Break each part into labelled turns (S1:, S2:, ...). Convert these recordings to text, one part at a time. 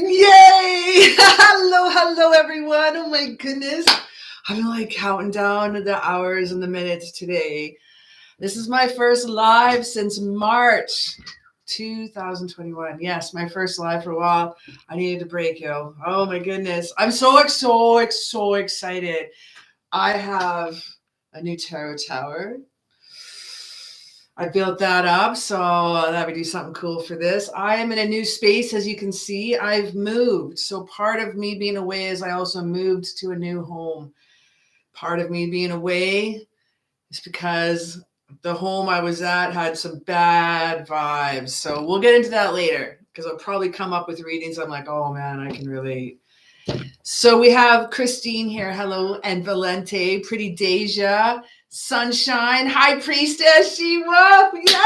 S1: Yay! Hello, everyone. Oh my goodness. I'm like counting down the hours and the minutes today. This is my first live since March 2021. Yes, my first live for a while. I needed a break, yo. Oh my goodness. I'm so excited. I have a new tarot tower. I built that up, so that would do something cool for this. I am in a new space, as you can see. I've moved. So part of me being away is I also moved to a new home. Part of me being away is because the home I was at had some bad vibes. So we'll get into that later because I'll probably come up with readings. I'm like, oh man, I can relate. So we have Christine here. Hello. And Valente, Pretty Deja, Sunshine, High Priestess, She-Wolf. Yeah.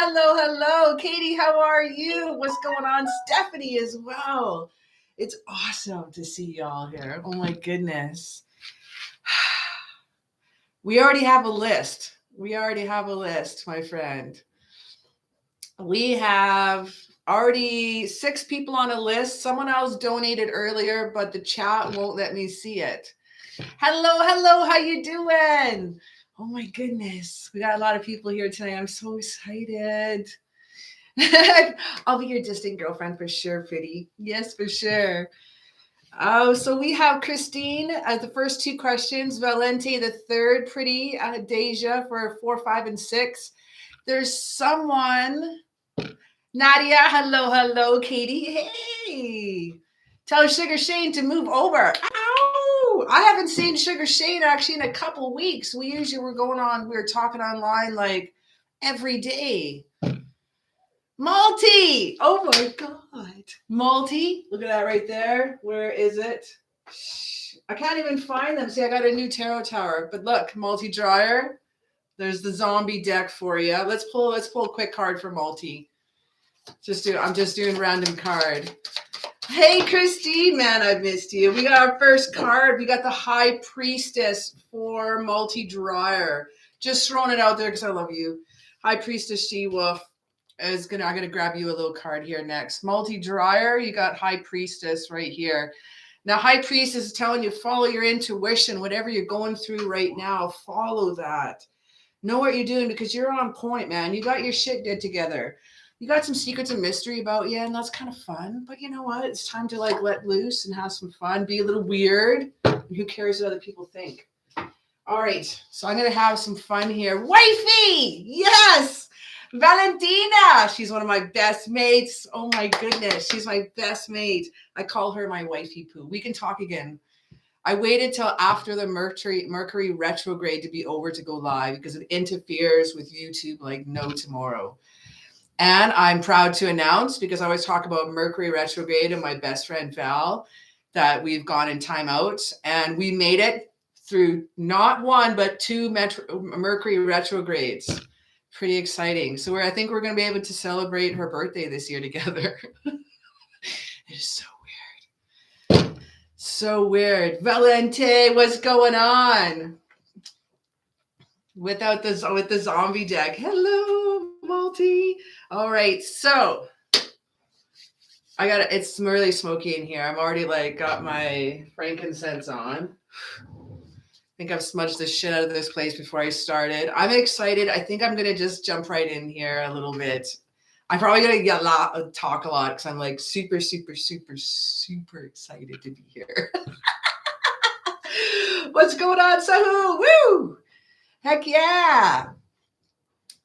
S1: Hello. Katie, how are you? What's going on? Stephanie as well. It's awesome to see y'all here. Oh my goodness. We already have a list. My friend. We have already 6 people on a list. Someone else donated earlier, but the chat won't let me see it. Hello. How you doing? Oh my goodness. We got a lot of people here tonight. I'm so excited. I'll be your distant girlfriend for sure, Pretty. Yes, for sure. Oh, so we have Christine as the first 2 questions, Valente the third, Pretty, Deja for 4, 5, and 6. There's someone, Nadia, hello, Katie, hey. Tell Sugar Shane to move over. Ow! I haven't seen Sugar Shane actually in a couple weeks. We were talking online like every day. Malty! Oh my God. Malty, look at that right there. Where is it? I can't even find them. See, I got a new tarot tower. But look, Malty Dryer. There's the zombie deck for you. Let's pull a quick card for Malty. I'm just doing random card. Hey, Christine, man, I've missed you. We got our first card. We got the High Priestess for Malty Dryer. Just throwing it out there because I love you. High Priestess She-Wolf. I'm gonna grab you a little card here next. Malty Dryer, you got High Priestess right here. Now, High Priestess is telling you, follow your intuition. Whatever you're going through right now, follow that. Know what you're doing because you're on point, man. You got your shit good together. You got some secrets and mystery about you, and that's kind of fun. But you know what? It's time to like let loose and have some fun. Be a little weird. Who cares what other people think? All right, so I'm gonna have some fun here. Wifey, yes. Valentina, she's one of my best mates. Oh my goodness, she's my best mate. I call her my wifey poo. We can talk again. I waited till after the Mercury retrograde to be over to go live because it interferes with YouTube like no tomorrow. And I'm proud to announce, because I always talk about Mercury retrograde and my best friend Val, that we've gone in timeout and we made it through not 1 but 2 Mercury retrogrades. Pretty exciting. So I think we're going to be able to celebrate her birthday this year together. It is so weird. So weird. Valente, what's going on? With the zombie deck. Hello, Malty. All right. So it's really smoky in here. I'm already got my frankincense on. I think I've smudged the shit out of this place before I started. I'm excited. I think I'm going to just jump right in here a little bit. I'm probably going to talk a lot because I'm like super excited to be here. What's going on, Sahu? Woo! Heck yeah.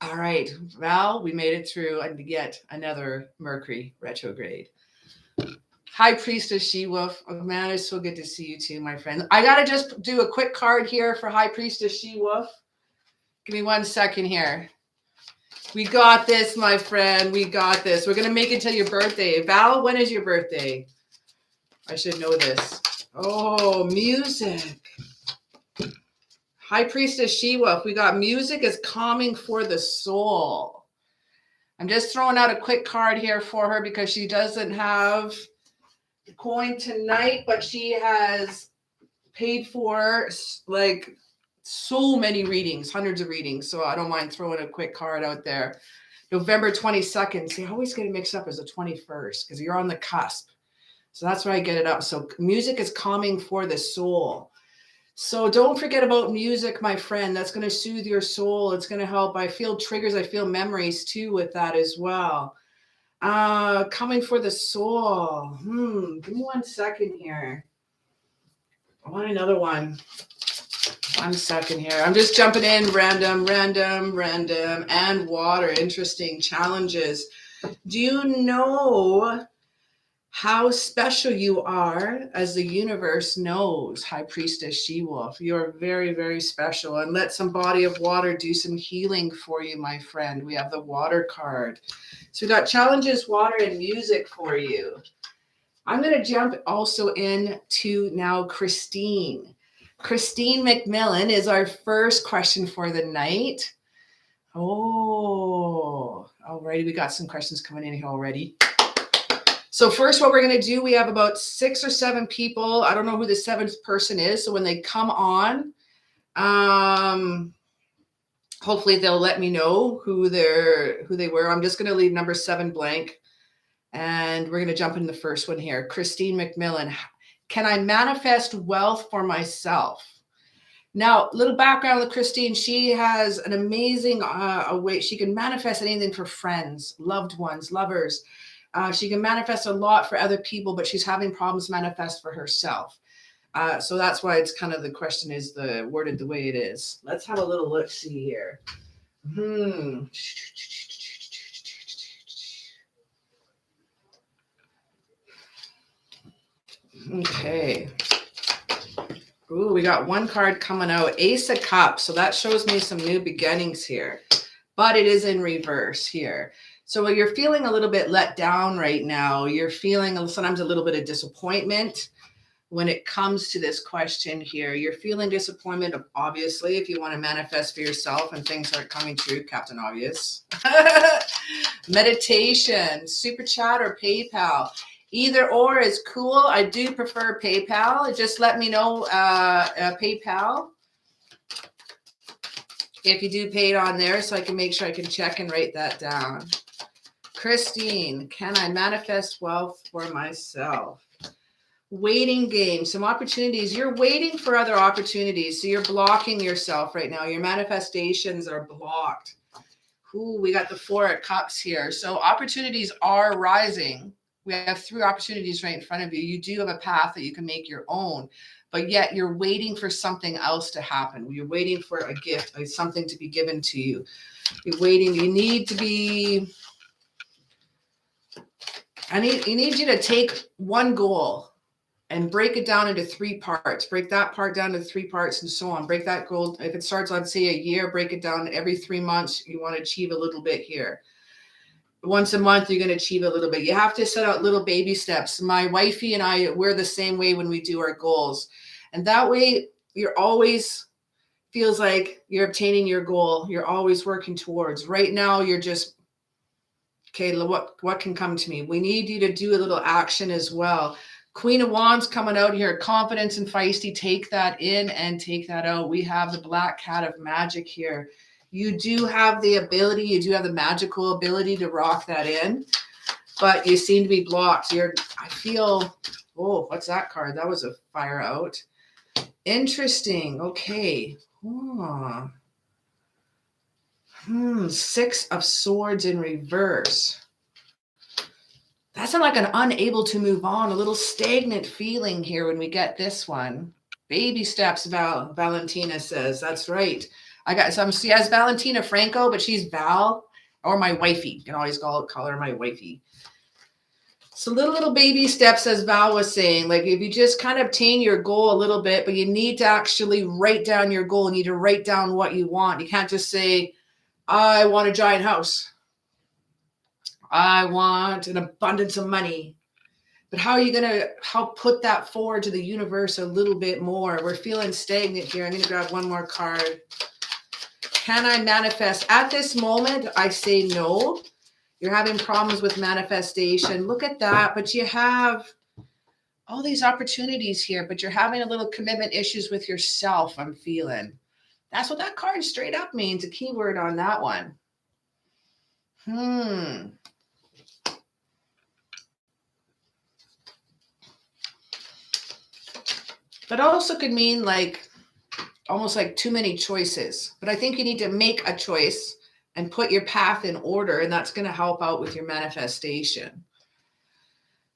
S1: All right, Val, we made it through yet another Mercury retrograde. High Priestess She-Wolf. Oh man, it's so good to see you too, my friend. I gotta just do a quick card here for High Priestess She-Wolf. Give me 1 second here. We got this, my friend. We got this. We're gonna make it till your birthday. Val, when is your birthday? I should know this. Oh, music. High Priestess She-Wolf. We got music is calming for the soul. I'm just throwing out a quick card here for her because she doesn't have the coin tonight, but she has paid for so many readings, hundreds of readings. So I don't mind throwing a quick card out there. November 22nd. See, I always get it mixed up as the 21st because you're on the cusp. So that's why I get it up. So music is calming for the soul. So don't forget about music, my friend. That's going to soothe your soul. It's going to help. I feel triggers. I feel memories too with that as well. Coming for the soul. Give me 1 second here. I want another one. 1 second here. I'm just jumping in random, and water. Interesting challenges. Do you know how special you are, as the universe knows, High Priestess She-Wolf? You're very, very special. And let some body of water do some healing for you, my friend. We have the water card. So we got challenges, water, and music for you. I'm going to jump also into now Christine. Christine McMillan is our first question for the night. Oh, alrighty. We got some questions coming in here already. So first, what we're going to do, we have about 6 or 7 people. I don't know who the 7th person is. So when they come on, hopefully they'll let me know who they were. I'm just going to leave number 7 blank. And we're going to jump in the first one here. Christine McMillan. Can I manifest wealth for myself? Now, little background with Christine. She has an amazing way. She can manifest anything for friends, loved ones, lovers. She can manifest a lot for other people, but she's having problems manifest for herself. So that's why it's kind of the question is worded the way it is. Let's have a little look-see here. Okay. Ooh, we got 1 card coming out. Ace of Cups. So that shows me some new beginnings here. But it is in reverse here. So when you're feeling a little bit let down right now, you're feeling sometimes a little bit of disappointment when it comes to this question here. You're feeling disappointment, obviously, if you want to manifest for yourself and things aren't coming true, Captain Obvious. Meditation, Super Chat, or PayPal. Either or is cool. I do prefer PayPal. Just let me know PayPal if you do pay it on there so I can make sure I can check and write that down. Christine, can I manifest wealth for myself? Waiting game, some opportunities. You're waiting for other opportunities. So you're blocking yourself right now. Your manifestations are blocked. Ooh, we got the 4 of Cups here. So opportunities are rising. We have 3 opportunities right in front of you. You do have a path that you can make your own, but yet you're waiting for something else to happen. You're waiting for a gift, like something to be given to you. You're waiting. You need to be... I need you to take one goal and break it down into 3 parts. Break that part down into 3 parts and so on. Break that goal. If it starts, let's say, a year, break it down every 3 months. You want to achieve a little bit here. Once a month, you're going to achieve a little bit. You have to set out little baby steps. My wifey and I, we're the same way when we do our goals. And that way, you're always feels like you're obtaining your goal. You're always working towards. Right now, you're just... Okay, what can come to me? We need you to do a little action as well. Queen of Wands coming out here. Confidence and feisty. Take that in and take that out. We have the Black Cat of Magic here. You do have the ability. You do have the magical ability to rock that in. But you seem to be blocked. I feel... Oh, what's that card? That was a fire out. Interesting. Okay. 6 of Swords in reverse. That's like an unable to move on, a little stagnant feeling here when we get this one. Baby steps, Valentina says. That's right. I got some. She has Valentina Franco, but she's Val, or my wifey. You can always call her my wifey. So little baby steps, as Val was saying, like if you just kind of obtain your goal a little bit, but you need to actually write down your goal. You need to write down what you want. You can't just say, I want a giant house. I want an abundance of money. But how are you going to help put that forward to the universe a little bit more? We're feeling stagnant here. I'm going to grab one more card. Can I manifest? At this moment, I say no. You're having problems with manifestation. Look at that. But you have all these opportunities here, but you're having a little commitment issues with yourself, I'm feeling. That's what that card straight up means, a keyword on that one. but also could mean like almost like too many choices. But I think you need to make a choice and put your path in order, and that's going to help out with your manifestation.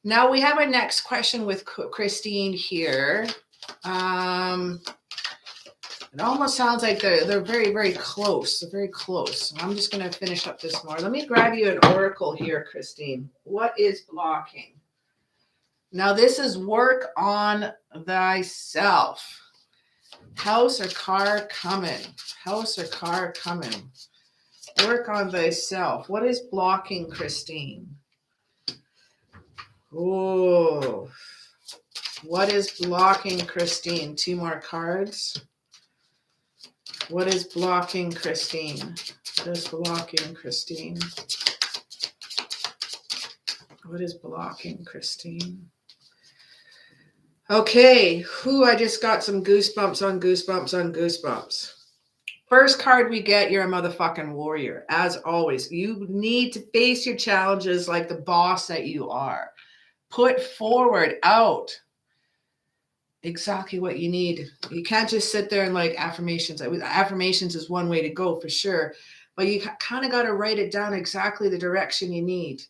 S1: Now we have our next question with Christine here. It almost sounds like they're very, very close. They're very close. I'm just going to finish up this more. Let me grab you an oracle here, Christine. What is blocking? Now this is work on thyself. House or car coming. House or car coming. Work on thyself. What is blocking, Christine? Oh, what is blocking, Christine? 2 more cards. What is blocking, Christine? What is blocking, Christine? What is blocking, Christine? Okay, I just got some goosebumps on goosebumps on goosebumps. First card we get, you're a motherfucking warrior. As always, you need to face your challenges like the boss that you are. Put forward, out, exactly what you need. You can't just sit there and like affirmations. Affirmations is one way to go for sure, but you kind of got to write it down exactly the direction you need.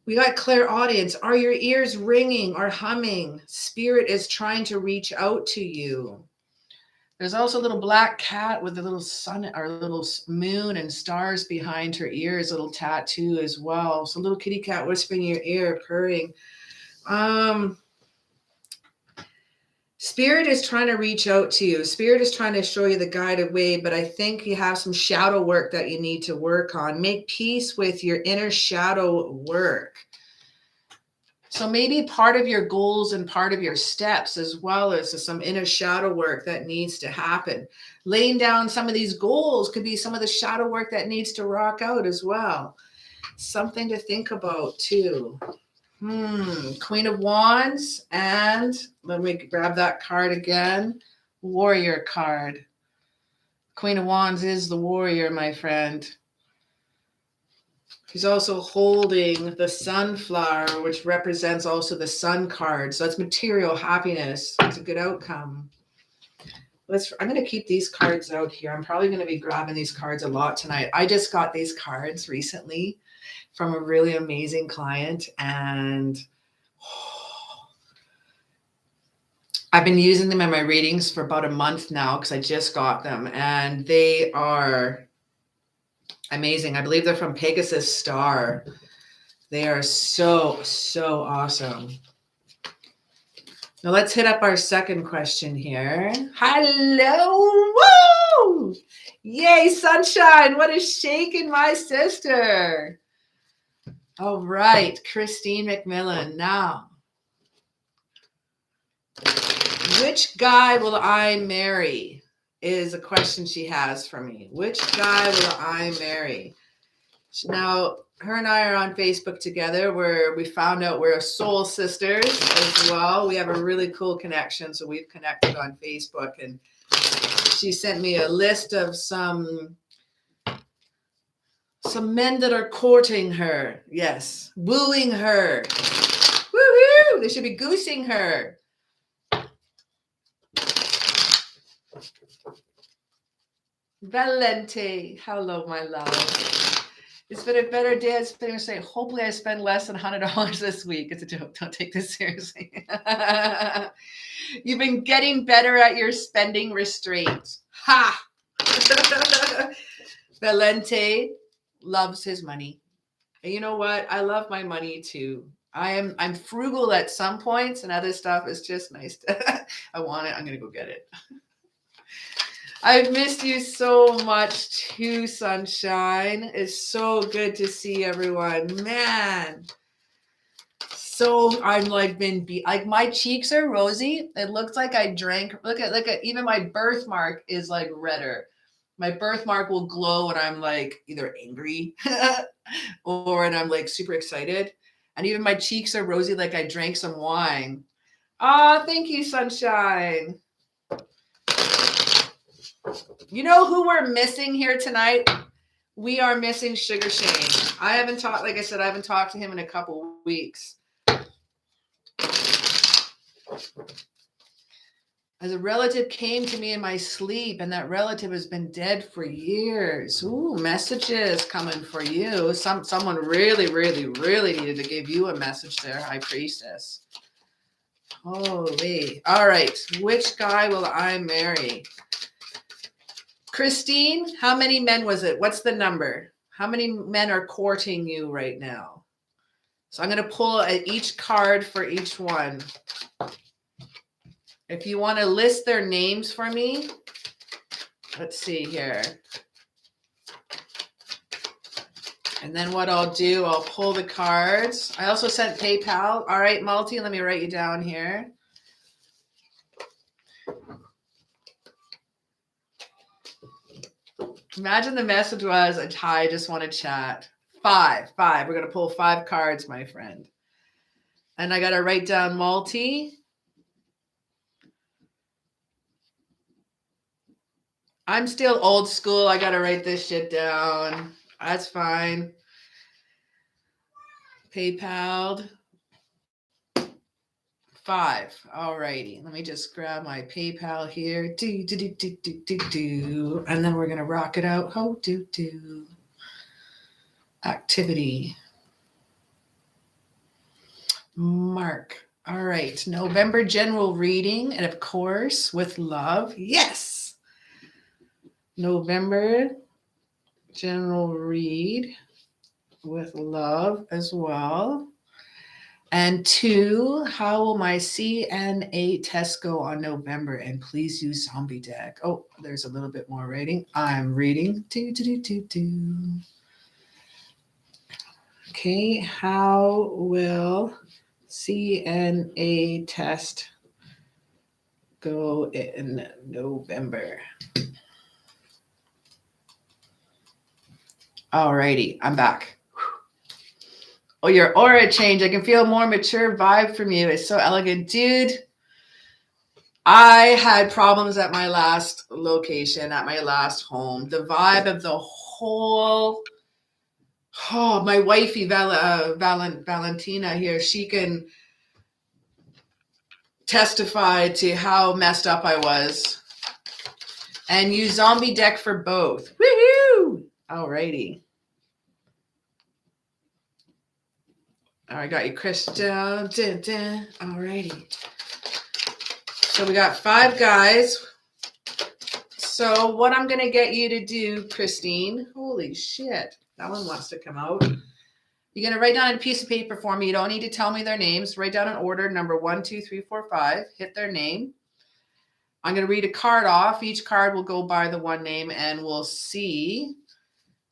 S1: We got clairaudience. Are your ears ringing or humming? Spirit is trying to reach out to you. There's also a little black cat with a little sun or a little moon and stars behind her ears, a little tattoo as well. So little kitty cat whispering in your ear, purring. Spirit is trying to reach out to you. Spirit is trying to show you the guided way, but I think you have some shadow work that you need to work on. Make peace with your inner shadow work. So maybe part of your goals and part of your steps, as well as some inner shadow work that needs to happen. Laying down some of these goals could be some of the shadow work that needs to rock out as well. Something to think about too. Queen of Wands, and let me grab that card again. Warrior card. Queen of Wands is the warrior, my friend. He's also holding the sunflower, which represents also the sun card. So that's material happiness. It's a good outcome. I'm going to keep these cards out here. I'm probably going to be grabbing these cards a lot tonight. I just got these cards recently from a really amazing client, and I've been using them in my readings for about a month now because I just got them, and they are amazing. I believe they're from Pegasus Star. They are so awesome. Now let's hit up our second question here. Hello. Woo! Yay, sunshine. What is shaking, my sister? All right, Christine McMillan. Now, which guy will I marry is a question she has for me. Which guy will I marry? Now, her and I are on Facebook together, where we found out we're soul sisters as well. We have a really cool connection, so we've connected on Facebook, and she sent me a list of some men that are courting her. Yes, wooing her. Woohoo! They should be goosing her. Valente, hello, my love. It's been a better day. It's been saying, hopefully I spend less than $100 this week. It's a joke. Don't take this seriously. You've been getting better at your spending restraint. Ha! Valente loves his money. And you know what? I love my money too. I'm frugal at some points, and other stuff is just nice. I want it. I'm going to go get it. I've missed you so much too, sunshine. It's so good to see everyone. Man. So I'm like like my cheeks are rosy. It looks like I drank. Look at even my birthmark is like redder. My birthmark will glow when I'm like either angry or when I'm like super excited. And even my cheeks are rosy like I drank some wine. Ah, thank you, sunshine. You know who we're missing here tonight? We are missing Sugar Shane. I haven't talked to him in a couple weeks. As a relative came to me in my sleep, and that relative has been dead for years. Ooh, messages coming for you. Someone really, really, really needed to give you a message there, High Priestess. Holy. All right. Which guy will I marry? Christine, how many men was it? What's the number? How many men are courting you right now? So I'm going to pull each card for each one. If you want to list their names for me, let's see here. And then what I'll do, I'll pull the cards. I also sent PayPal. All right, Multi, let me write you down here. Imagine the message was, I just want to chat. Five. We're going to pull 5 cards, my friend. And I got to write down Multi. I'm still old school. I got to write this shit down. That's fine. PayPal. 5. All righty. Let me just grab my PayPal here. And then we're going to rock it out. Activity. Mark. All right. November general reading. And of course, with love. Yes. November general read with love as well. And 2, how will my CNA test go on November? And please use zombie deck. Oh, there's a little bit more writing. I'm reading. Okay, how will CNA test go in November? Alrighty, I'm back. Oh, your aura change. I can feel a more mature vibe from you. It's so elegant. Dude, I had problems at my last location, at my last home. The vibe of the whole... Oh, my wifey, Valentina here, she can testify to how messed up I was. And use zombie deck for both. Woohoo! Alrighty. All right, got you, Crystal. Alrighty. So we got 5 guys. So what I'm going to get you to do, Christine, holy shit, that one wants to come out. You're going to write down on a piece of paper for me. You don't need to tell me their names. Write down an order, number 1, 2, 3, 4, 5. Hit their name. I'm going to read a card off. Each card will go by the one name, and we'll see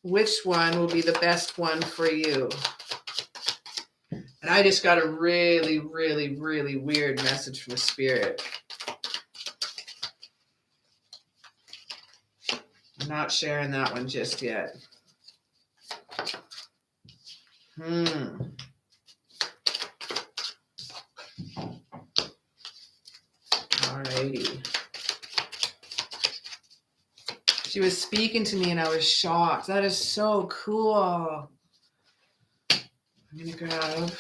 S1: which one will be the best one for you. And I just got a really, really, really weird message from the spirit. I'm not sharing that one just yet. Alrighty. She was speaking to me and I was shocked. That is so cool. I'm going to grab...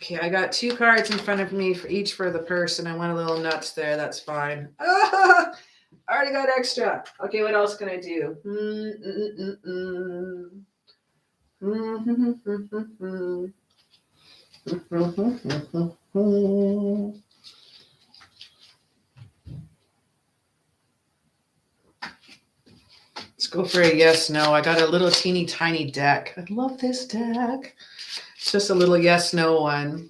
S1: Okay, I got 2 cards in front of me for each for the person. I went a little nuts there. That's fine. I already got extra. Okay, what else can I do? Let's go for a yes, no. I got a little teeny tiny deck. I love this deck. It's just a little yes, no one.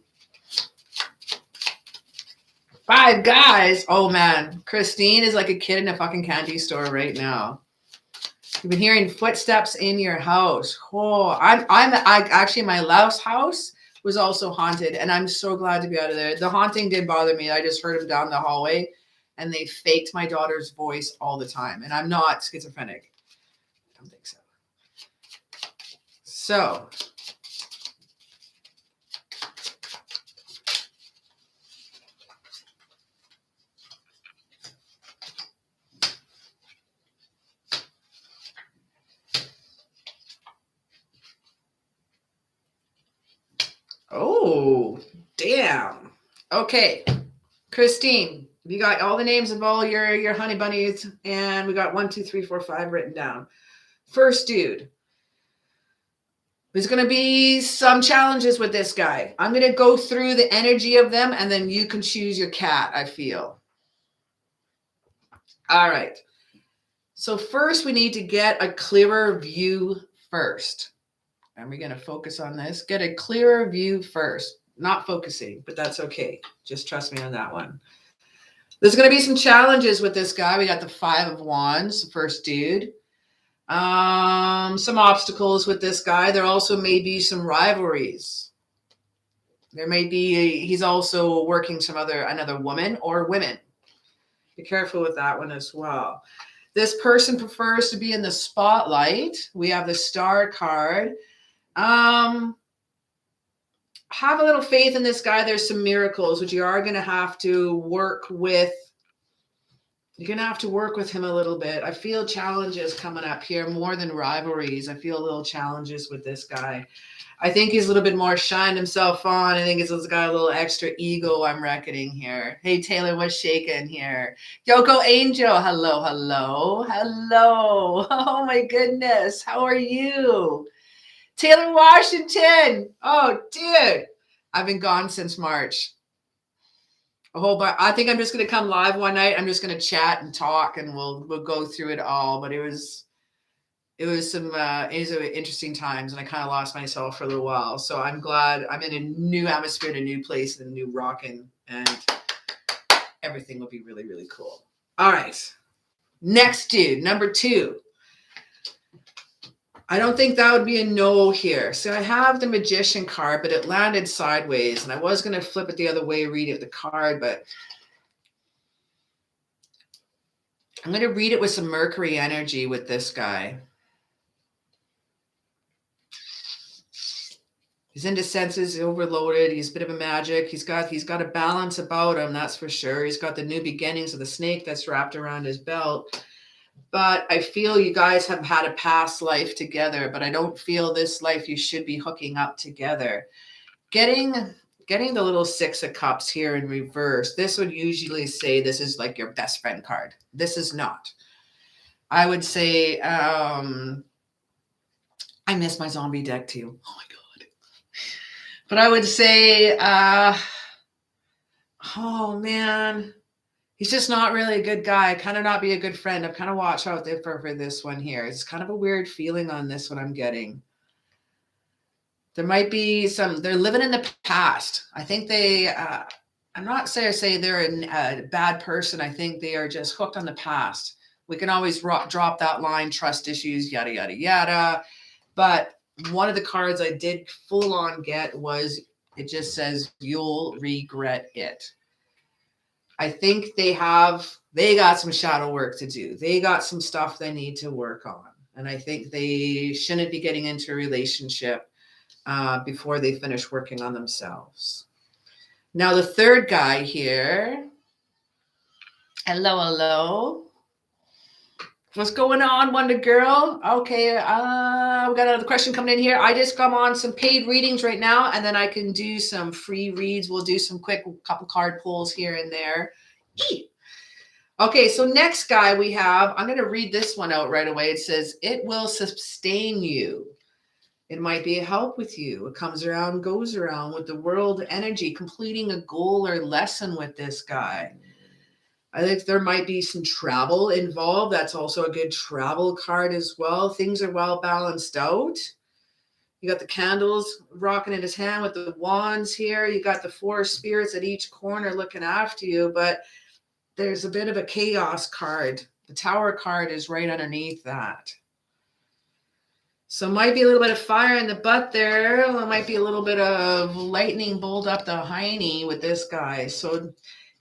S1: 5 guys. Oh man, Christine is like a kid in a fucking candy store right now. You've been hearing footsteps in your house. Oh, I actually, my last house was also haunted, and I'm so glad to be out of there. The haunting did bother me. I just heard them down the hallway, and they faked my daughter's voice all the time. And I'm not schizophrenic. I don't think so. So. Oh, damn. Okay. Christine, you got all the names of all your honey bunnies, and we got 1, 2, 3, 4, 5 written down. First dude. There's going to be some challenges with this guy. I'm going to go through the energy of them, and then you can choose your cat, I feel. All right. So first, we need to get a clearer view first. And we're going to focus on this. Get a clearer view first. Not focusing, but that's okay. Just trust me on that one. There's going to be some challenges with this guy. We got the 5 of Wands, first dude. Some obstacles with this guy. There also may be some rivalries. There may be, he's also working another woman or women. Be careful with that one as well. This person prefers to be in the spotlight. We have the Star card. Have a little faith in this guy. There's some miracles, which you are going to have to work with. You're going to have to work with him a little bit. I feel challenges coming up here more than rivalries. I feel little challenges with this guy. I think he's a little bit more shined himself on. I think he's got a little extra ego, I'm reckoning here. Hey, Taylor, what's shaking here? Yoko Angel, hello, hello, hello. Oh, my goodness. How are you? Taylor Washington. Oh, dude. I've been gone since March. I think I'm just going to come live one night. I'm just going to chat and talk, and we'll go through it all. But it was some interesting times, and I kind of lost myself for a little while. So I'm glad I'm in a new atmosphere, in a new place, and a new rocking, and everything will be really, really cool. All right. Next dude, number 2. I don't think that would be a no here. So I have the Magician card, but it landed sideways. And I was going to flip it the other way, read it the card, but I'm going to read it with some Mercury energy with this guy. His into senses, overloaded. He's a bit of a magic. He's got a balance about him, that's for sure. He's got the new beginnings of the snake that's wrapped around his belt. But I feel you guys have had a past life together, but I don't feel this life you should be hooking up together. Getting the little 6 of Cups here in reverse, this would usually say this is like your best friend card. This is not. I would say, I miss my zombie deck too. Oh my God. But I would say, oh man. He's just not really a good guy, kind of not be a good friend. I've kind of watched out there for this one here. It's kind of a weird feeling on this one I'm getting. There might be they're living in the past. I think I'm not saying they're a bad person. I think they are just hooked on the past. We can always drop that line, trust issues, yada, yada, yada. But one of the cards I did full on get was, it just says, you'll regret it. I think they got some shadow work to do. They got some stuff they need to work on. And I think they shouldn't be getting into a relationship before they finish working on themselves. Now, the third guy here. Hello, hello. What's going on, Wonder Girl? Okay, we got another question coming in here. I just come on some paid readings right now, and then I can do some free reads. We'll do some quick couple card pulls here and there. Okay, so next guy we have, I'm going to read this one out right away. It says, it will sustain you. It might be a help with you. It comes around, goes around with the world energy, completing a goal or lesson with this guy. I think there might be some travel involved. That's also a good travel card as well. Things are well balanced out. You got the candles rocking in his hand with the wands here. You got the 4 spirits at each corner looking after you, but there's a bit of a chaos card. The Tower card is right underneath that. So it might be a little bit of fire in the butt there. It might be a little bit of lightning bolt up the hiney with this guy. So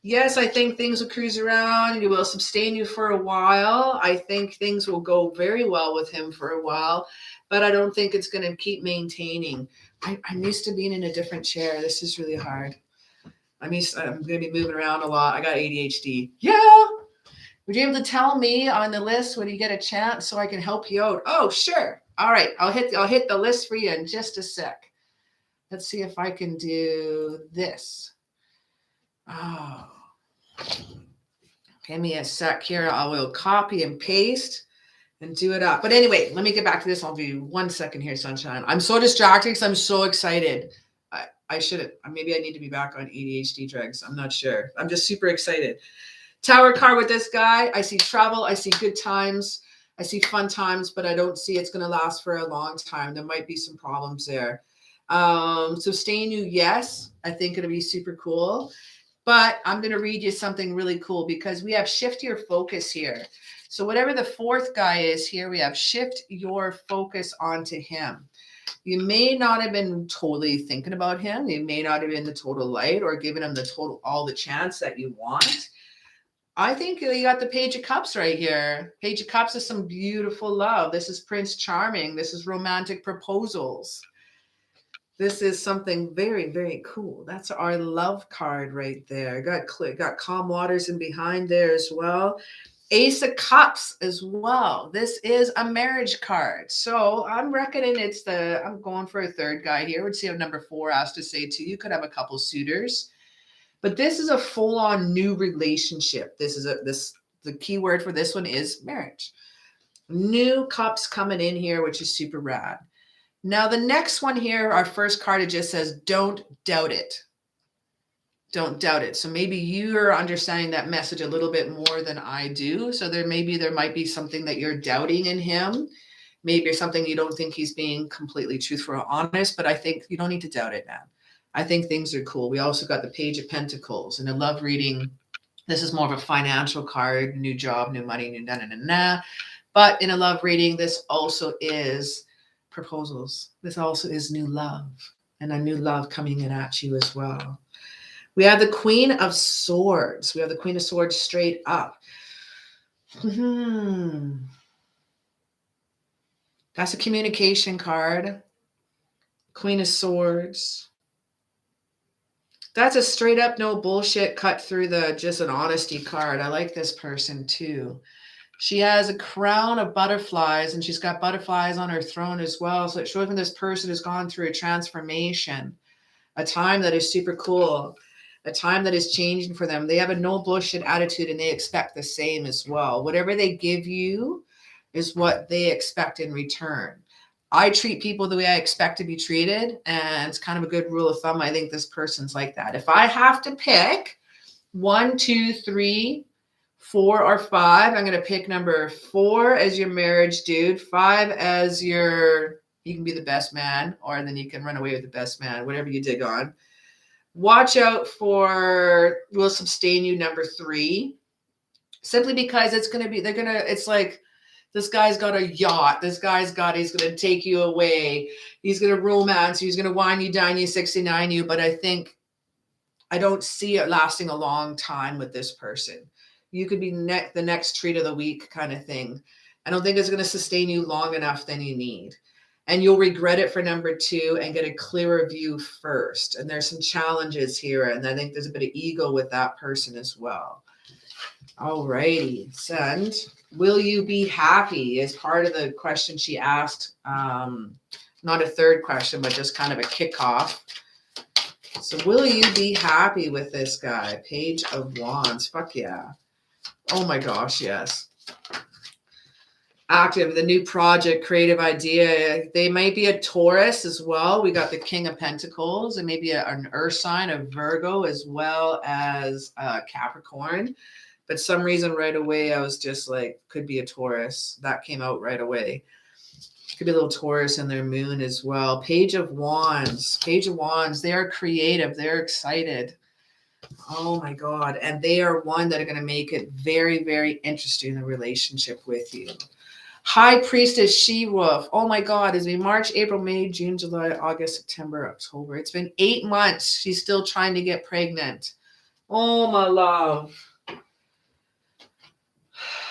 S1: yes, I think things will cruise around. It will sustain you for a while. I think things will go very well with him for a while, but I don't think it's going to keep maintaining. I'm used to being in a different chair. This is really hard. I'm going to be moving around a lot. I got ADHD. Yeah. Would you be able to tell me on the list when you get a chance so I can help you out? Oh, sure. All right. I'll hit the list for you in just a sec. Let's see if I can do this. Oh, give me a sec here. I will copy and paste and do it up. But anyway, let me get back to this. I'll be 1 second here, sunshine. I'm so distracted because I'm so excited. I shouldn't. Maybe I need to be back on ADHD drugs. I'm not sure. I'm just super excited. Tower card with this guy. I see travel. I see good times. I see fun times, but I don't see it's going to last for a long time. There might be some problems there. So staying new, yes. I think it'll be super cool. But I'm going to read you something really cool because we have shift your focus here. So whatever the fourth guy is here, we have shift your focus onto him. You may not have been totally thinking about him. You may not have been the total light or given him the total, all the chance that you want. I think you got the Page of Cups right here. Page of Cups is some beautiful love. This is Prince Charming. This is romantic proposals. This is something very, very cool. That's our love card right there. Got calm waters in behind there as well. Ace of Cups as well. This is a marriage card. So I'm reckoning I'm going for a third guy here. We'd see what number 4 has to say too. You could have a couple suitors. But this is a full-on new relationship. The key word for this one is marriage. New cups coming in here, which is super rad. Now, the next one here, our first card, it just says, don't doubt it. Don't doubt it. So maybe you're understanding that message a little bit more than I do. So there might be something that you're doubting in him. Maybe something you don't think he's being completely truthful or honest, but I think you don't need to doubt it now. I think things are cool. We also got the Page of Pentacles. In a love reading, this is more of a financial card, new job, new money, new na-na-na-na. But in a love reading, this also is proposals. This also is new love, and a new love coming in at you as well. We have the Queen of Swords. We have the Queen of Swords straight up. That's a communication card. Queen of Swords. That's a straight up, no bullshit, cut through just an honesty card. I like this person too. She has a crown of butterflies and she's got butterflies on her throne as well. So it shows me this person has gone through a transformation, a time that is super cool, a time that is changing for them. They have a no bullshit attitude and they expect the same as well. Whatever they give you is what they expect in return. I treat people the way I expect to be treated, and it's kind of a good rule of thumb. I think this person's like that. If I have to pick 1, 2, 3, 4, or 5, I'm going to pick number 4 as your marriage dude, 5 as you can be the best man, or then you can run away with the best man, whatever you dig on. Watch out for will sustain you number 3, simply because it's like, this guy's got a yacht. He's going to take you away. He's going to romance you. He's going to wine you, dine you, 69 you. But I don't see it lasting a long time with this person. You could be the next treat of the week kind of thing. I don't think it's going to sustain you long enough than you need. And you'll regret it for number 2 and get a clearer view first. And there's some challenges here. And I think there's a bit of ego with that person as well. All righty. Send. Will you be happy is part of the question she asked. Not a third question, but just kind of a kickoff. So will you be happy with this guy? Page of Wands. Fuck yeah. Oh my gosh, yes. Active, the new project, creative idea. They might be a Taurus as well. We got the King of Pentacles and maybe an Earth sign, a Virgo, as well as Capricorn. But some reason right away, I was just like, could be a Taurus. That came out right away. Could be a little Taurus in their moon as well. Page of Wands. Page of Wands. They are creative. They're excited. Oh my God. And they are one that are going to make it very, very interesting, the relationship with you. High Priestess She-Wolf. Oh my God. It's been March, April, May, June, July, August, September, October. It's been 8 months. She's still trying to get pregnant. Oh my love.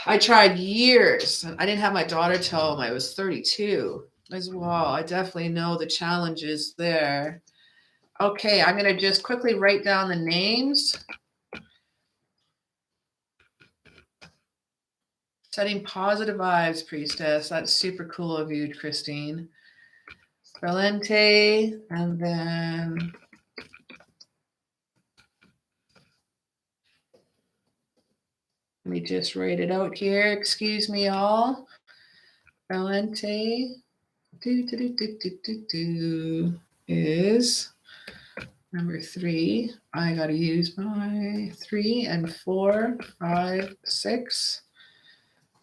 S1: I tried years. I didn't have my daughter till I was 32 as well. I definitely know the challenges there. Okay, I'm going to just quickly write down the names. Setting positive vibes, Priestess. That's super cool of you, Christine. Valente, and then let me just write it out here. Excuse me, all. Valente is number 3. I got to use my 3 and 4, 5, 6.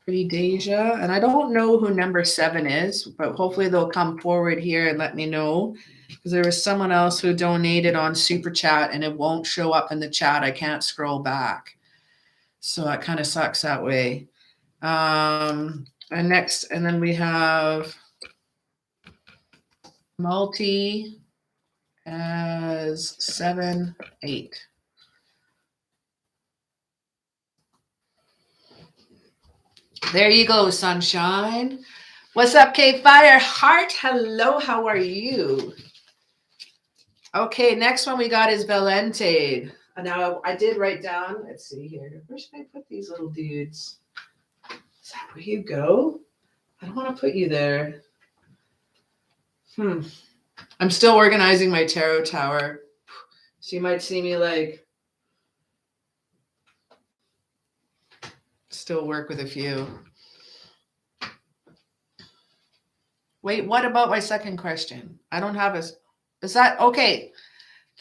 S1: Pretty Deja. And I don't know who number 7 is, but hopefully they'll come forward here and let me know. Because there was someone else who donated on Super Chat and it won't show up in the chat. I can't scroll back. So that kind of sucks that way. And then we have Multi as 7, 8. There you go, sunshine. What's up, K Fire Heart? Hello, how are you? Okay, next one we got is Valente. Now I did write down, let's see here. Where should I put these little dudes? Is that where you go? I don't want to put you there. I'm still organizing my tarot tower. So you might see me like still work with a few. Wait, what about my second question? I don't have is that okay?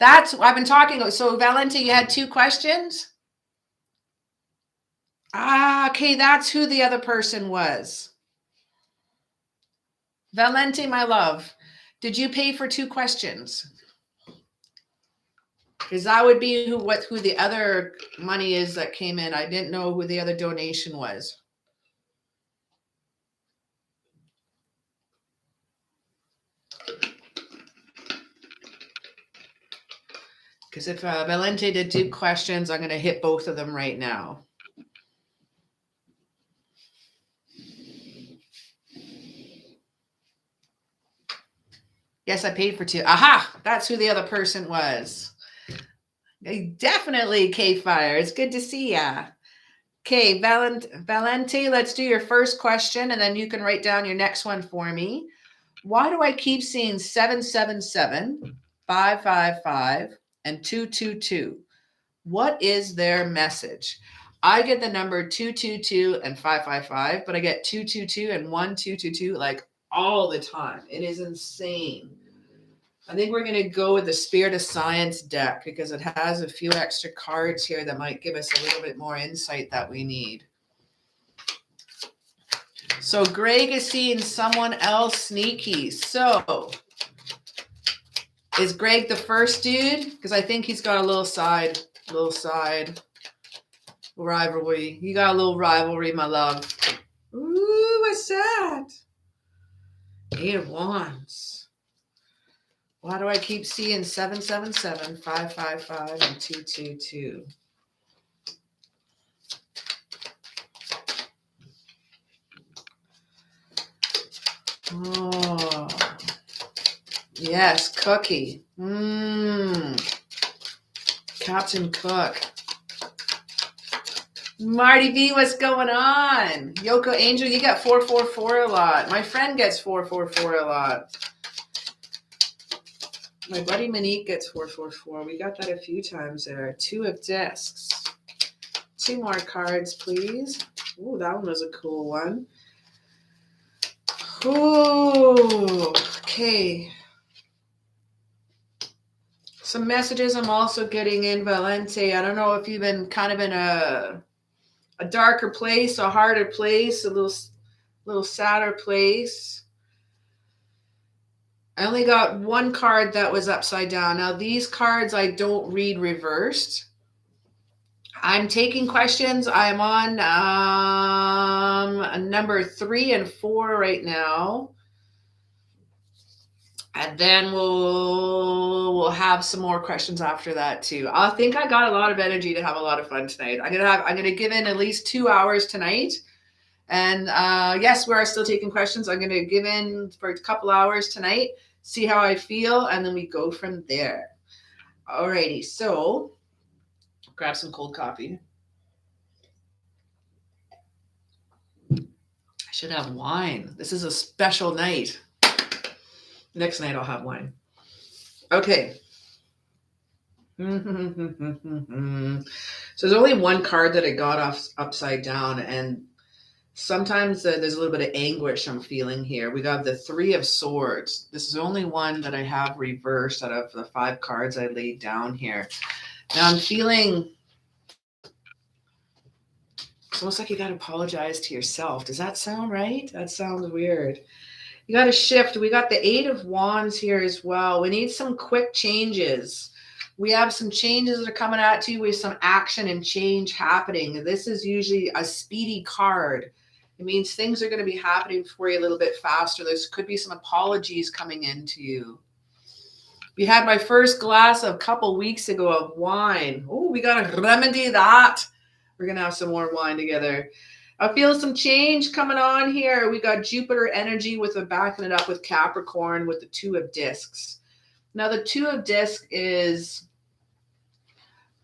S1: That's I've been talking. So Valente, you had 2 questions? Okay, that's who the other person was. Valente, my love, did you pay for 2 questions? Because that would be who the other money is that came in. I didn't know who the other donation was. Because if Valente did 2 questions, I'm going to hit both of them right now. Yes, I paid for 2. Aha! That's who the other person was. Definitely, K-Fire. It's good to see ya. Okay, Valente, let's do your first question, and then you can write down your next one for me. Why do I keep seeing 777, 555, and 222? What is their message? I get the number 222 and 555, but I get 222 and 1222 like all the time. It is insane. I think we're going to go with the Spirit of Science deck because it has a few extra cards here that might give us a little bit more insight that we need. So Greg is seeing someone else sneaky. So is Greg the first dude? Because I think he's got a little side rivalry. You got a little rivalry, my love. Ooh, what's that? 8 of Wands. Why do I keep seeing 777, 555, and 222? Oh, yes, Cookie. Captain Cook. Marty V, what's going on? Yoko Angel, you got 444 a lot. My friend gets 444 a lot. My buddy Monique gets 444. We got that a few times there. 2 of discs. 2 more cards, please. Ooh, that one was a cool one. Ooh, okay. Some messages I'm also getting in, Valente. I don't know if you've been kind of in a darker place, a harder place, a little sadder place. I only got 1 card that was upside down. Now, these cards I don't read reversed. I'm taking questions. I'm on number 3 and 4 right now. And then we'll have some more questions after that too. I think I got a lot of energy to have a lot of fun tonight. I'm gonna give in at least 2 hours tonight. And yes, we are still taking questions. I'm gonna give in for a couple hours tonight, see how I feel, and then we go from there. Alrighty, so grab some cold coffee. I should have wine. This is a special night. Next night I'll have wine. Okay. So there's only one card that I got off upside down, and sometimes there's a little bit of anguish I'm feeling here. We got the Three of Swords. This is the only one that I have reversed out of the 5 cards I laid down here. Now I'm feeling, it's almost like you got to apologize to yourself. Does that sound right? That sounds weird. You got to shift. We got the 8 of Wands here as well. We need some quick changes. We have some changes that are coming at you with some action and change happening. This is usually a speedy card. It means things are going to be happening for you a little bit faster. There could be some apologies coming into you. We had my first glass a couple weeks ago of wine. Oh, we got to remedy that. We're going to have some more wine together. I feel some change coming on here. We got Jupiter energy with a backing it up with Capricorn with the 2 of discs. Now the 2 of discs is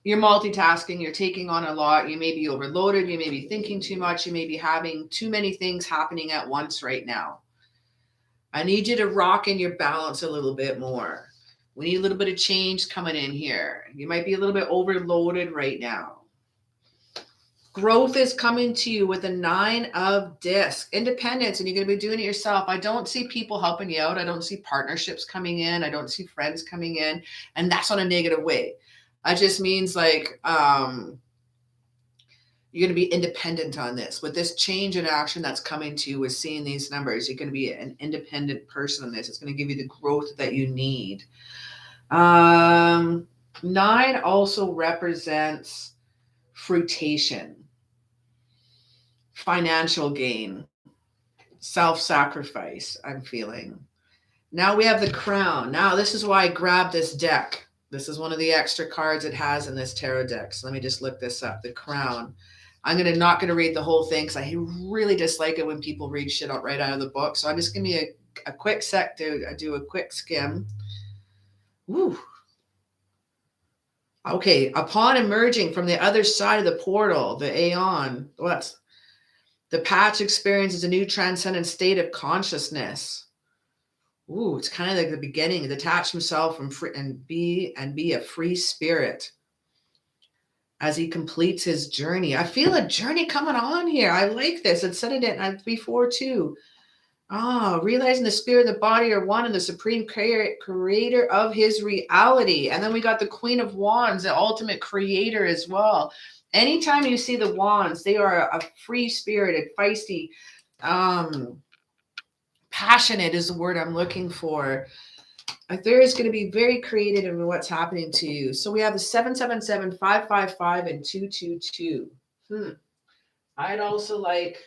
S1: you're multitasking, you're taking on a lot, you may be overloaded, you may be thinking too much, you may be having too many things happening at once right now. I need you to rock in your balance a little bit more. We need a little bit of change coming in here. You might be a little bit overloaded right now. Growth is coming to you with a 9 of discs. Independence, and you're going to be doing it yourself. I don't see people helping you out. I don't see partnerships coming in. I don't see friends coming in. And that's not a negative way. That just means like you're going to be independent on this. With this change in action that's coming to you with seeing these numbers, you're going to be an independent person on this. It's going to give you the growth that you need. 9 also represents fruitation, financial gain, self-sacrifice, I'm feeling. Now we have the Crown. Now this is why I grabbed this deck. This is one of the extra cards it has in this tarot deck. So let me just look this up. The Crown. I'm not going to read the whole thing because I really dislike it when people read shit out right out of the book. So I'm just going to be a quick sec to do a quick skim. Woo. Okay. Upon emerging from the other side of the portal, the Aeon, the patch experiences a new transcendent state of consciousness. Ooh, it's kind of like the beginning. Detach himself from and be a free spirit as he completes his journey. I feel a journey coming on here. I like this. It said it before too. Realizing the spirit and the body are one and the supreme creator of his reality. And then we got the Queen of Wands, the ultimate creator as well. Anytime you see the wands, they are a free spirited, feisty, passionate is the word I'm looking for. There is going to be very creative in what's happening to you. So we have the 777, 555, and 222. I'd also like,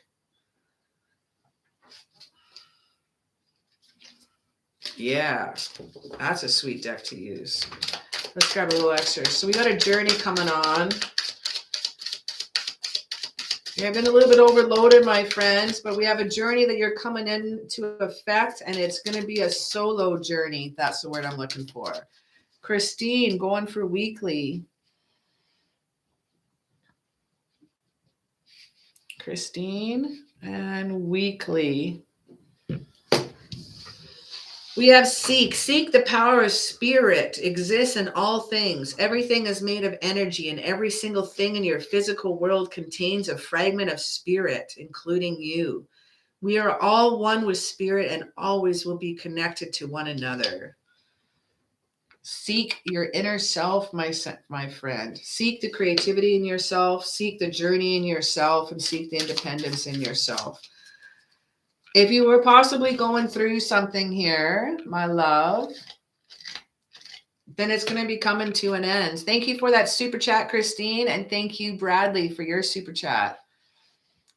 S1: yeah, that's a sweet deck to use. Let's grab a little extra. So we got a journey coming on. Yeah, I've been a little bit overloaded, my friends, but we have a journey that you're coming into effect, and it's going to be a solo journey. That's the word I'm looking for. Christine, going for weekly. Christine and weekly. We have seek. Seek the power of spirit exists in all things. Everything is made of energy, and every single thing in your physical world contains a fragment of spirit, including you. We are all one with spirit and always will be connected to one another. Seek your inner self, my friend. Seek the creativity in yourself. Seek the journey in yourself, and seek the independence in yourself. If you were possibly going through something here, my love, then it's going to be coming to an end. Thank you for that super chat, Christine. And thank you, Bradley, for your super chat.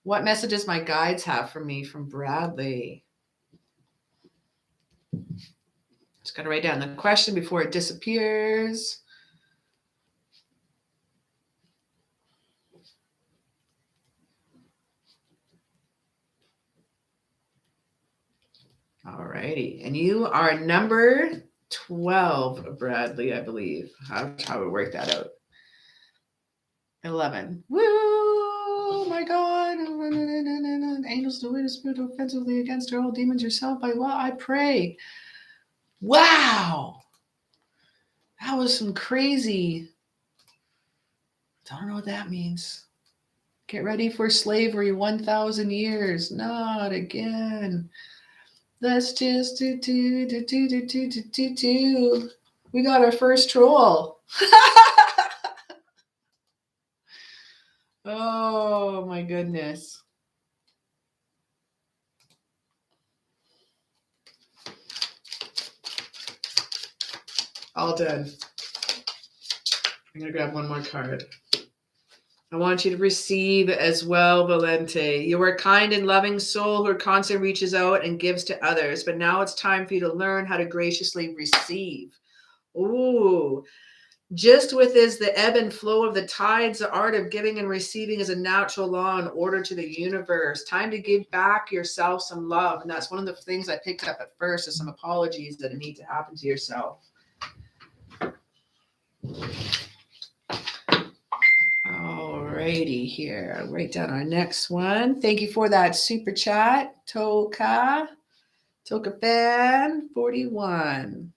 S1: What messages my guides have for me from Bradley? Just got to write down the question before it disappears. All righty. And you are number 12, Bradley, I believe. How we work that out. 11. Woo! Oh my God. Angels do it, spirit offensively against all demons yourself. By what I pray. Wow. That was some crazy. Don't know what that means. Get ready for slavery 1,000 years. Not again. Let's just do. We got our first troll. Oh my goodness. All done. I'm going to grab one more card. I want you to receive as well, Valente. You are a kind and loving soul who constantly reaches out and gives to others, but now it's time for you to learn how to graciously receive. Ooh. Just with is the ebb and flow of the tides, the art of giving and receiving is a natural law and order to the universe. Time to give back yourself some love. And that's one of the things I picked up at first is some apologies that need to happen to yourself. Alrighty, here. I'll write down our next one. Thank you for that super chat, Toka Fan 41.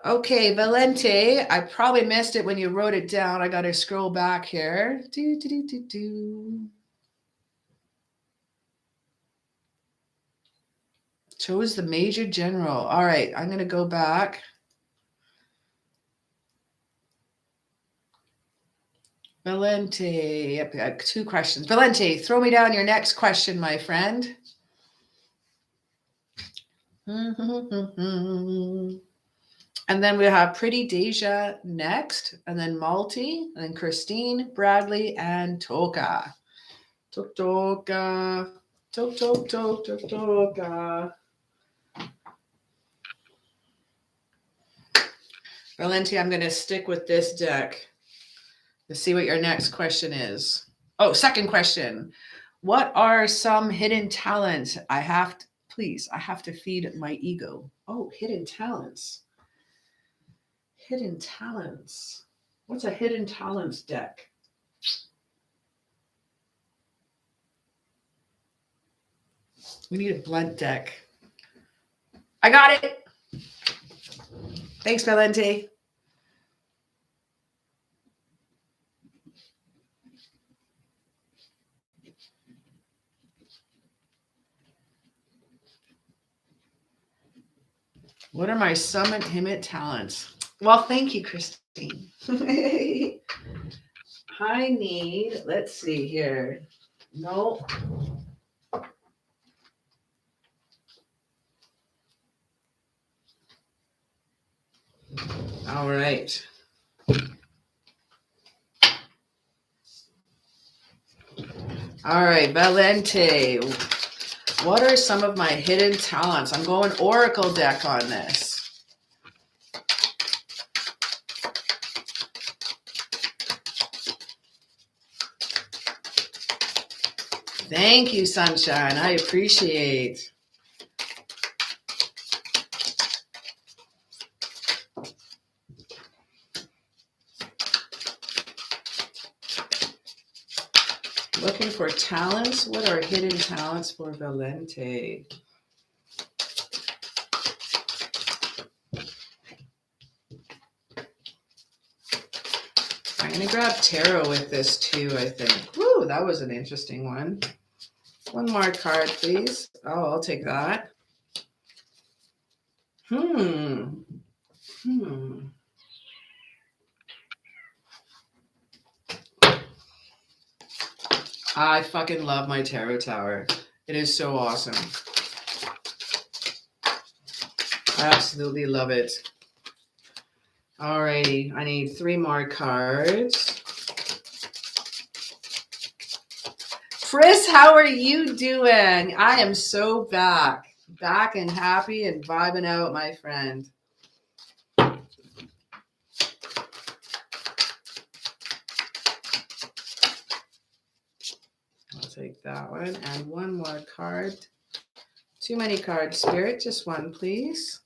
S1: Okay, Valente, I probably missed it when you wrote it down. I got to scroll back here. Chose the Major General. All right, I'm going to go back. Valente, yep, I got 2 questions. Valente, throw me down your next question, my friend. And then we have Pretty Deja next, and then Malty, and then Christine, Bradley, and Toka. Toka. Valente, I'm going to stick with this deck. Let's see what your next question is. Oh, second question. What are some hidden talents I have to feed my ego? Oh, hidden talents. Hidden talents. What's a hidden talents deck? We need a blunt deck. I got it. Thanks, Valente. What are my summit hidden talents? Well, thank you, Christine. I need, let's see here. No. All right. All right, Valente. What are some of my hidden talents? I'm going Oracle deck on this. Thank you, Sunshine. I appreciate. Looking for talents. What are hidden talents for Valente? I'm going to grab tarot with this too, I think. Woo, that was an interesting one. One more card, please. Oh, I'll take that. I fucking love my tarot tower. It is so awesome. I absolutely love it. Alrighty, I need 3 more cards. Chris, how are you doing? I am so back and happy and vibing out, my friend. I'll take that one and one more card. Too many cards, Spirit. Just one, please.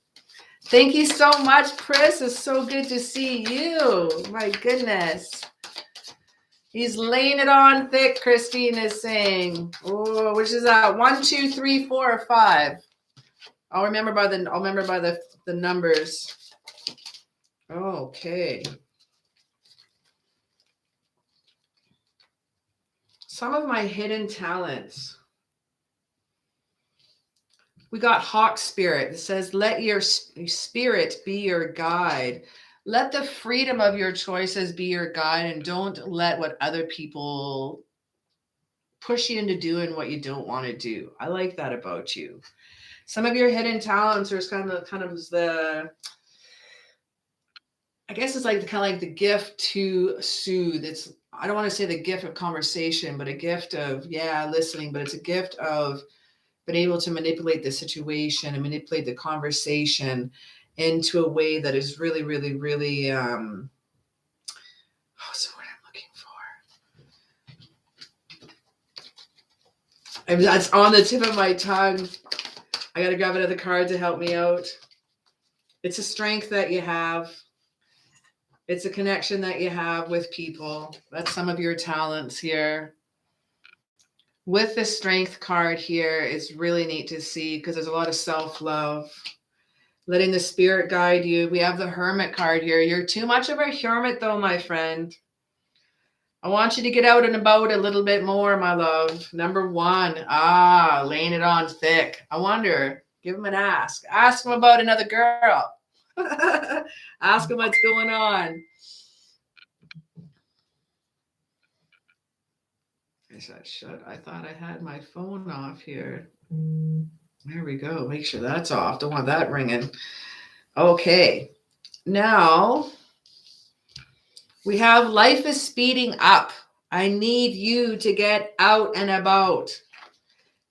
S1: Thank you so much, Chris. It's so good to see you. My goodness. He's laying it on thick, Christine is saying. Oh, which is that? 1, 2, 3, 4, or 5? I'll remember by the numbers. Okay. Some of my hidden talents. We got Hawk Spirit. It says, let your spirit be your guide. Let the freedom of your choices be your guide, and don't let what other people push you into doing what you don't want to do. I like that about you. Some of your hidden talents are kind of the, I guess it's like the gift to soothe. It's, I don't want to say the gift of conversation, but a gift of, listening, but it's a gift of being able to manipulate the situation and manipulate the conversation into a way that is really, really, really, what's the word I'm looking for? That's on the tip of my tongue. I got to grab another card to help me out. It's a strength that you have. It's a connection that you have with people. That's some of your talents here. With the strength card here, it's really neat to see because there's a lot of self-love. Letting the spirit guide you. We have the Hermit card here. You're too much of a hermit though, my friend. I want you to get out and about a little bit more, my love. Number 1. Laying it on thick. I wonder, give him an ask. Ask him about another girl. Ask him what's going on. I said, shut. I thought I had my phone off here. There we go. Make sure that's off. Don't want that ringing. Okay. Now we have life is speeding up. I need you to get out and about.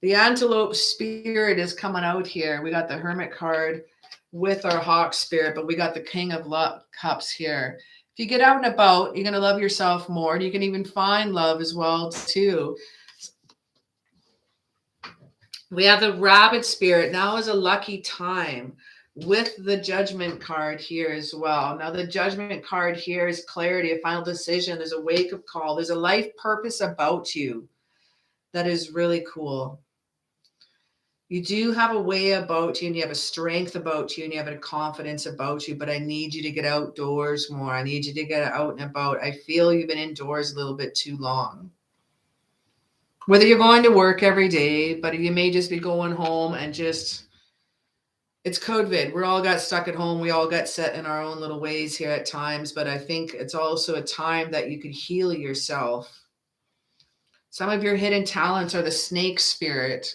S1: The antelope spirit is coming out here. We got the Hermit card with our Hawk spirit, but we got the King of Cups here. If you get out and about, you're going to love yourself more. You can even find love as well, too. We have the Rabbit spirit. Now is a lucky time with the Judgment card here as well. Now, the Judgment card here is clarity, a final decision. There's a wake-up call. There's a life purpose about you that is really cool. You do have a way about you, and you have a strength about you, and you have a confidence about you, but I need you to get outdoors more. I need you to get out and about. I feel you've been indoors a little bit too long. Whether you're going to work every day, but you may just be going home and just, it's COVID. We all got stuck at home. We all got set in our own little ways here at times, but I think it's also a time that you could heal yourself. Some of your hidden talents are the snake spirit.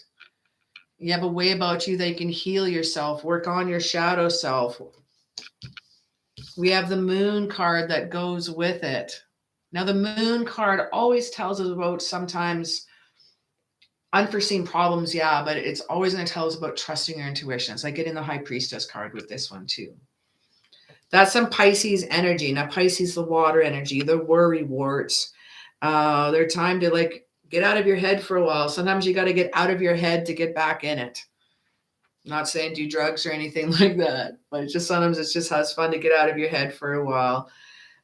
S1: You have a way about you that you can heal yourself, work on your shadow self. We have the Moon card that goes with it. Now, the Moon card always tells us about sometimes unforeseen problems, but it's always going to tell us about trusting your intuition. It's like getting the High Priestess card with this one too. That's some Pisces energy. Now, Pisces, the water energy, the worry warts. They're time to like get out of your head for a while. Sometimes you got to get out of your head to get back in it. I'm not saying do drugs or anything like that, but it's just sometimes it's just has fun to get out of your head for a while.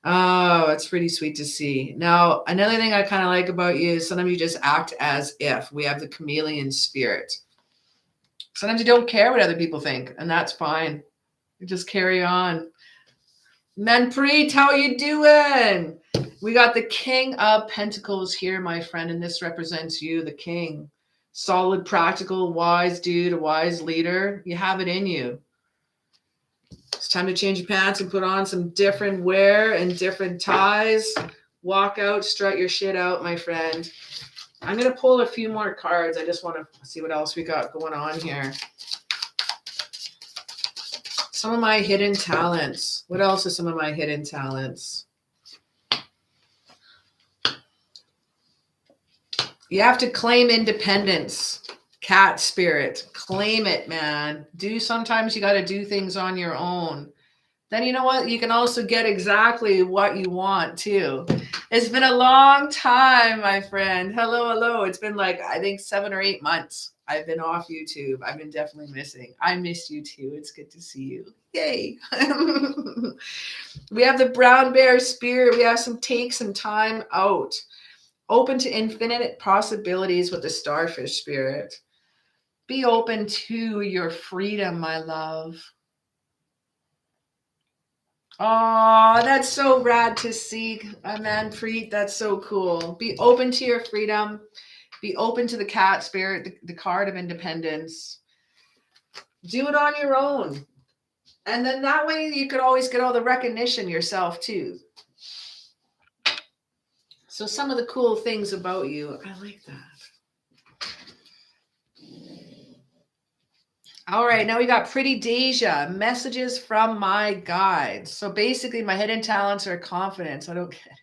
S1: Oh, it's pretty sweet to see. Now, another thing I kind of like about you is sometimes you just act as if. We have the chameleon spirit. Sometimes you don't care what other people think, and that's fine. You just carry on. Manpreet, how you doing? We got the King of Pentacles here, my friend, and this represents you, the king. Solid, practical, wise dude, a wise leader. You have it in you. It's time to change your pants and put on some different wear and different ties. Walk out, strut your shit out, my friend. I'm going to pull a few more cards. I just want to see what else we got going on here. Some of my hidden talents. What else are some of my hidden talents? You have to claim independence. Cat spirit. Claim it, man. Sometimes you got to do things on your own. Then you know what? You can also get exactly what you want too. It's been a long time, my friend. Hello. It's been like, I think 7 or 8 months. I've been off YouTube. I've been definitely missing. I missed you too. It's good to see you. Yay. We have the brown bear spirit. We have take some time out. Open to infinite possibilities with the starfish spirit. Be open to your freedom, my love. Oh, that's so rad to see, Manpreet. That's so cool. Be open to your freedom. Be open to the cat spirit, the card of independence. Do it on your own. And then that way you could always get all the recognition yourself too. So some of the cool things about you, I like that. All right, now we got Pretty Deja, messages from my guides. So basically my hidden talents are confidence. I don't get it.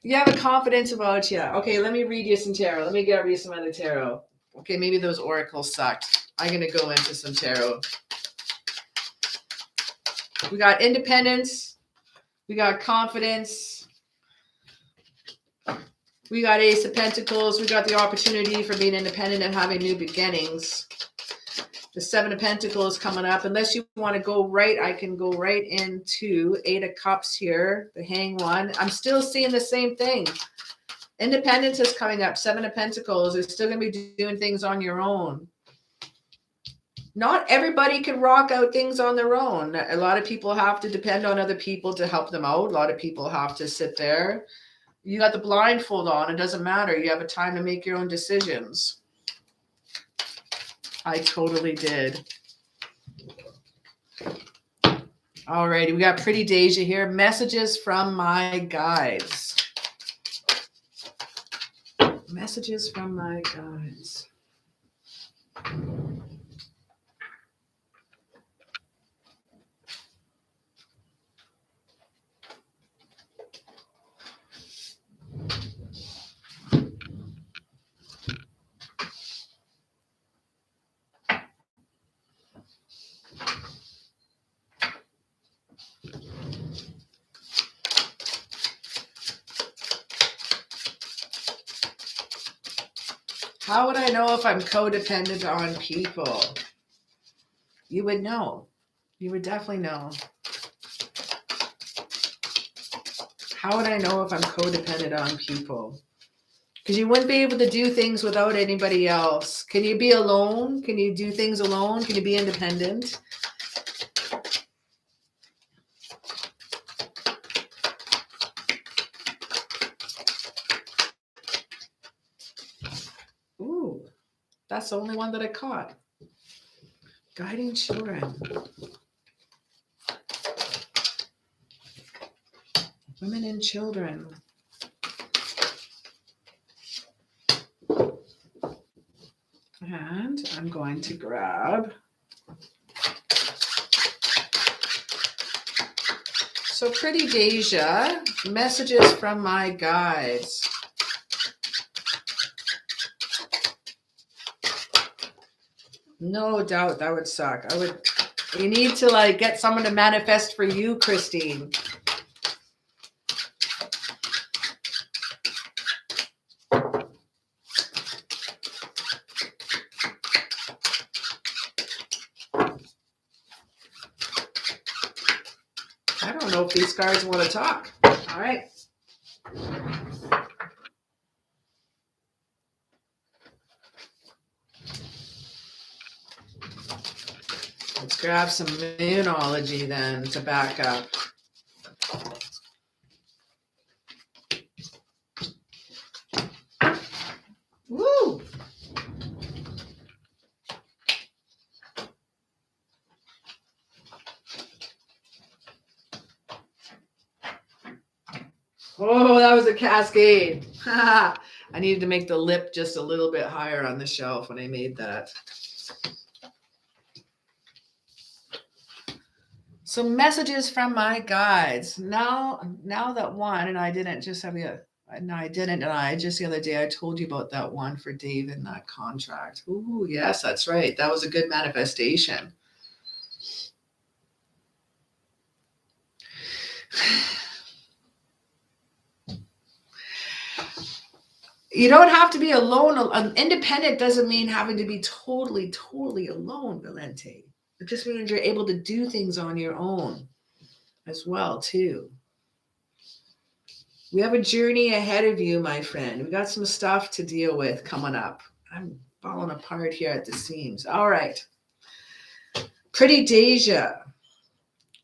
S1: You have a confidence about you. Okay, let me read you some tarot. Let me read you some other tarot. Okay, maybe those oracles sucked. I'm going to go into some tarot. We got independence. We got confidence. We got Ace of Pentacles. We got the opportunity for being independent and having new beginnings. The Seven of Pentacles coming up. Unless you want to go right, I can go right into Eight of Cups here, the Hang one. I'm still seeing the same thing. Independence is coming up. Seven of Pentacles. You're still going to be doing things on your own. Not everybody can rock out things on their own. A lot of people have to depend on other people to help them out. A lot of people have to sit there. You got the blindfold on. It doesn't matter. You have a time to make your own decisions. I totally did. All righty. We got Pretty Deja here. Messages from my guides. Messages from my guides. How would I know if I'm codependent on people? You would know. You would definitely know. How would I know if I'm codependent on people? Because you wouldn't be able to do things without anybody else. Can you be alone? Can you do things alone? Can you be independent? Ooh, that's the only one that I caught. Guiding children. Women and children. And I'm going to grab. So Pretty Deja, messages from my guides. No doubt that would suck. You need to like get someone to manifest for you, Christine. I don't know if these cards want to talk. All right. Let's grab some moonology then to back up. Woo! Oh, that was a cascade. I needed to make the lip just a little bit higher on the shelf when I made that. So messages from my guides. Now that one, and I didn't just have you. No, I didn't. And I just the other day I told you about that one for Dave in that contract. Ooh, yes, that's right. That was a good manifestation. You don't have to be alone. Independent doesn't mean having to be totally alone, Valente. It just means you're able to do things on your own as well, too. We have a journey ahead of you, my friend. We got some stuff to deal with coming up. I'm falling apart here at the seams. All right. Pretty Deja.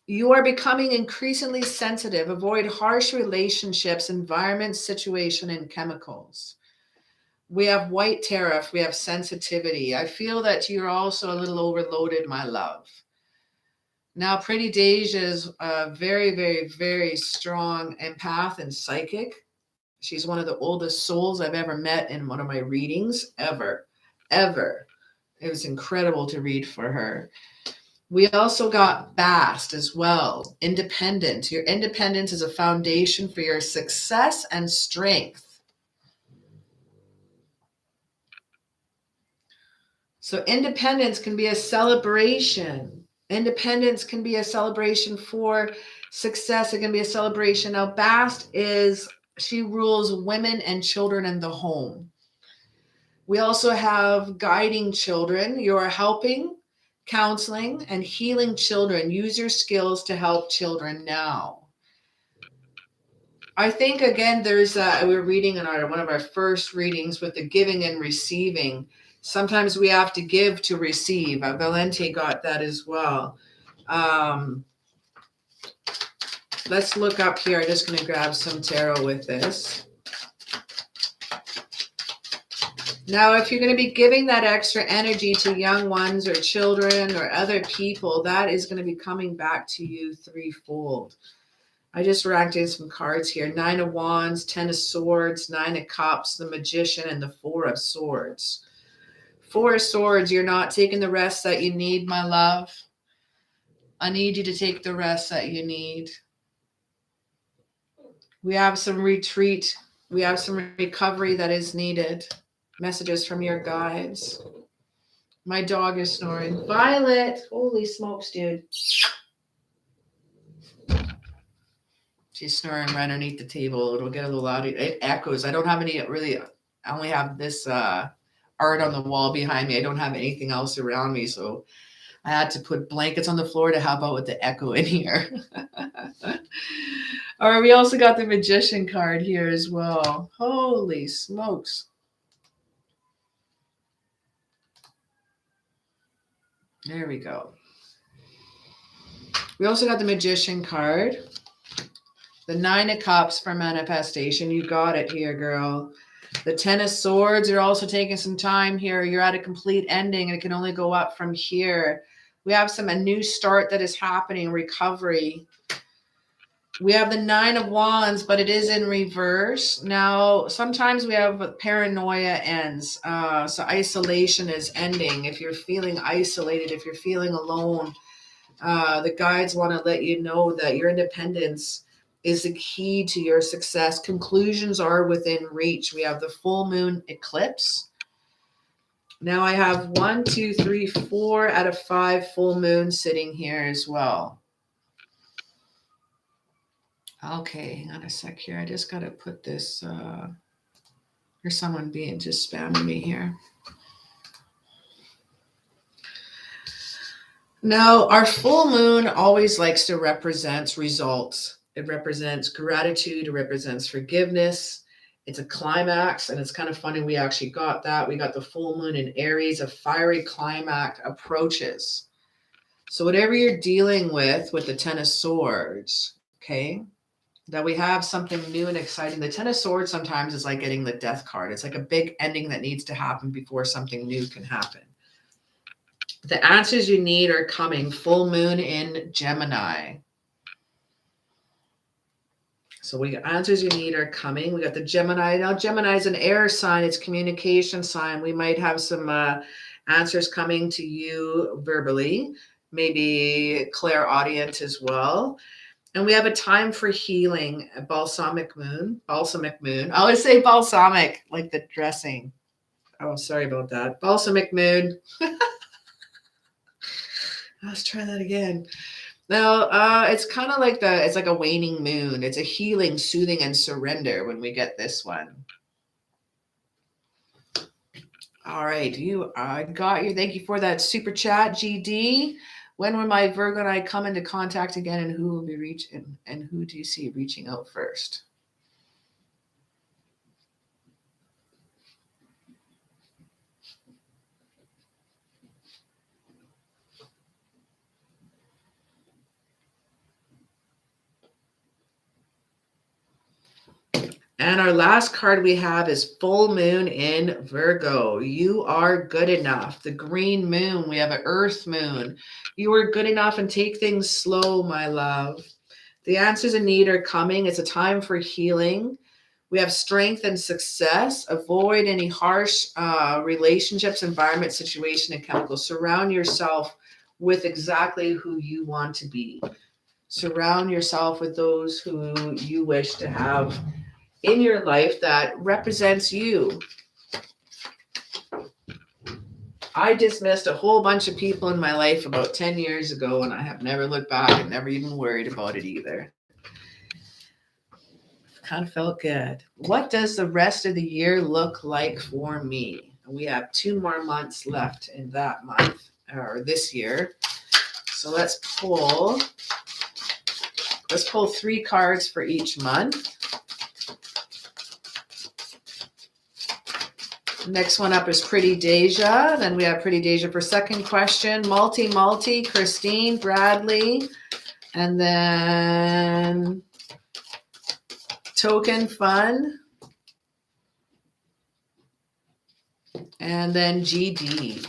S1: You are becoming increasingly sensitive. Avoid harsh relationships, environment, situation, and chemicals. We have white tariff. We have sensitivity. I feel that you're also a little overloaded, my love. Now, Pretty Deja is a very, very, very strong empath and psychic. She's one of the oldest souls I've ever met in one of my readings, ever. It was incredible to read for her. We also got Bast as well. Independent. Your independence is a foundation for your success and strength. So independence can be a celebration. Independence can be a celebration for success. It can be a celebration. Now, Bast she rules women and children in the home. We also have guiding children. You're helping, counseling, and healing children. Use your skills to help children now. I think, again, we were reading in one of our first readings with the giving and receiving. Sometimes we have to give to receive. Valente got that as well. Let's look up here. I'm just going to grab some tarot with this. Now, if you're going to be giving that extra energy to young ones or children or other people, that is going to be coming back to you threefold. I just racked in some cards here. 9 of Wands, 10 of Swords, 9 of Cups, the Magician, and the 4 of Swords. 4 of Swords, you're not taking the rest that you need, my love. I need you to take the rest that you need. We have some retreat. We have some recovery that is needed. Messages from your guides. My dog is snoring. Violet. Holy smokes, dude. She's snoring right underneath the table. It'll get a little loud. It echoes. I don't have any really. I only have this art on the wall behind me. I don't have anything else around me. So I had to put blankets on the floor to help out with the echo in here. All right. We also got the Magician card here as well. Holy smokes. There we go. We also got the Magician card. The 9 of Cups for manifestation. You got it here, girl. The 10 of Swords. You're also taking some time here. You're at a complete ending, and it can only go up from here. We have a new start that is happening, recovery. We have the 9 of Wands, but it is in reverse. Now, sometimes we have paranoia ends. So isolation is ending. If you're feeling isolated, if you're feeling alone, the guides want to let you know that your independence is the key to your success. Conclusions are within reach. We have the full moon eclipse. Now I have 1, 2, 3, 4 out of 5 full moons sitting here as well. Okay, hang on a sec here. I just got to put this. There's someone being just spamming me here. Now, our full moon always likes to represent results. It represents gratitude. It represents forgiveness. It's a climax. And it's kind of funny. We actually got that. We got the full moon in Aries. A fiery climax approaches. So whatever you're dealing with the 10 of Swords, okay, that we have something new and exciting. The 10 of Swords sometimes is like getting the death card. It's like a big ending that needs to happen before something new can happen. The answers you need are coming. Full moon in Gemini. So we got answers you need are coming. We got the Gemini. Now Gemini is an air sign. It's communication sign. We might have some answers coming to you verbally, maybe clairaudient as well. And we have a time for healing, a balsamic moon. I always say balsamic, like the dressing. Oh, sorry about that. Balsamic moon. Let's try that again. Now, it's kind of like it's like a waning moon. It's a healing, soothing, and surrender when we get this one. All right, I got you. Thank you for that super chat, GD. When will my Virgo and I come into contact again, and who will be reaching, and who do you see reaching out first? And our last card we have is full moon in Virgo. You are good enough. The green moon, we have an earth moon. You are good enough, and take things slow, my love. The answers in need are coming. It's a time for healing. We have strength and success. Avoid any harsh relationships, environment, situation, and chemicals. Surround yourself with exactly who you want to be. Surround yourself with those who you wish to have in your life that represents you. I dismissed a whole bunch of people in my life about 10 years ago, and I have never looked back and never even worried about it either. Kind of felt good. What does the rest of the year look like for me? We have 2 more months left in that month, or this year. So let's pull 3 cards for each month. Next one up is Pretty Deja. Then we have Pretty Deja for second question. Multi, Christine, Bradley. And then Token Fun. And then GD.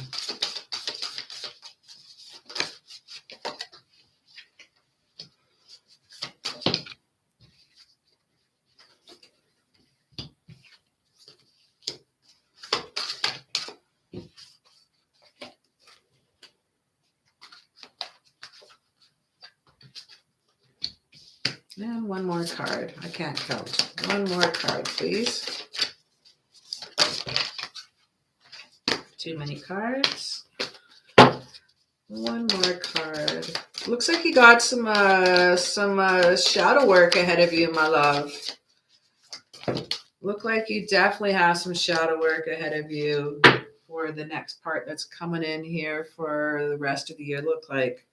S1: And one more card. I can't count. One more card, please. Too many cards. One more card. Looks like you got some shadow work ahead of you, my love. Look like you definitely have some shadow work ahead of you for the next part that's coming in here for the rest of the year. Look like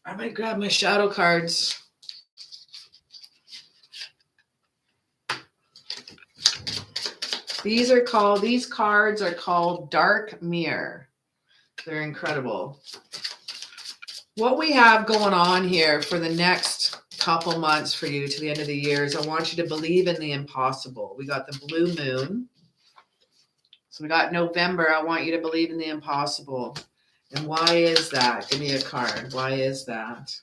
S1: I might grab my shadow cards. These cards are called Dark Mirror. They're incredible. What we have going on here for the next couple months for you to the end of the year is I want you to believe in the impossible. We got the blue moon. So we got November. I want you to believe in the impossible. And why is that? Give me a card. Why is that?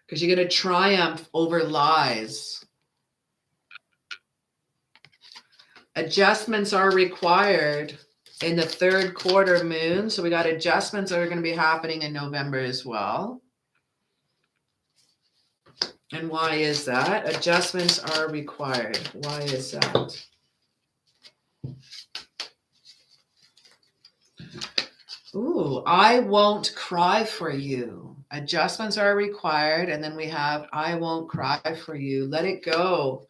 S1: Because you're going to triumph over lies. Adjustments are required in the third quarter moon. So we got adjustments that are going to be happening in November as well. And why is that? Adjustments are required. Why is that? Ooh, I won't cry for you. Adjustments are required. And then we have, I won't cry for you. Let it go.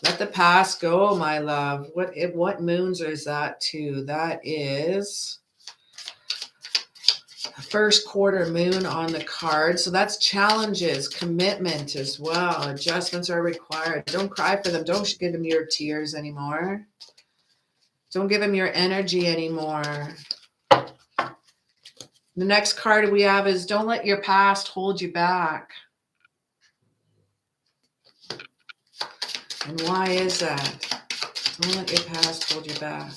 S1: Let the past go, my love. What moons is that to? That is first quarter moon on the card. So that's challenges, commitment as well. Adjustments are required. Don't cry for them. Don't give them your tears anymore. Don't give them your energy anymore. The next card we have is don't let your past hold you back. And why is that? Don't let your past hold you back.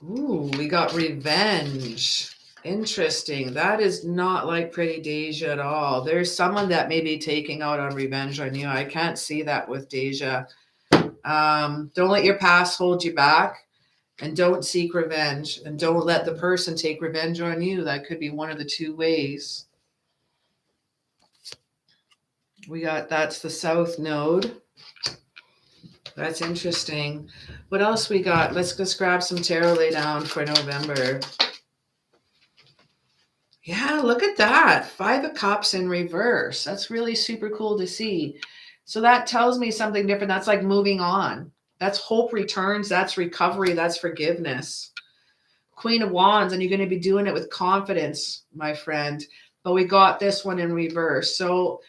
S1: Ooh, we got revenge. Interesting. That is not like Pretty Deja at all. There's someone that may be taking out on revenge on you. I can't see that with Deja. Don't let your past hold you back. And don't seek revenge. And don't let the person take revenge on you. That could be one of the 2 ways. We got, that's the South Node. That's interesting. What else we got? Let's just grab some tarot lay down for November. Yeah, look at that. 5 of Cups in reverse. That's really super cool to see. So that tells me something different. That's like moving on. That's hope returns. That's recovery. That's forgiveness. Queen of Wands, and you're going to be doing it with confidence, my friend. But we got this one in reverse. So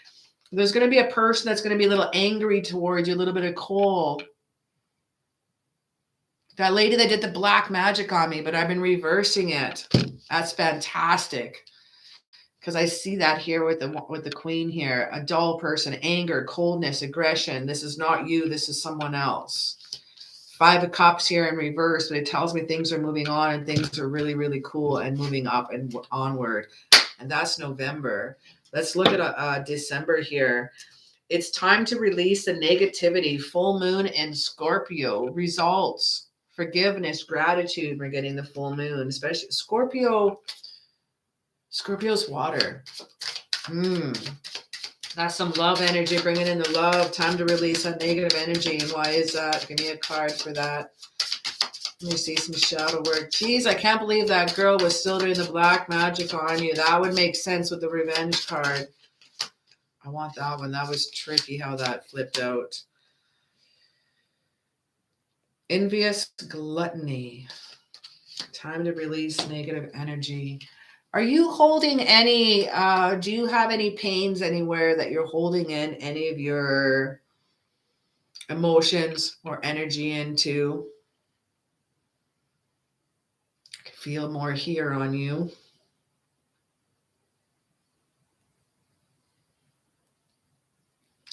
S1: there's going to be a person that's going to be a little angry towards you, a little bit of cold. That lady that did the black magic on me, but I've been reversing it. That's fantastic. Because I see that here with the queen here. A dull person, anger, coldness, aggression. This is not you. This is someone else. 5 of Cups here in reverse, but it tells me things are moving on and things are really, really cool and moving up and onward. And that's November. Let's look at December here. It's time to release the negativity. Full moon in Scorpio. Results, forgiveness, gratitude. We're getting the full moon, especially Scorpio. Scorpio's water. That's some love energy, bringing in the love. Time to release that negative energy. And why is that? Give me a card for that. Let me see some shadow work. Geez, I can't believe that girl was still doing the black magic on you. That would make sense with the revenge card. I want that one. That was tricky how that flipped out. Envious gluttony. Time to release negative energy. Are you holding any, do you have any pains anywhere that you're holding in any of your emotions or energy into? I can feel more here on you.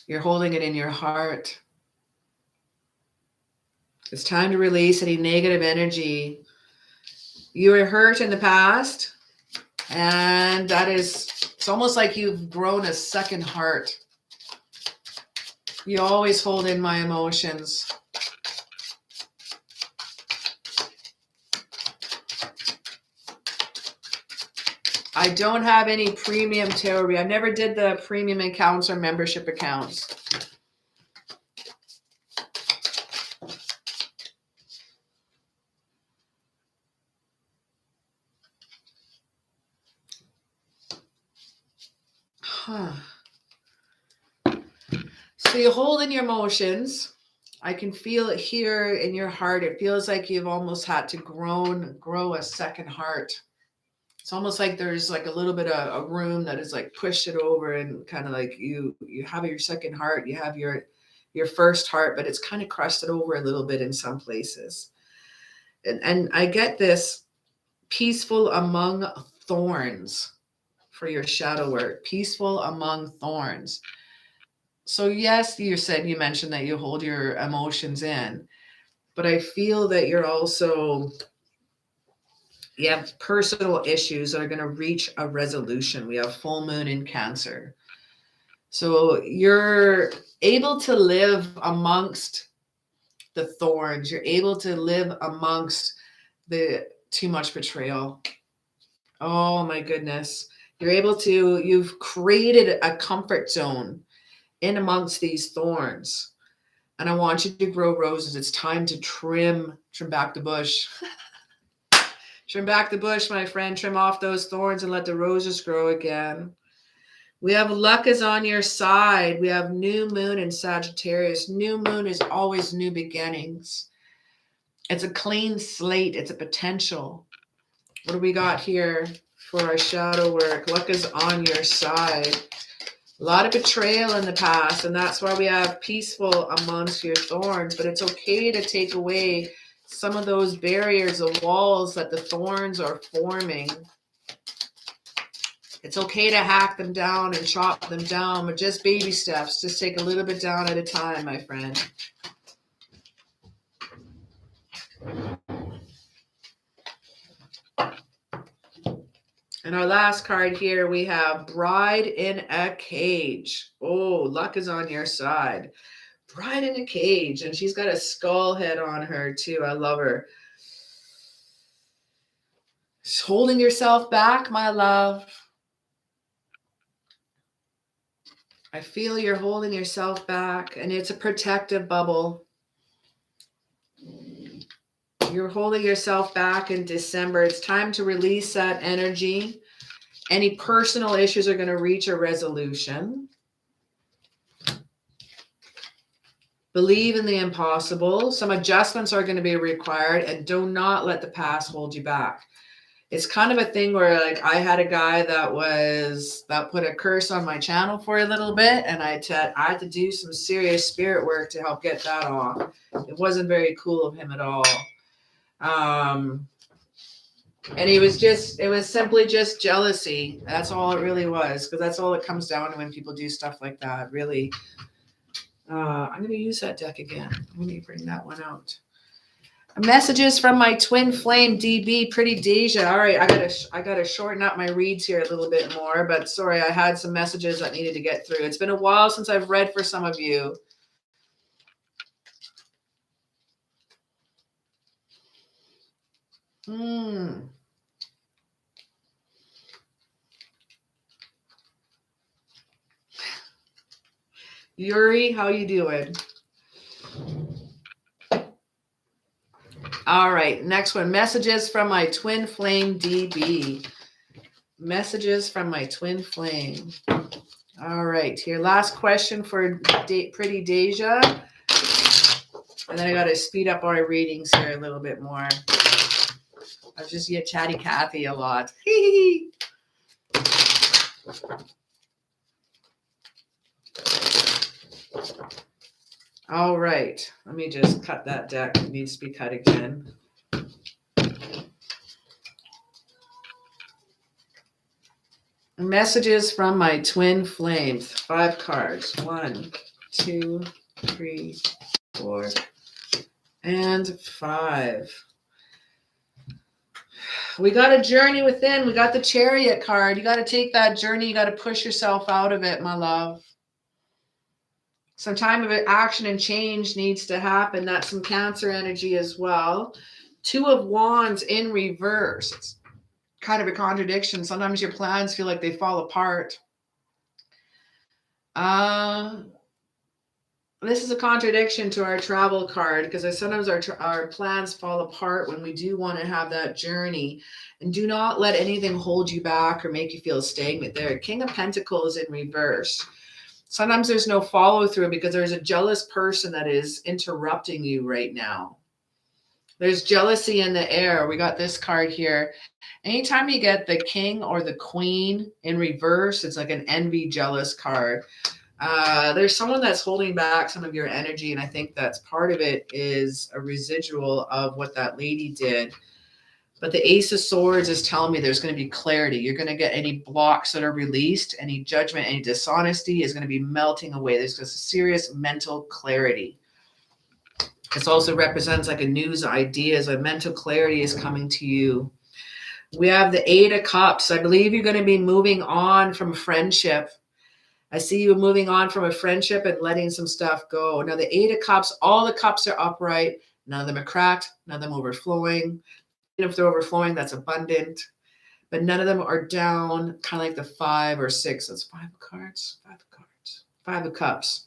S1: You're holding it in your heart. It's time to release any negative energy. You were hurt in the past. And that is, it's almost like you've grown a second heart. You always hold in my emotions. I don't have any premium tarot. I never did the premium accounts or membership accounts. So you hold in your emotions. I can feel it here in your heart. It feels like you've almost had to grow a second heart. It's almost like there's like a little bit of a room that is like pushed it over, and kind of like you have your second heart, you have your first heart, but it's kind of crusted over a little bit in some places. And I get this peaceful among thorns for your shadow work. Peaceful among thorns. So yes, you mentioned that you hold your emotions in, but I feel that you have personal issues that are going to reach a resolution. We have full moon in Cancer. So you're able to live amongst the thorns. You're able to live amongst the too much betrayal. Oh my goodness. You've created a comfort zone in amongst these thorns. And I want you to grow roses. It's time to trim back the bush. Trim back the bush, my friend. Trim off those thorns and let the roses grow again. We have luck is on your side. We have new moon in Sagittarius. New moon is always new beginnings. It's a clean slate. It's a potential. What do we got here for our shadow work? Luck is on your side. A lot of betrayal in the past, and that's why we have peaceful amongst your thorns. But it's okay to take away some of those barriers, the walls that the thorns are forming. It's okay to hack them down and chop them down, but just baby steps. Just take a little bit down at a time, my friend. And our last card here, we have Bride in a Cage. Oh, luck is on your side. Bride in a cage. And she's got a skull head on her too. I love her. Just holding yourself back, my love. I feel you're holding yourself back, and it's a protective bubble. You're holding yourself back in December. It's time to release that energy. Any personal issues are going to reach a resolution. Believe in the impossible. Some adjustments are going to be required, and do not let the past hold you back. It's kind of a thing where, like, I had a guy that put a curse on my channel for a little bit, and I had to do some serious spirit work to help get that off. It wasn't very cool of him at all. And it was simply just jealousy. That's all it really was, because that's all it comes down to when people do stuff like that, really. I'm going to use that deck again. Let me bring that one out. Messages from my twin flame, DB, Pretty Deja. All right, I gotta shorten up my reads here a little bit more, but sorry, I had some messages that needed to get through. It's been a while since I've read for some of you. Yuri, how you doing? All right, next one. Messages from my twin flame, DB. Messages from my twin flame. All right, here. Last question for Pretty Deja. And then I got to speed up our readings here a little bit more. I was just chatty Cathy a lot. All right, let me just cut that deck. It needs to be cut again. Messages from my twin flames. 5 cards. 1, 2, 3, 4, and 5. We got a journey within. We got the Chariot card. You got to take that journey. You got to push yourself out of it, my love. Some time of action and change needs to happen. That's some Cancer energy as well. 2 of Wands in reverse. It's kind of a contradiction. Sometimes your plans feel like they fall apart. This is a contradiction to our travel card, because sometimes our plans fall apart when we do want to have that journey. And do not let anything hold you back or make you feel stagnant there. King of Pentacles in reverse. Sometimes there's no follow through because there's a jealous person that is interrupting you right now. There's jealousy in the air. We got this card here. Anytime you get the king or the queen in reverse, it's like an envy, jealous card. There's someone that's holding back some of your energy, and I think that's part of it is a residual of what that lady did. But the Ace of Swords is telling me there's going to be clarity. You're going to get any blocks that are released, any judgment, any dishonesty is going to be melting away. There's just a serious mental clarity. This also represents like a news ideas, a mental clarity is coming to you. We have the 8 of Cups. I believe you're going to be moving on from friendship. I see you moving on from a friendship and letting some stuff go. Now the 8 of Cups, all the cups are upright. None of them are cracked. None of them overflowing. If they're overflowing, that's abundant. But none of them are down, kind of like the 5 or 6. That's 5 of cards. 5 of cards. 5 of Cups.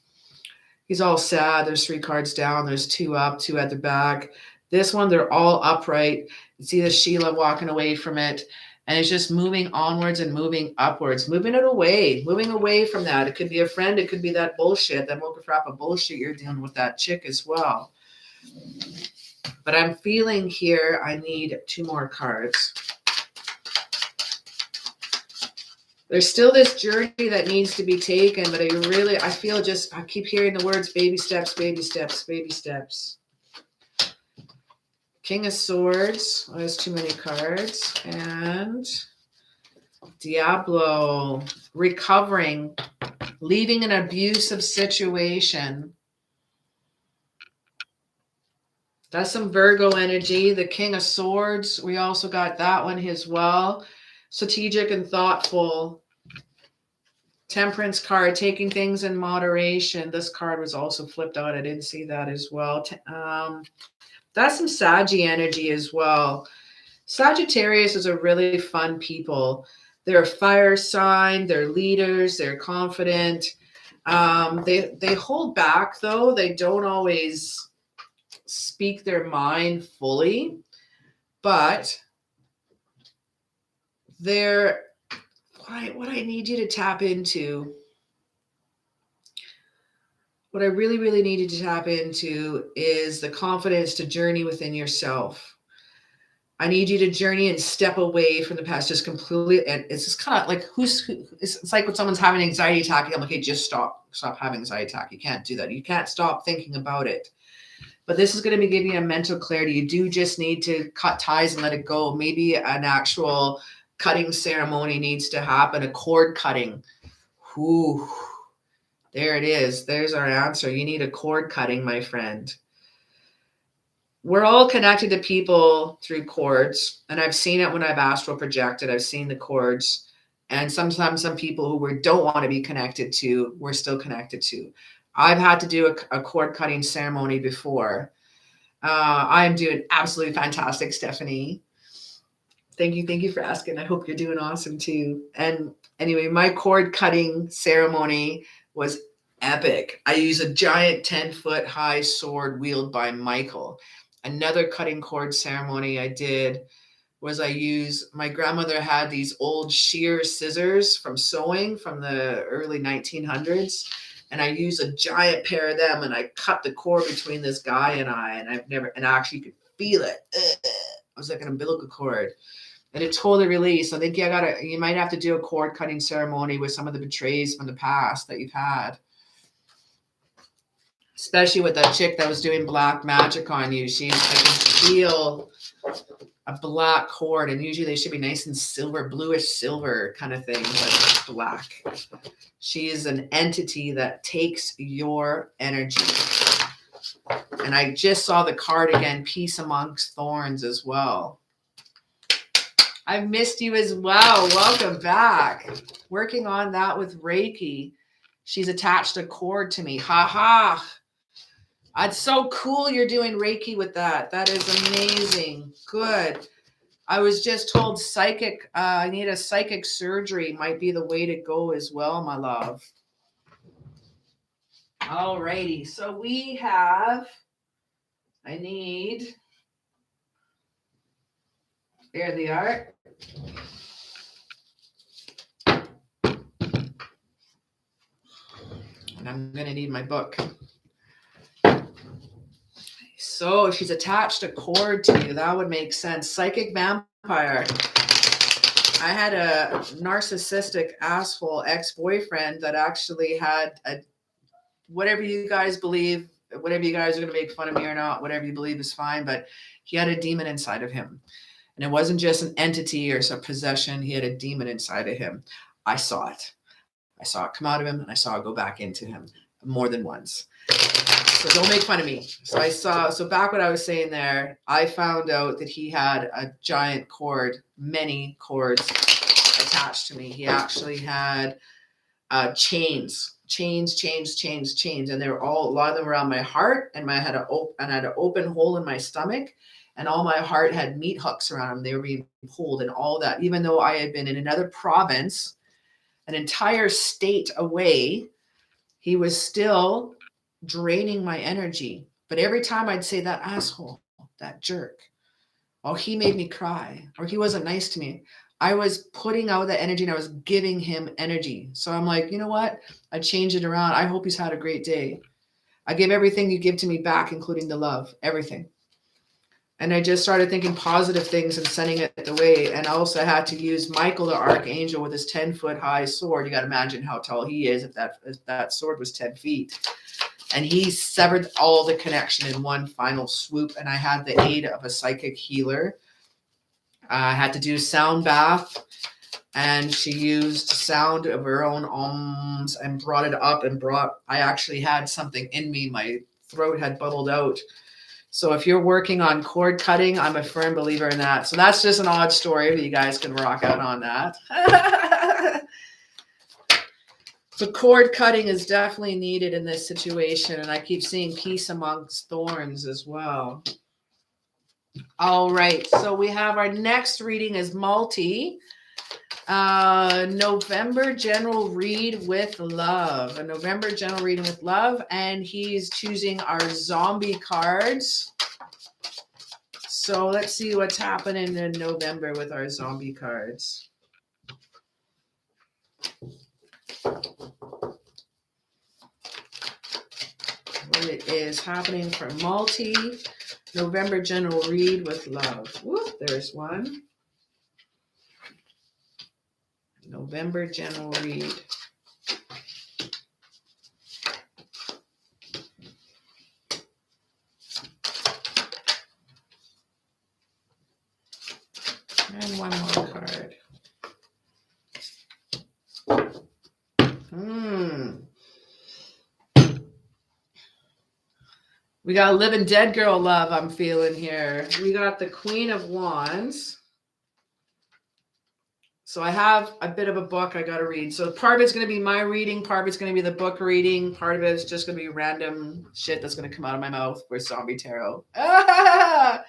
S1: He's all sad. There's 3 cards down. There's 2 up, 2 at the back. This one, they're all upright. You see the Sheila walking away from it. And it's just moving onwards and moving upwards, moving away from that. It could be a friend. It could be that bullshit, that mocha frappa bullshit you're dealing with that chick as well. But I'm feeling here I need 2 more cards. There's still this journey that needs to be taken, but I feel I keep hearing the words baby steps, baby steps, baby steps. King of Swords. Oh, there's too many cards. And Diablo. Recovering. Leaving an abusive situation. That's some Virgo energy. The King of Swords. We also got that one as well. Strategic and thoughtful. Temperance card. Taking things in moderation. This card was also flipped out. I didn't see that as well. That's some Saggy energy as well. Sagittarius is a really fun people. They're a fire sign. They're leaders. They're confident. They hold back, though. They don't always speak their mind fully. But they're what I need you to tap into. What I really, really need you to tap into is the confidence to journey within yourself. I need you to journey and step away from the past, just completely. And it's just kind of like it's like when someone's having an anxiety attack. I'm like, hey, just stop having an anxiety attack. You can't do that. You can't stop thinking about it. But this is going to be giving you a mental clarity. You do just need to cut ties and let it go. Maybe an actual cutting ceremony needs to happen, a cord cutting. Ooh, there it is. There's our answer. You need a cord cutting, my friend. We're all connected to people through cords, and I've seen it when I've astral projected. I've seen the cords, and sometimes some people who we don't want to be connected to, we're still connected to. I've had to do a cord cutting ceremony before. I'm doing absolutely fantastic, Stephanie. Thank you for asking. I hope you're doing awesome too. And anyway, my cord cutting ceremony was epic. I used a giant 10-foot high sword wielded by Michael. Another cutting cord ceremony I did was my grandmother had these old shear scissors from sewing from the early 1900s. And I used a giant pair of them, and I cut the cord between this guy and I, and I actually could feel it. It was like an umbilical cord. And it totally released. I think you might have to do a cord cutting ceremony with some of the betrays from the past that you've had. Especially with that chick that was doing black magic on you. I can feel a black cord, and usually they should be nice and silver, bluish silver kind of thing, but it's black. She is an entity that takes your energy. And I just saw the card again, Peace Amongst Thorns as well. I've missed you as well. Welcome back. Working on that with Reiki. She's attached a cord to me. Ha ha. It's so cool you're doing Reiki with that. That is amazing. Good. I was just told I need a psychic surgery might be the way to go as well, my love. All righty. So there they are. And I'm going to need my book. So she's attached a cord to you. That would make sense. Psychic vampire. I had a narcissistic asshole ex-boyfriend that actually had whatever you guys believe, whatever you guys are going to make fun of me or not, whatever you believe is fine, but he had a demon inside of him. And it wasn't just an entity or some possession. He had a demon inside of him. I saw it. I saw it come out of him, and I saw it go back into him more than once. So don't make fun of me. So back what I was saying there, I found out that he had a giant cord, many cords attached to me. He actually had chains, and they were a lot of them around my heart, and I had an open hole in my stomach, and all my heart had meat hooks around them. They were being pulled and all that, even though I had been in another province, an entire state away. He was still draining my energy. But every time I'd say that asshole, that jerk, oh, he made me cry, or he wasn't nice to me, I was putting out that energy and I was giving him energy. So I'm like, you know what? I changed it around. I hope he's had a great day. I give everything you give to me back, including the love, everything. And I just started thinking positive things and sending it the way. And I also had to use Michael, the archangel, with his 10-foot high sword. You got to imagine how tall he is if that sword was 10 feet. And he severed all the connection in one final swoop. And I had the aid of a psychic healer. I had to do sound bath. And she used sound of her own ohms and brought it up I actually had something in me. My throat had bubbled out. So if you're working on cord cutting, I'm a firm believer in that. So that's just an odd story, but you guys can rock out on that. So cord cutting is definitely needed in this situation. And I keep seeing peace amongst thorns as well. All right. So we have our next reading is multi. November general read with love. A November general reading with love. And he's choosing our zombie cards. So let's see what's happening in November with our zombie cards. What is happening for multi November general read with love. Whoop, there's one. November general read. And one more card. We got a living dead girl love I'm feeling here. We got the Queen of Wands. So I have a bit of a book I got to read. So part of it's going to be my reading. Part of it's going to be the book reading. Part of it is just going to be random shit that's going to come out of my mouth with zombie tarot. Ah!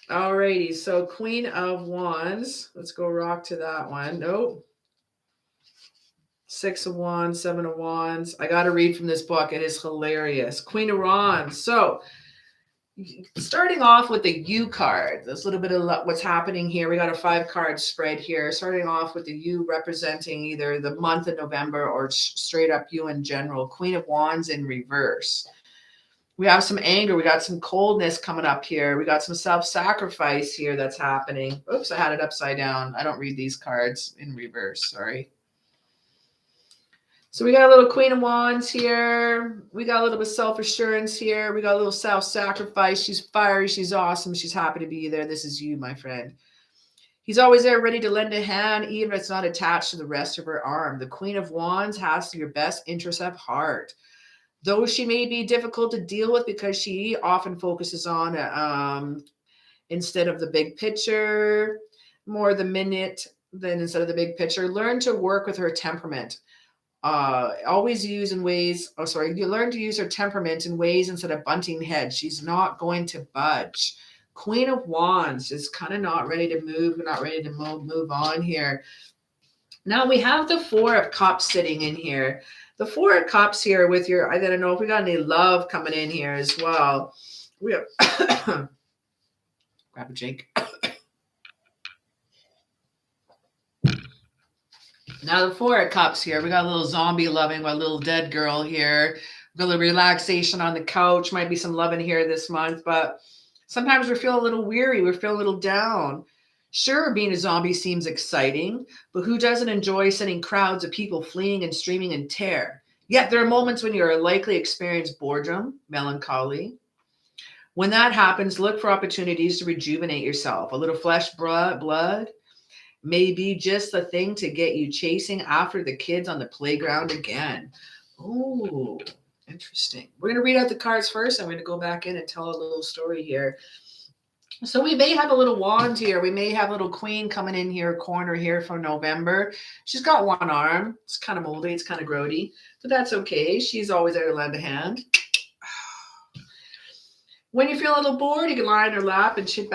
S1: Alrighty. So Queen of Wands. Let's go rock to that one. Nope. 6 of Wands, 7 of Wands. I got to read from this book. It is hilarious. Queen of Wands. So starting off with the U card, there's a little bit of what's happening here. We got a 5-card spread here. Starting off with the U representing either the month of November or straight up you in general. Queen of Wands in reverse. We have some anger. We got some coldness coming up here. We got some self-sacrifice here that's happening. Oops, I had it upside down. I don't read these cards in reverse. Sorry. So we got a little Queen of Wands here. We got a little bit of self-assurance here. We got a little self-sacrifice. She's fiery. She's awesome. She's happy to be there. This is you, my friend. He's always there ready to lend a hand, even if it's not attached to the rest of her arm. The Queen of Wands has your best interests at heart. Though she may be difficult to deal with because she often focuses on, instead of the big picture, more the minute than instead of the big picture. Learn to work with her temperament. Always use in ways, you learn to use her temperament in ways instead of bunting heads. She's not going to budge. Queen of Wands is kind of not ready to move. We're not ready to move on here. Now we have the 4 of Cups sitting in here. The 4 of Cups here with your, I don't know if we got any love coming in here as well. We have, grab a drink. Now the 4 of Cups here, we got a little zombie loving, a little dead girl here. We got a little relaxation on the couch. Might be some loving here this month, but sometimes we feel a little weary. We feel a little down. Sure, being a zombie seems exciting, but who doesn't enjoy sending crowds of people fleeing and streaming in terror? Yet there are moments when you're likely experience boredom, melancholy. When that happens, look for opportunities to rejuvenate yourself. A little flesh blood may be just the thing to get you chasing after the kids on the playground again. Oh, interesting. We're going to read out the cards first. I'm going to go back in and tell a little story here. So we may have a little wand here. We may have a little queen coming in here, corner here for November. She's got one arm. It's kind of moldy. It's kind of grody, but that's okay. She's always there to lend a hand. When you feel a little bored, you can lie on your lap and sit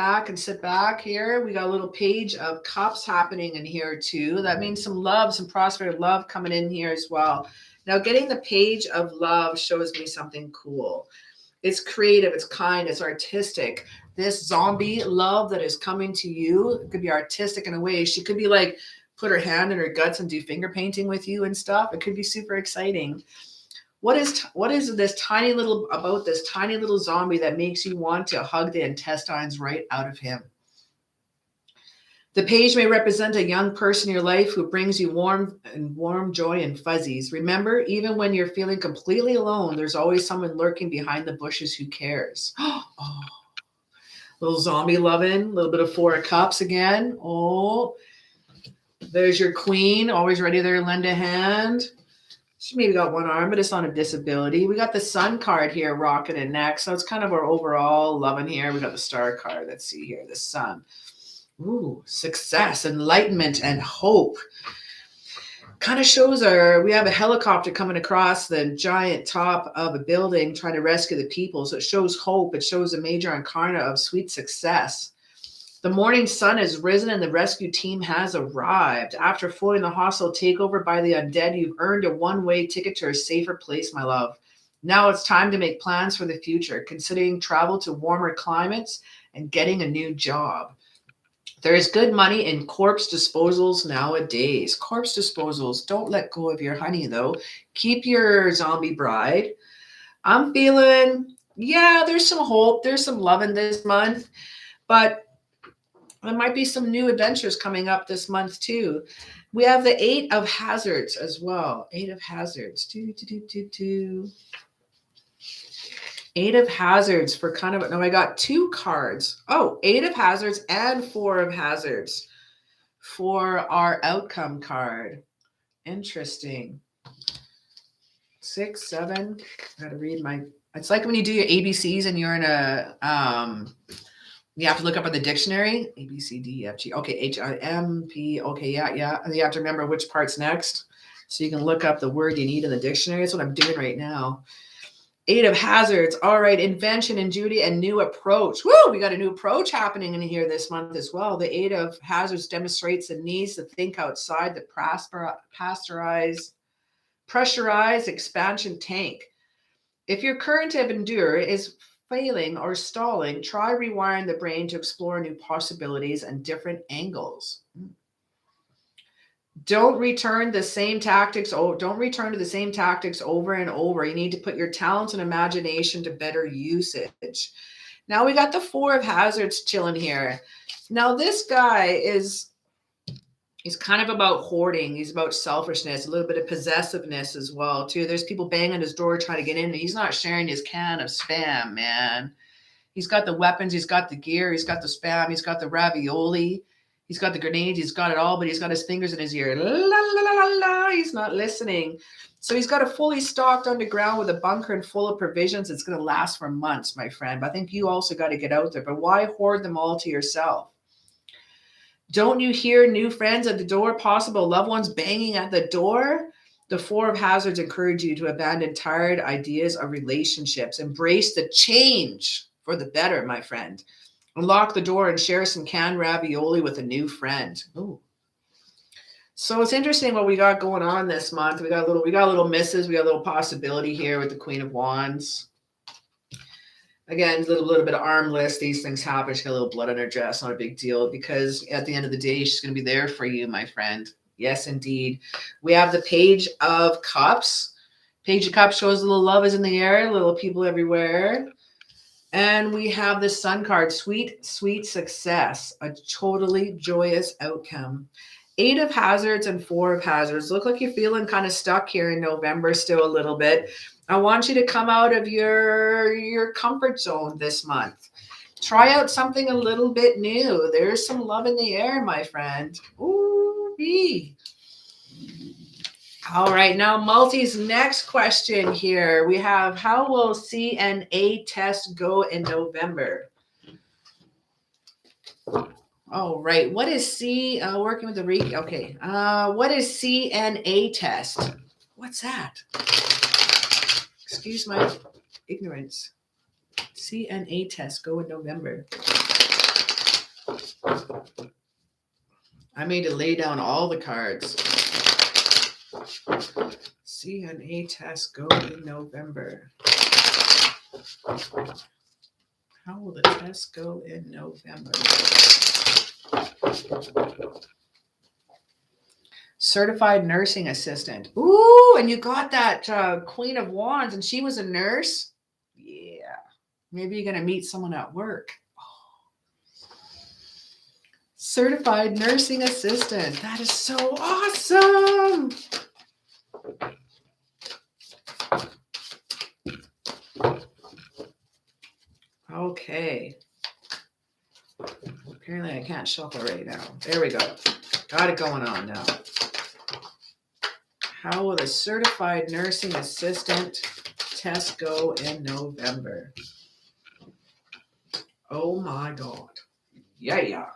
S1: back here. We got a little Page of Cups happening in here too. That means some love, some prosperous love coming in here as well. Now getting the Page of Love shows me something cool. It's creative, it's kind, it's artistic. This zombie love that is coming to you, it could be artistic in a way. She could be like, put her hand in her guts and do finger painting with you and stuff. It could be super exciting. What is this tiny little zombie that makes you want to hug the intestines right out of him? The page may represent a young person in your life who brings you warm joy and fuzzies. Remember, even when you're feeling completely alone, there's always someone lurking behind the bushes who cares. Oh, little zombie loving, a little bit of 4 of Cups again. Oh, there's your queen, always ready there to lend a hand. She maybe got one arm, but it's not a disability. We got the Sun card here rocking it next. So it's kind of our overall loving here. We got the Star card. Let's see here, the Sun. Ooh, success, enlightenment, and hope. Kind of shows we have a helicopter coming across the giant top of a building trying to rescue the people. So it shows hope. It shows a major arcana of sweet success. The morning sun has risen and the rescue team has arrived. After foiling the hostile takeover by the undead, you've earned a one-way ticket to a safer place, my love. Now it's time to make plans for the future, considering travel to warmer climates and getting a new job. There is good money in corpse disposals nowadays. Corpse disposals. Don't let go of your honey, though. Keep your zombie bride. I'm feeling, yeah, there's some hope. There's some love in this month. But there might be some new adventures coming up this month, too. We have the 8 of Hazards as well. 8 of Hazards. Eight of Hazards for kind of, no, I got two cards. Oh, Eight of Hazards and Four of Hazards for our outcome card. Interesting. 6, 7. I gotta read my, it's like when you do your ABCs and you're in a, you have to look up in the dictionary, A, B, C, D, F, G, okay, H, I, M, P, okay, yeah. And you have to remember which part's next. So you can look up the word you need in the dictionary. That's what I'm doing right now. Eight of Hazards. All right. Invention and Judy and new approach. Woo! We got a new approach happening in here this month as well. The Eight of Hazards demonstrates the needs to think outside the pressurized expansion tank. If your current of endure is failing or stalling, try rewiring the brain to explore new possibilities and different angles. Don't return to the same tactics over and over. You need to put your talents and imagination to better usage. Now we got the Four of Hazards chilling here. Now this guy he's kind of about hoarding. He's about selfishness, a little bit of possessiveness as well too. There's people banging his door trying to get in, and he's not sharing his can of Spam, man. He's got the weapons, he's got the gear, he's got the Spam, he's got the ravioli. He's got the grenades, he's got it all, but he's got his fingers in his ear. La, la, la, la, la. He's not listening. So he's got a fully stocked underground with a bunker and full of provisions. It's going to last for months, my friend. But I think you also got to get out there. But why hoard them all to yourself? Don't you hear new friends at the door, possible loved ones banging at the door? The Four of Hazards encourage you to abandon tired ideas of relationships. Embrace the change for the better, my friend. Unlock the door and share some canned ravioli with a new friend. Ooh. So it's interesting what we got going on this month. We got little misses. We got a little possibility here with the Queen of Wands. Again, a little bit of armless. These things happen. She's got a little blood on her dress. Not a big deal, because at the end of the day, she's going to be there for you, my friend. Yes, indeed. We have the Page of Cups. Page of Cups shows a little love is in the air, little people everywhere. And we have the Sun card, sweet, sweet success, a totally joyous outcome. Eight of Hazards and Four of Hazards. Look like you're feeling kind of stuck here in November still a little bit. I want you to come out of your comfort zone this month. Try out something a little bit new. There's some love in the air, my friend. Ooh-wee. All right, now Multi's next question here. We have, how will CNA test go in November? All right, what is working with the Reiki? Okay, what is CNA test? What's that? Excuse my ignorance. CNA test go in November. I made to lay down all the cards. CNA test go in November. How will the test go in November? Certified nursing assistant. Ooh, and you got that Queen of Wands, and she was a nurse. Yeah. Maybe you're going to meet someone at work. Oh. Certified nursing assistant. That is so awesome. Okay. Apparently I can't shuffle right now. There we go. Got it going on now. How will the certified nursing assistant test go in November? Oh my God. Yeah.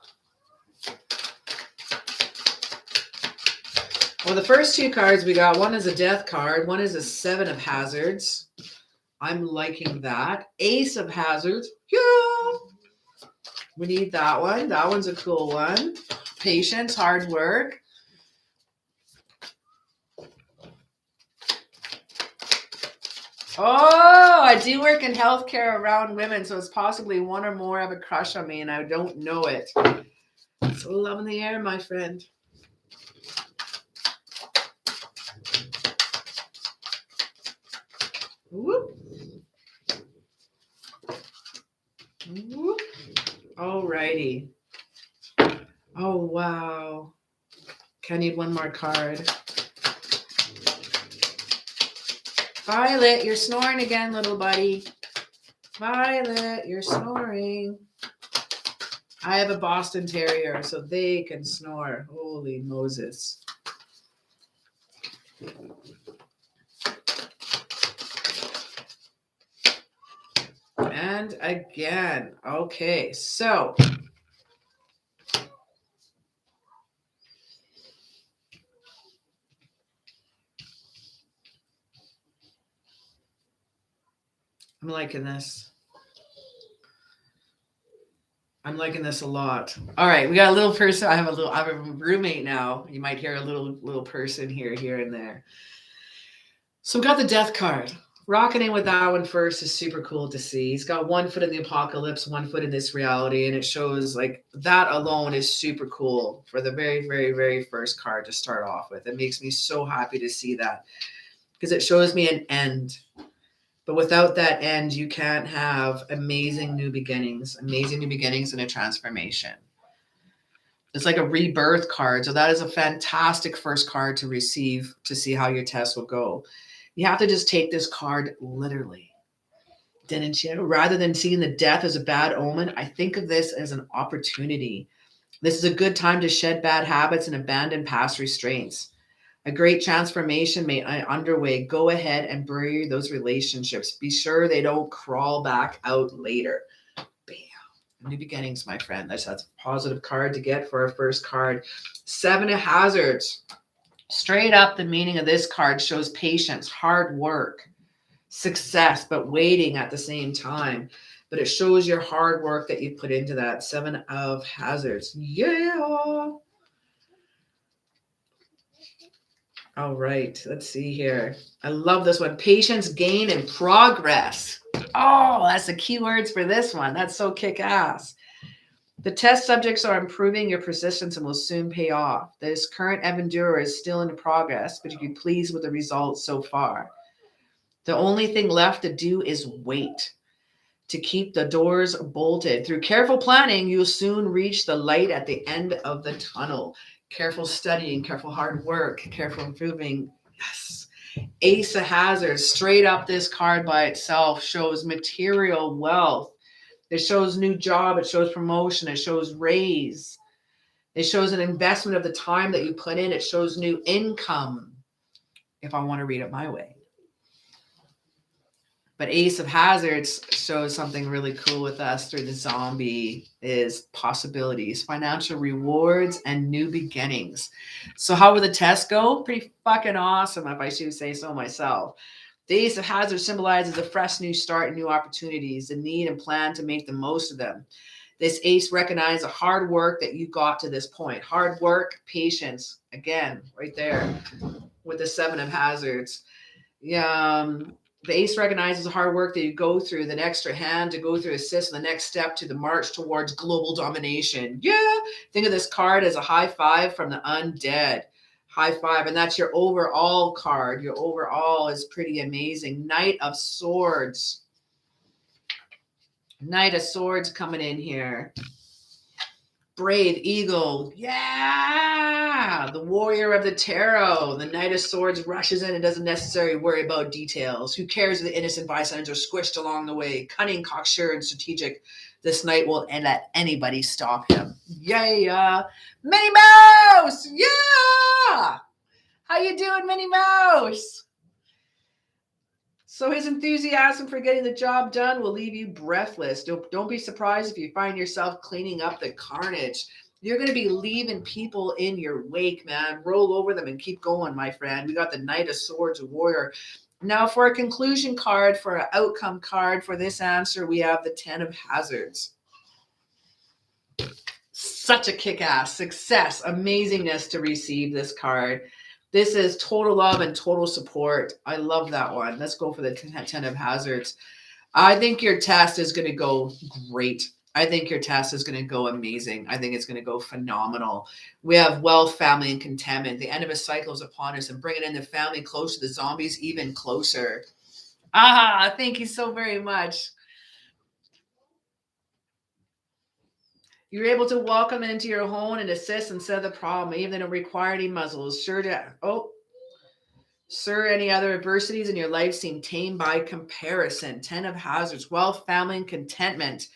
S1: Well, the first two cards we got, one is a death card. One is a Seven of Hazards. I'm liking that. Ace of Hazards. Yeah. We need that one. That one's a cool one. Patience, hard work. Oh, I do work in healthcare around women, so it's possibly one or more have a crush on me and I don't know it. So love in the air, my friend. Whoop. Whoop. All righty. Oh, wow. Okay, I need one more card. Violet, you're snoring again, little buddy. Violet, you're snoring. I have a Boston Terrier, so they can snore. Holy Moses. And again. Okay, so I'm liking this. I'm liking this a lot. All right, we got a little person. I have a roommate now. You might hear a little person here and there. So we got the Death card. Rocking in with that one first is super cool to see. He's got 1 foot in the apocalypse, 1 foot in this reality, and it shows like that alone is super cool for the very, very, very first card to start off with. It makes me so happy to see that because it shows me an end. But without that end, you can't have amazing new beginnings and a transformation. It's like a rebirth card. So that is a fantastic first card to receive to see how your test will go. You have to just take this card literally. Didn't you? Rather than seeing the death as a bad omen, I think of this as an opportunity. This is a good time to shed bad habits and abandon past restraints. A great transformation may underway. Go ahead and bury those relationships. Be sure they don't crawl back out later. Bam. New beginnings, my friend. That's a positive card to get for our first card. 7 of Hazards. Straight up, the meaning of this card shows patience, hard work, success, but waiting at the same time. But it shows your hard work that you put into that. 7 of Hazards. Yeah. All right, let's see here. I love this one. Patience, gain, and progress. Oh, that's the key words for this one. That's so kick-ass. The test subjects are improving your persistence and will soon pay off. This current Aventura is still in progress, but you can be pleased with the results so far. The only thing left to do is wait to keep the doors bolted. Through careful planning, you'll soon reach the light at the end of the tunnel. Careful studying, careful hard work, careful improving. Yes. Ace of Hazards, straight up this card by itself shows material wealth. It shows new job. It shows promotion. It shows raise. It shows an investment of the time that you put in. It shows new income, if I want to read it my way. But Ace of Hazards shows something really cool with us through the zombie is possibilities, financial rewards, and new beginnings. So how will the test go? Pretty fucking awesome, if I should say so myself. The Ace of Hazards symbolizes a fresh new start and new opportunities, the need and plan to make the most of them. This ace recognizes the hard work that you got to this point. Hard work, patience, again, right there with the 7 of Hazards. The ace recognizes the hard work that you go through, the extra hand to go through assist, the next step to the march towards global domination. Yeah. Think of this card as a high five from the undead. High five. And that's your overall card. Your overall is pretty amazing. Knight of Swords. Knight of Swords coming in here. Brave Eagle. Yeah. The Warrior of the Tarot. The Knight of Swords rushes in and doesn't necessarily worry about details. Who cares if the innocent bystanders are squished along the way? Cunning, cocksure, and strategic. This knight won't let anybody stop him. Yeah. Minnie Mouse. Yeah. How you doing, Minnie Mouse? So his enthusiasm for getting the job done will leave you breathless. Don't be surprised if you find yourself cleaning up the carnage. You're going to be leaving people in your wake, man. Roll over them and keep going, my friend. We got the Knight of Swords, a warrior. Now for a conclusion card, for an outcome card for this answer, we have the 10 of Hazards. Such a kick-ass success, amazingness to receive this card. This is total love and total support. I love that one. Let's go for the 10 of Hazards. I think your test is going to go great. I think your test is going to go amazing. I think it's going to go phenomenal. We have wealth, family, and contentment. The end of a cycle is upon us, and bringing in the family closer, the zombies even closer. Thank you so very much. You're able to welcome into your home and assist instead of the problem. Even if they don't require any muzzles. Sir, any other adversities in your life seem tame by comparison. 10 of hazards, wealth, family, and contentment.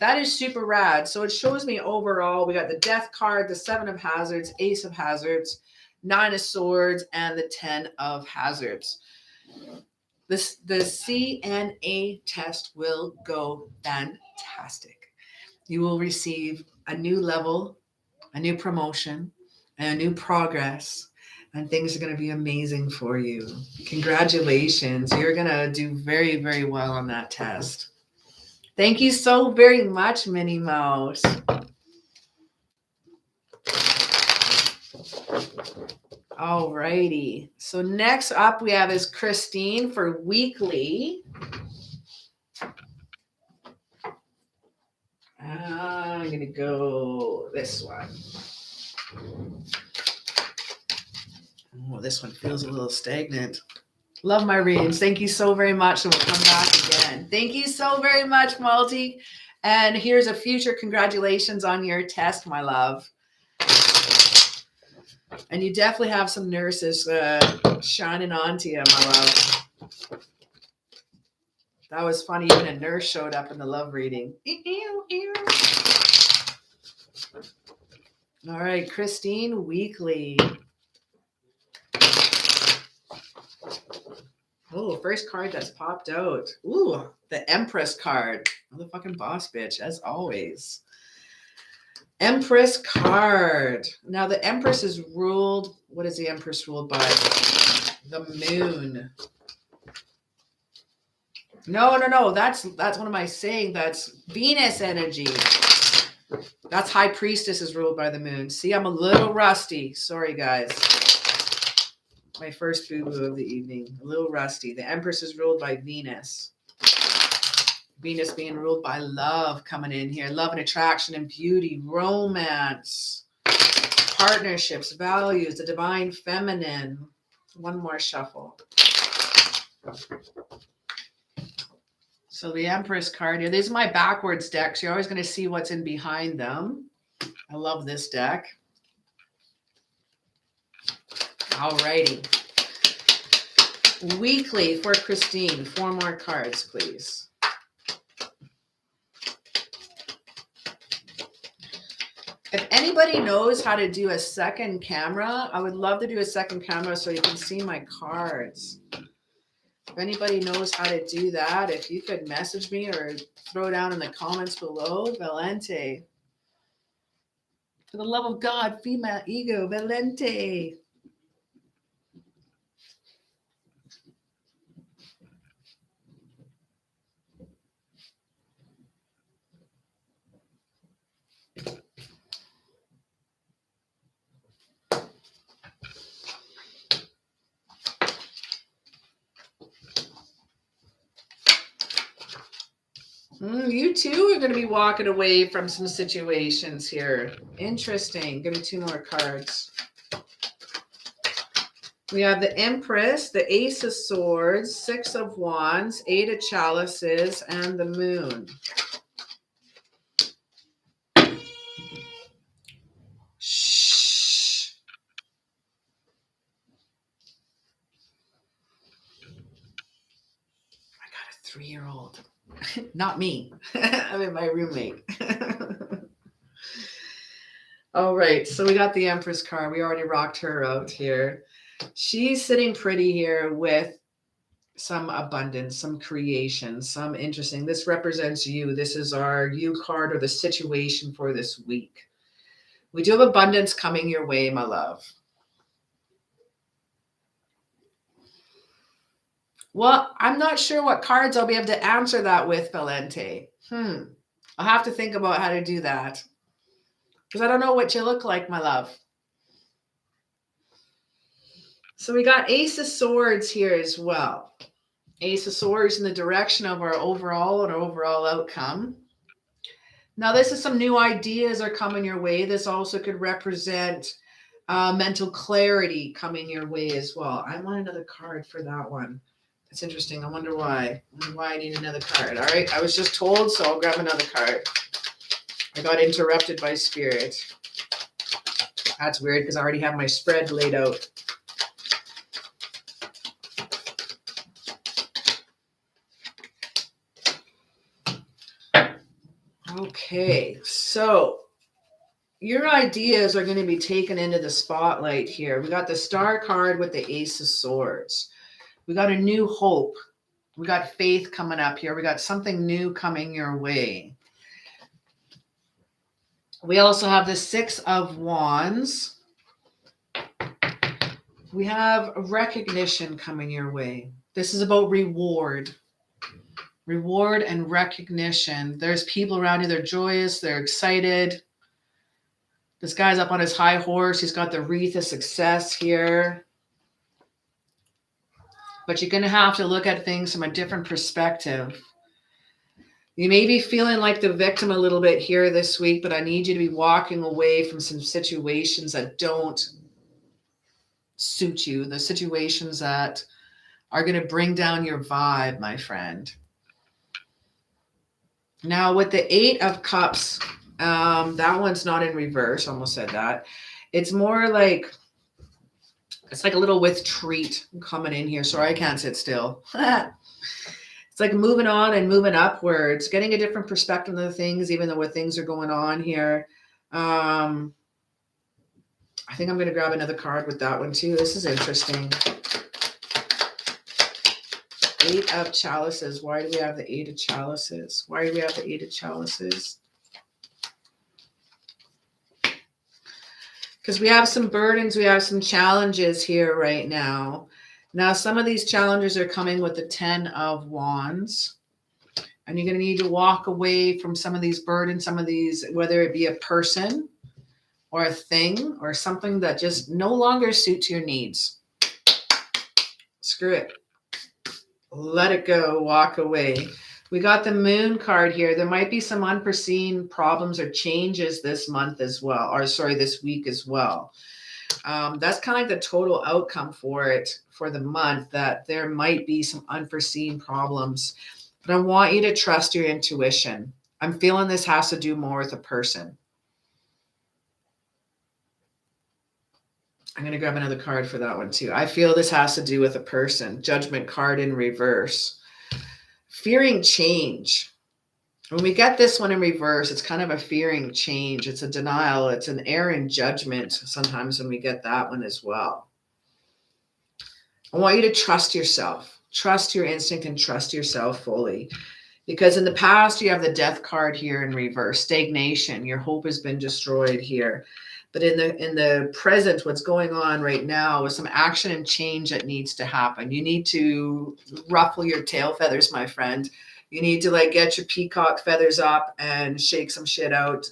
S1: That is super rad. So it shows me overall, we got the death card, the 7 of hazards, ace of hazards, 9 of swords, and the 10 of hazards. The CNA test will go fantastic. You will receive a new level, a new promotion, and a new progress. And things are going to be amazing for you. Congratulations. You're going to do very, very well on that test. Thank you so very much, Minnie Mouse. All righty. So next up we have is Christine for weekly. I'm going to go this one. Oh, this one feels a little stagnant. Love my readings. Thank you so very much. And we'll come back again. Thank you so very much, Multi. And here's a future congratulations on your test, my love. And you definitely have some nurses shining on to you, my love. That was funny. Even a nurse showed up in the love reading. All right, Christine, weekly. Oh, first card that's popped out. Ooh, the Empress card. Motherfucking boss bitch, as always. Empress card. Now, the Empress is ruled. What is the Empress ruled by? The moon. No. That's what am I saying? That's Venus energy. That's High Priestess is ruled by the moon. See, I'm a little rusty. Sorry, guys. My first boo-boo of the evening. A little rusty. The Empress is ruled by Venus. Venus being ruled by love coming in here. Love and attraction and beauty. Romance. Partnerships. Values. The divine feminine. One more shuffle. So the Empress card here. These are my backwards decks. You're always going to see what's in behind them. I love this deck. Alrighty. Weekly for Christine. 4 more cards, please. If anybody knows how to do a second camera, I would love to do a second camera so you can see my cards. If anybody knows how to do that, if you could message me or throw down in the comments below, Valente. For the love of God, female ego, Valente. You too are going to be walking away from some situations here. Interesting. Give me 2 more cards. We have the Empress, the Ace of Swords, 6 of Wands, 8 of Chalices, and the Moon. Shh. I got a 3-year-old. Not me. I mean, my roommate. All right. So we got the Empress card. We already rocked her out here. She's sitting pretty here with some abundance, some creation, some interesting. This represents you. This is our you card or the situation for this week. We do have abundance coming your way, my love. Well, I'm not sure what cards I'll be able to answer that with, Valente. I'll have to think about how to do that. Because I don't know what you look like, my love. So we got Ace of Swords here as well. Ace of Swords in the direction of our overall outcome. Now, this is some new ideas are coming your way. This also could represent mental clarity coming your way as well. I want another card for that one. That's interesting. I wonder why. I need another card. All right. I was just told, so I'll grab another card. I got interrupted by Spirit. That's weird because I already have my spread laid out. Okay, so your ideas are going to be taken into the spotlight here. We got the Star card with the Ace of Swords. We got a new hope. We got faith coming up here. We got something new coming your way. We also have the Six of Wands. We have recognition coming your way. This is about reward. Reward and recognition. There's people around you. They're joyous. They're excited. This guy's up on his high horse. He's got the wreath of success here. But you're going to have to look at things from a different perspective. You may be feeling like the victim a little bit here this week, but I need you to be walking away from some situations that don't suit you, the situations that are going to bring down your vibe, my friend. Now, with the Eight of Cups, that one's not in reverse. Almost said that. It's more like, it's like a little retreat coming in here. Sorry, I can't sit still. It's like moving on and moving upwards, getting a different perspective of the things, even though what things are going on here. I think I'm going to grab another card with that one too. This is interesting. Eight of Chalices. Why do we have the Eight of Chalices? Why do we have the Eight of Chalices? Because we have some burdens, we have some challenges here right now. Now, some of these challenges are coming with the 10 of Wands. And you're going to need to walk away from some of these burdens, some of these, whether it be a person or a thing or something that just no longer suits your needs. Screw it. Let it go. Walk away. We got the Moon card here. There might be some unforeseen problems or changes this month as well, or sorry, this week as well. That's kind of like the total outcome for it for the month, that there might be some unforeseen problems. But I want you to trust your intuition. I'm feeling this has to do more with a person. I'm going to grab another card for that one too. I feel this has to do with a person. Judgment card in reverse. Fearing change. When we get this one in reverse, it's kind of a fearing change. It's a denial. It's an error in judgment sometimes when we get that one as well. I want you to trust yourself. Trust your instinct and trust yourself fully. Because in the past, you have the Death card here in reverse. Stagnation. Your hope has been destroyed here. But in the present, what's going on right now is some action and change that needs to happen. You need to ruffle your tail feathers, my friend. You need to like get your peacock feathers up and shake some shit out,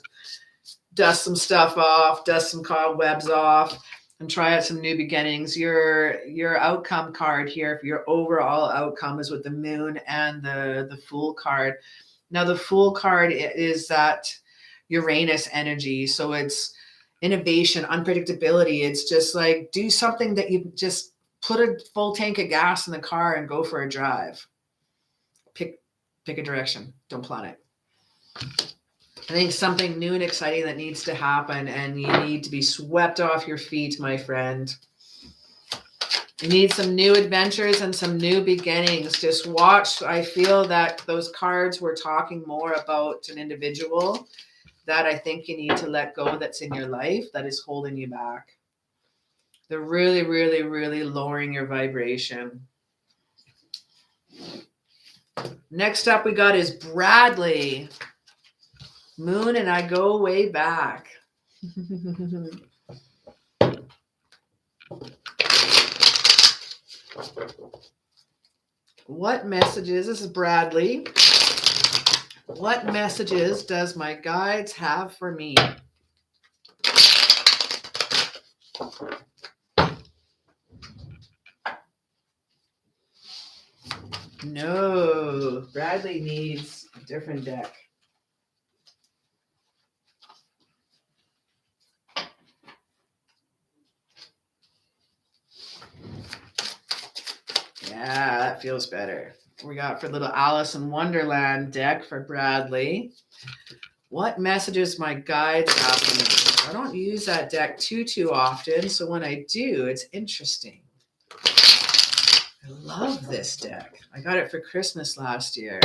S1: dust some stuff off, dust some cobwebs off, and try out some new beginnings. Your outcome card here, for your overall outcome, is with the Moon and the Fool card. Now, the Fool card is that Uranus energy. So it's innovation, unpredictability. It's just like, do something that you just put a full tank of gas in the car and go for a drive. Pick a direction. Don't plan it. I think something new and exciting that needs to happen, and you need to be swept off your feet, my friend. You need some new adventures and some new beginnings. Just watch. I feel that those cards were talking more about an individual that I think you need to let go, that's in your life, that is holding you back. They're really, really, really lowering your vibration. Next up we got is Bradley. Moon and I go way back. What messages, this is Bradley. What messages does my guides have for me? No, Bradley needs a different deck. Yeah, that feels better. We got for little Alice in Wonderland deck for Bradley. What messages my guides have for me? I don't use that deck too often, so when I do, it's interesting. I love this deck. I got it for Christmas last year.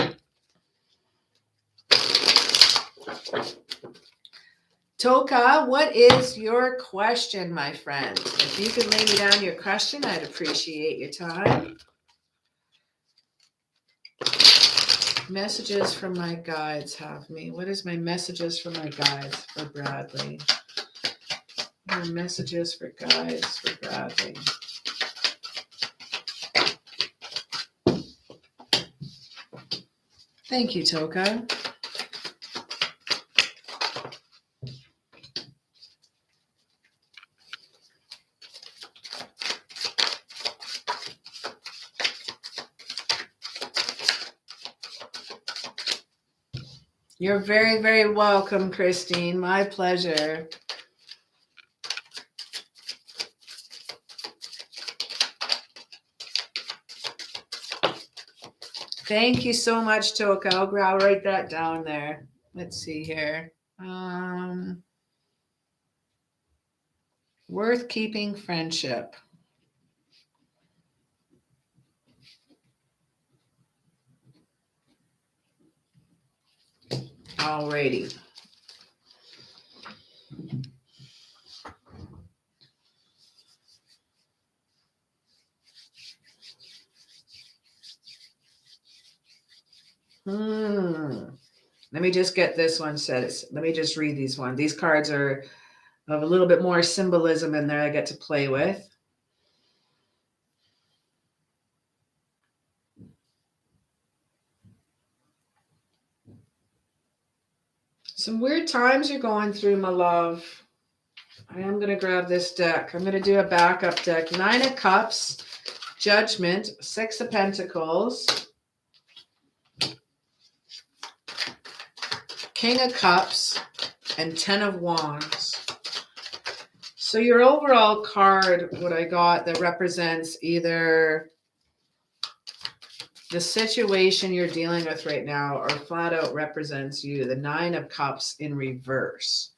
S1: Toka, what is your question, my friend? If you could lay me down your question, I'd appreciate your time. Messages from my guides have me. What is my messages from my guides for Bradley? What are messages for guides for Bradley? Thank you, Toka. You're very, very welcome, Christine. My pleasure. Thank you so much, Toka. I'll write that down there. Let's see here. Worth keeping friendship. Alrighty. Let me just get this one set. Let me just read these ones. These cards are of a little bit more symbolism in there I get to play with. Some weird times you're going through, my love. I am going to grab this deck. I'm going to do a backup deck. 9 of Cups, Judgment, 6 of Pentacles, King of Cups, and 10 of Wands. So your overall card, what I got, that represents either the situation you're dealing with right now or flat out represents you, the 9 of Cups in reverse.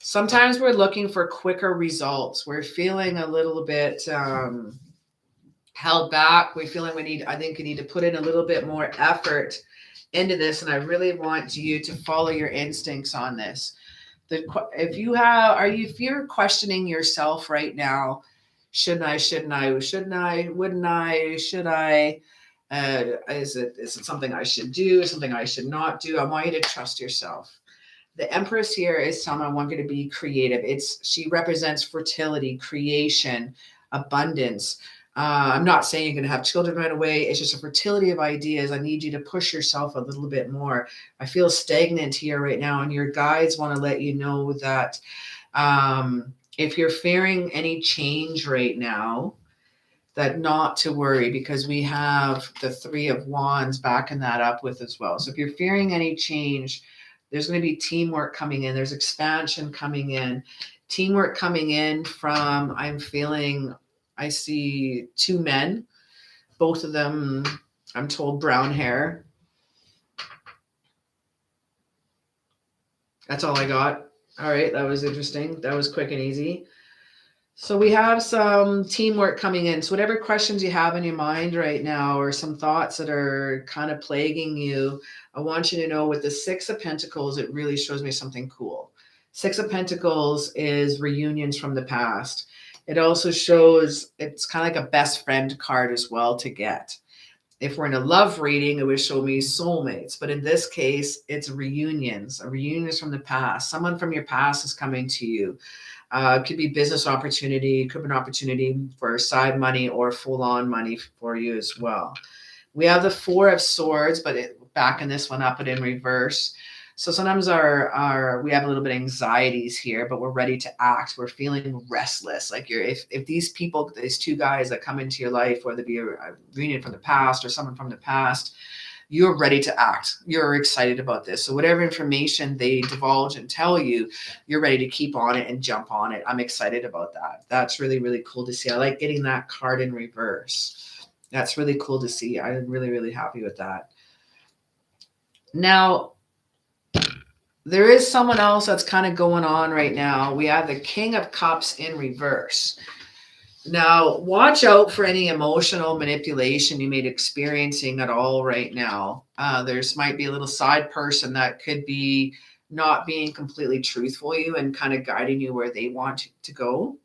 S1: Sometimes we're looking for quicker results. We're feeling a little bit held back. We're feeling I think we need to put in a little bit more effort into this. And I really want you to follow your instincts on this. If you're questioning yourself right now, shouldn't I, wouldn't I, should I, is it something I should do, something I should not do? I want you to trust yourself. The Empress here is someone I want you to be creative. She represents fertility, creation, abundance. I'm not saying you're going to have children right away. It's just a fertility of ideas. I need you to push yourself a little bit more. I feel stagnant here right now, and your guides want to let you know that if you're fearing any change right now, that not to worry, because we have the 3 of Wands backing that up with as well. So if you're fearing any change, there's going to be teamwork coming in. There's expansion coming in. Teamwork coming in from, I see 2 men, both of them, I'm told, brown hair. That's all I got. All right, that was interesting. That was quick and easy. So we have some teamwork coming in. So whatever questions you have in your mind right now, or some thoughts that are kind of plaguing you, I want you to know with the 6 of Pentacles, it really shows me something cool. 6 of Pentacles is reunions from the past. It also shows, it's kind of like a best friend card as well to get. If we're in a love reading, it would show me soulmates. But in this case, it's reunions from the past. Someone from your past is coming to you. It could be business opportunity, could be an opportunity for side money or full-on money for you as well. We have the 4 of Swords, but backing this one up, but in reverse. So sometimes we have a little bit of anxieties here, but we're ready to act. We're feeling restless. Like if these people, these 2 guys that come into your life, whether it be a reunion from the past or someone from the past, you're ready to act. You're excited about this. So whatever information they divulge and tell you, you're ready to keep on it and jump on it. I'm excited about that. That's really, really cool to see. I like getting that card in reverse. That's really cool to see. I'm really, really happy with that. Now, there is someone else that's kind of going on right now. We have the King of Cups in reverse. Now, watch out for any emotional manipulation you may be experiencing at all right now. There's might be a little side person that could be not being completely truthful to you and kind of guiding you where they want to go.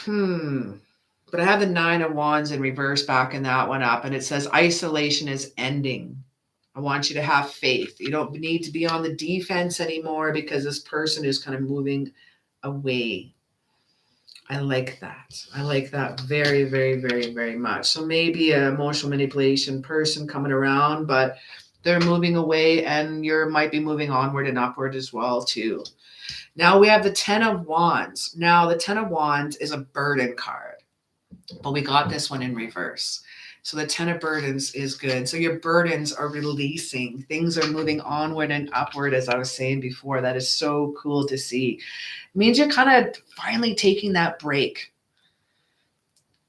S1: But I have the 9 of Wands in reverse backing that one up, and it says isolation is ending. I want you to have faith. You don't need to be on the defense anymore because this person is kind of moving away. I like that. I like that very, very, very, very much. So maybe an emotional manipulation person coming around, but they're moving away, and you might be moving onward and upward as well too. Now we have the 10 of Wands. Now the 10 of Wands is a burden card, but we got this one in reverse. So the 10 of burdens is good. So your burdens are releasing. Things are moving onward and upward, as I was saying before. That is so cool to see. It means you're kind of finally taking that break.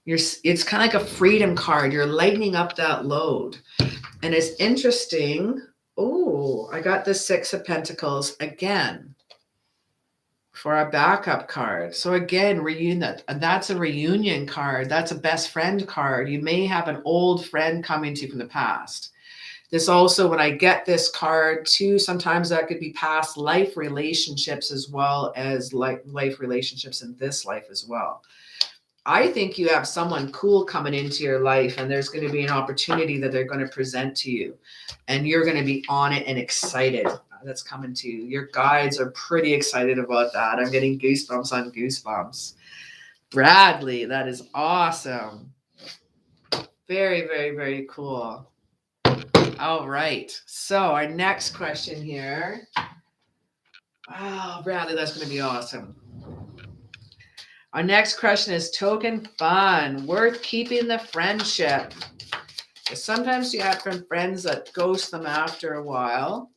S1: It's kind of like a freedom card. You're lightening up that load. And it's interesting. Oh, I got the 6 of Pentacles again for our backup card. So again, reunion. That's a reunion card. That's a best friend card. You may have an old friend coming to you from the past. This also, when I get this card too, sometimes that could be past life relationships as well as life relationships in this life as well. I think you have someone cool coming into your life, and there's going to be an opportunity that they're going to present to you, and you're going to be on it and excited. That's coming to you. Your guides are pretty excited about that. I'm getting goosebumps on goosebumps. Bradley, that is awesome. Very, very, very cool. All right. So our next question here. Wow, Bradley, that's going to be awesome. Our next question is token fun. Worth keeping the friendship. Sometimes you have friends that ghost them after a while.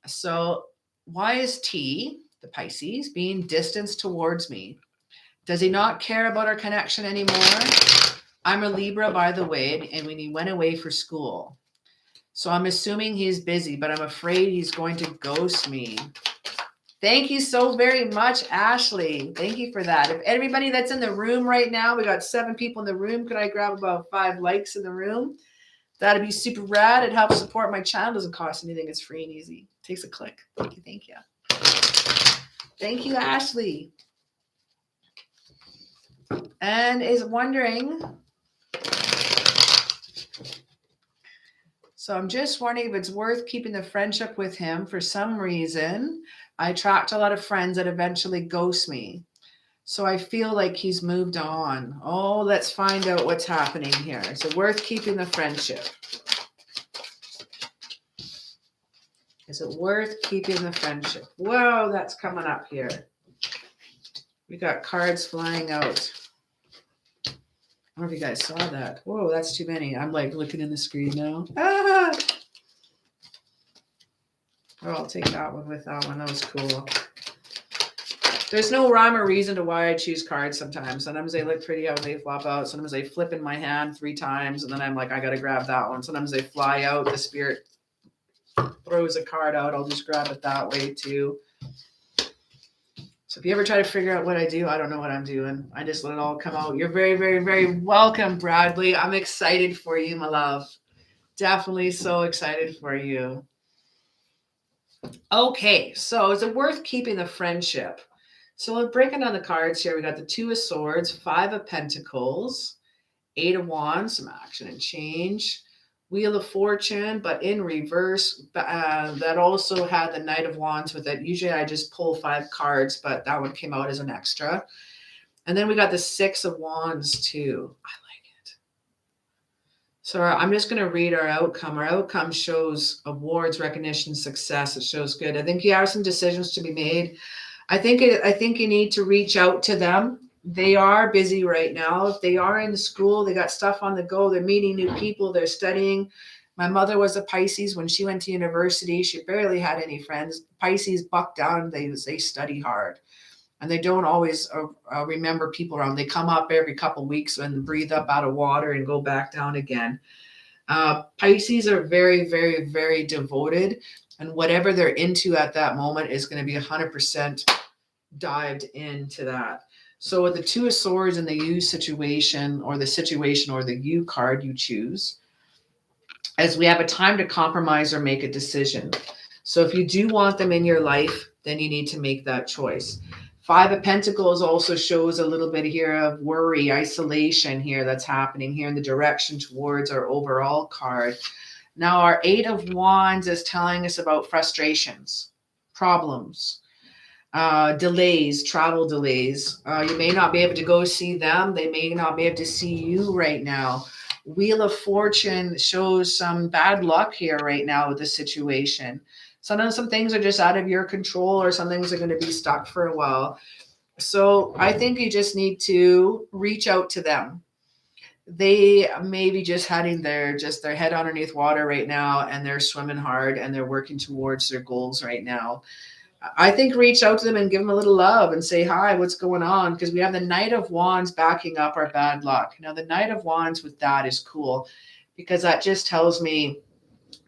S1: So why is T, the Pisces, being distanced towards me? Does he not care about our connection anymore? I'm a Libra, by the way, and when he went away for school. So I'm assuming he's busy, but I'm afraid he's going to ghost me. Thank you so very much, Ashley. Thank you for that. If everybody that's in the room right now, we got 7 people in the room. Could I grab about 5 likes in the room? That'd be super rad. It helps support my channel. Doesn't cost anything. It's free and easy. Takes a click. Thank you. Thank you. Thank you, Ashley. And is wondering. So I'm just wondering if it's worth keeping the friendship with him. For some reason, I attract a lot of friends that eventually ghost me. So I feel like he's moved on. Oh, let's find out what's happening here. Is it worth keeping the friendship? Is it worth keeping the friendship? Whoa, that's coming up here. We got cards flying out. I don't know if you guys saw that. Whoa, that's too many. I'm like looking in the screen now. Ah! Oh, I'll take that one with that one. That was cool. There's no rhyme or reason to why I choose cards sometimes. Sometimes they look pretty out, they flop out. Sometimes they flip in my hand 3 times, and then I'm like, I got to grab that one. Sometimes they fly out. The spirit throws a card out. I'll just grab it that way too. So if you ever try to figure out what I do, I don't know what I'm doing. I just let it all come out. You're very, very, very welcome, Bradley. I'm excited for you, my love. Definitely so excited for you. Okay, so is it worth keeping the friendship? So we're breaking down the cards here. We got the 2 of Swords, 5 of Pentacles, 8 of Wands, some action and change, Wheel of Fortune, but in reverse. That also had the Knight of Wands with it. Usually I just pull 5 cards, but that one came out as an extra. And then we got the 6 of Wands too. I like it. So I'm just going to read our outcome. Our outcome shows awards, recognition, success. It shows good. I think you have some decisions to be made. I think you need to reach out to them. They are busy right now. If they are in school, they got stuff on the go. They're meeting new people. They're studying. My mother was a Pisces. When she went to university, she barely had any friends. Pisces buck down. They study hard. And they don't always remember people around. They come up every couple of weeks and breathe up out of water and go back down again. Pisces are very, very, very devoted. And whatever they're into at that moment is going to be 100% dived into that. So with the 2 of Swords in the you situation, or the situation or the you card you choose, as we have a time to compromise or make a decision. So if you do want them in your life, then you need to make that choice. Five of Pentacles also shows a little bit here of worry, isolation here that's happening here in the direction towards our overall card. Now our Eight of Wands is telling us about frustrations, problems, delays, travel delays. You may not be able to go see them. They may not be able to see you right now. Wheel of Fortune shows some bad luck here right now with the situation. Sometimes some things are just out of your control, or some things are going to be stuck for a while. So I think you just need to reach out to them. They may be just having their head underneath water right now, and they're swimming hard and they're working towards their goals right now. I think reach out to them and give them a little love and say, hi, what's going on? Because we have the Knight of Wands backing up our bad luck. Now, the Knight of Wands with that is cool, because that just tells me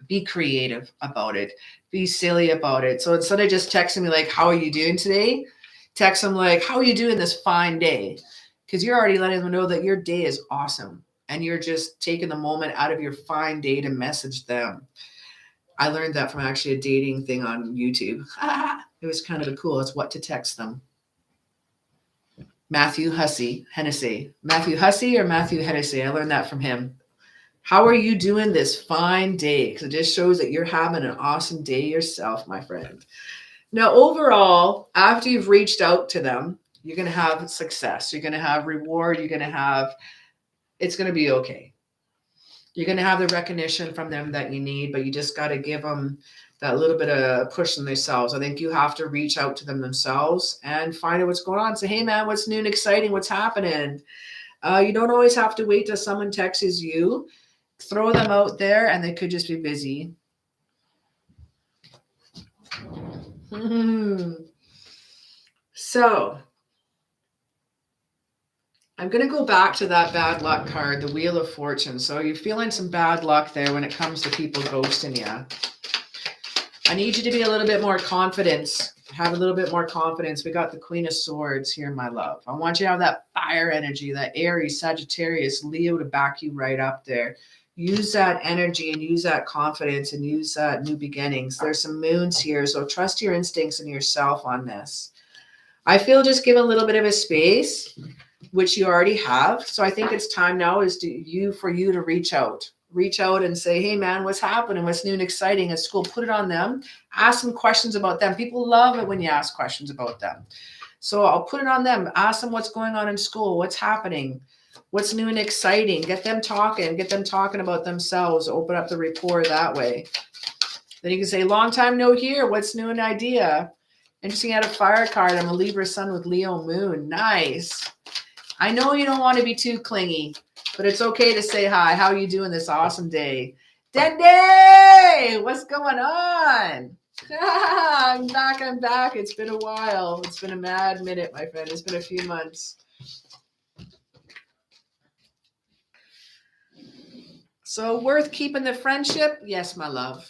S1: be creative about it. Be silly about it. So instead of just texting me like, how are you doing today? Text them like, how are you doing this fine day? Because you're already letting them know that your day is awesome. And you're just taking the moment out of your fine day to message them. I learned that from actually a dating thing on YouTube. It was kind of cool. It's what to text them. Matthew Hennessy. Matthew Hussey or Matthew Hennessy. I learned that from him. How are you doing this fine day? Because it just shows that you're having an awesome day yourself, my friend. Now, overall, after you've reached out to them, you're going to have success. You're going to have reward. It's going to be okay. You're going to have the recognition from them that you need, but you just got to give them that little bit of push in themselves. I think you have to reach out to them themselves and find out what's going on. Say, hey, man, what's new and exciting? What's happening? You don't always have to wait till someone texts you. Throw them out there, and they could just be busy. So I'm going to go back to that bad luck card, the Wheel of Fortune. So you're feeling some bad luck there when it comes to people ghosting you. I need you to be a little bit more confident. Have a little bit more confidence. We got the Queen of Swords here, my love. I want you to have that fire energy, that Aries, Sagittarius, Leo to back you right up there. Use that energy and use that confidence and use that new beginnings. There's some moons here, so trust your instincts and yourself on this. I feel just give a little bit of a space, which you already have. So I think it's time now for you to reach out. Reach out and say, hey, man, what's happening? What's new and exciting at school? Put it on them. Ask them questions about them. People love it when you ask questions about them. So I'll put it on them. Ask them what's going on in school. What's happening? What's new and exciting? Get them talking. Get them talking about themselves. Open up the rapport that way. Then you can say, long time no hear. What's new and idea? Interesting, I had a fire card. I'm a Libra sun with Leo moon. Nice. I know you don't want to be too clingy, but it's okay to say hi. How are you doing this awesome day? Dende! What's going on? I'm back. It's been a while. It's been a mad minute, my friend. It's been a few months. So worth keeping the friendship? Yes, my love.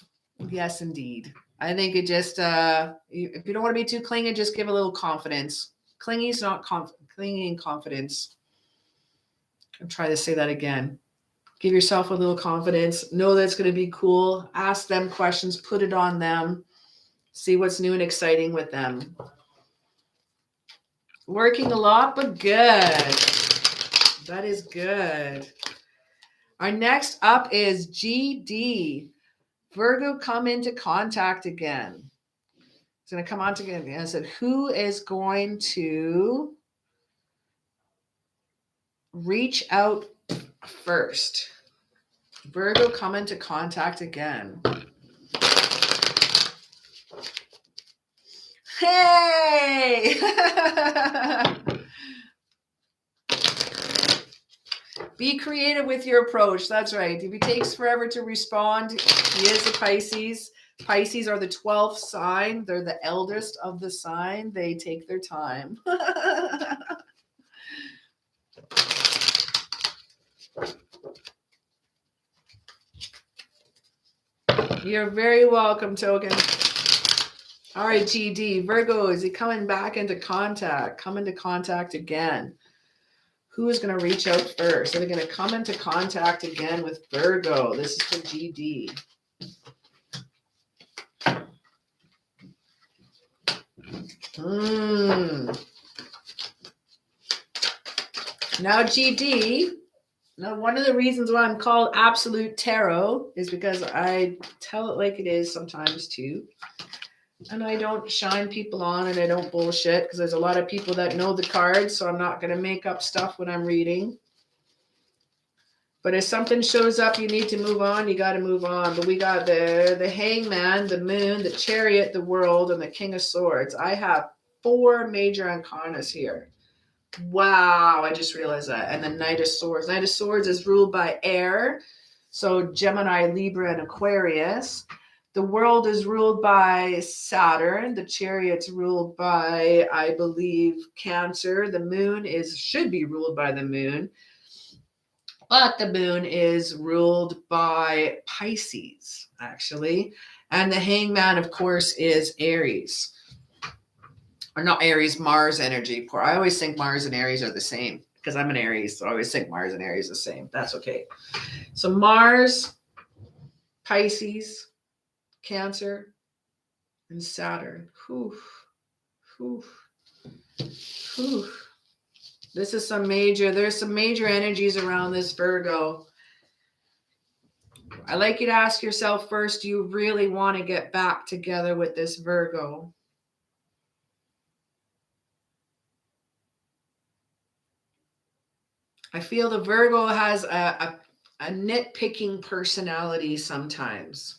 S1: Yes, indeed. I think it just, if you don't want to be too clingy, just give a little confidence. Clingy is not clingy and confidence. I'll try to say that again. Give yourself a little confidence. Know that it's going to be cool. Ask them questions. Put it on them. See what's new and exciting with them. Working a lot, but good. That is good. Our next up is GD. Virgo, come into contact again. It's going to come on again. And I said, who is going to reach out first? Virgo, come into contact again. Hey! Be creative with your approach. That's right. If it takes forever to respond, he is a Pisces. Pisces are the 12th sign. They're the eldest of the sign. They take their time. You're very welcome, Token. All right, GD. Virgo, is he coming back into contact? Come into contact again. Who is going to reach out first? Are they going to come into contact again with Virgo? This is for GD. Now, GD, now one of the reasons why I'm called Absolute Tarot is because I tell it like it is sometimes too. And I don't shine people on and I don't bullshit because there's a lot of people that know the cards, so I'm not going to make up stuff when I'm reading. But if something shows up, you need to move on, you got to move on. But we got the Hangman, the Moon, the Chariot, the World, and the King of Swords. I have 4 major arcanas here. Wow, I just realized that. And the Knight of Swords. Knight of Swords is ruled by air. So Gemini, Libra, and Aquarius. The World is ruled by Saturn. The Chariot's ruled by, I believe, Cancer. The Moon should be ruled by the Moon. But the Moon is ruled by Pisces, actually. And the Hangman, of course, is Aries. Or not Aries, Mars energy. I always think Mars and Aries are the same because I'm an Aries, so I always think Mars and Aries are the same. That's okay. So Mars, Pisces, Cancer, and Saturn. Whew. Whew. Whew. There's some major energies around this Virgo. I'd like you to ask yourself first, do you really want to get back together with this Virgo? I feel the Virgo has a nitpicking personality sometimes.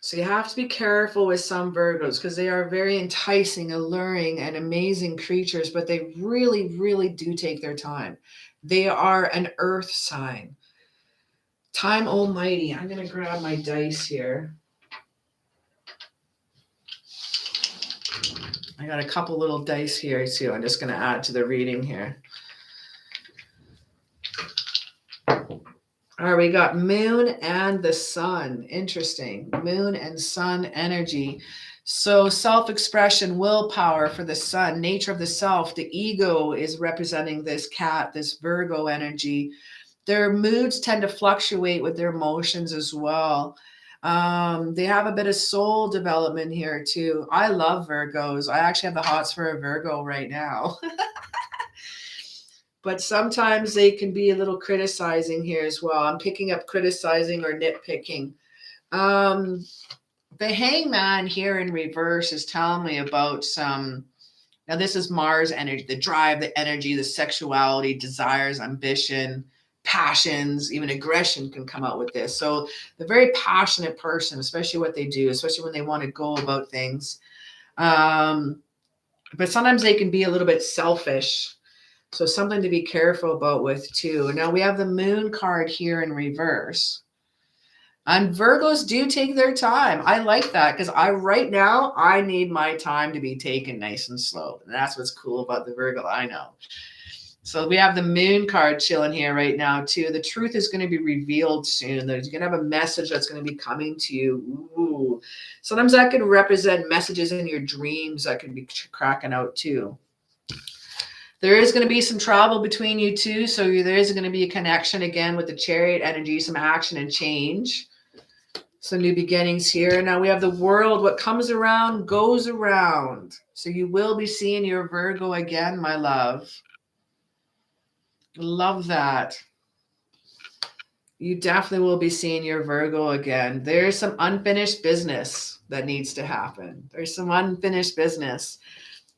S1: So you have to be careful with some Virgos because they are very enticing, alluring, and amazing creatures, but they really, really do take their time. They are an earth sign. Time almighty. I'm going to grab my dice here. I got a couple little dice here too. I'm just going to add to the reading here. All right, we got Moon and the Sun. Interesting. Moon and Sun energy. So self-expression, willpower for the Sun, nature of the self. The ego is representing this cat, this Virgo energy. Their moods tend to fluctuate with their emotions as well. They have a bit of soul development here too. I love Virgos. I actually have the hots for a Virgo right now. But sometimes they can be a little criticizing here as well. I'm picking up criticizing or nitpicking. The Hangman here in reverse is telling me about some, now this is Mars energy, the drive, the energy, the sexuality, desires, ambition, passions, even aggression can come out with this. So the very passionate person, especially what they do, especially when they want to go about things. But sometimes they can be a little bit selfish. So something to be careful about with too. Now we have the Moon card here in reverse. And Virgos do take their time. I like that because right now I need my time to be taken nice and slow. And that's what's cool about the Virgo, I know. So we have the Moon card chilling here right now too. The truth is going to be revealed soon. There's going to have a message that's going to be coming to you. Ooh. Sometimes that could represent messages in your dreams that could be cracking out too. There is going to be some travel between you two. So there is going to be a connection again with the Chariot energy, some action and change. Some new beginnings here. Now we have the World. What comes around goes around. So you will be seeing your Virgo again, my love. Love that. You definitely will be seeing your Virgo again. There's some unfinished business that needs to happen. There's some unfinished business.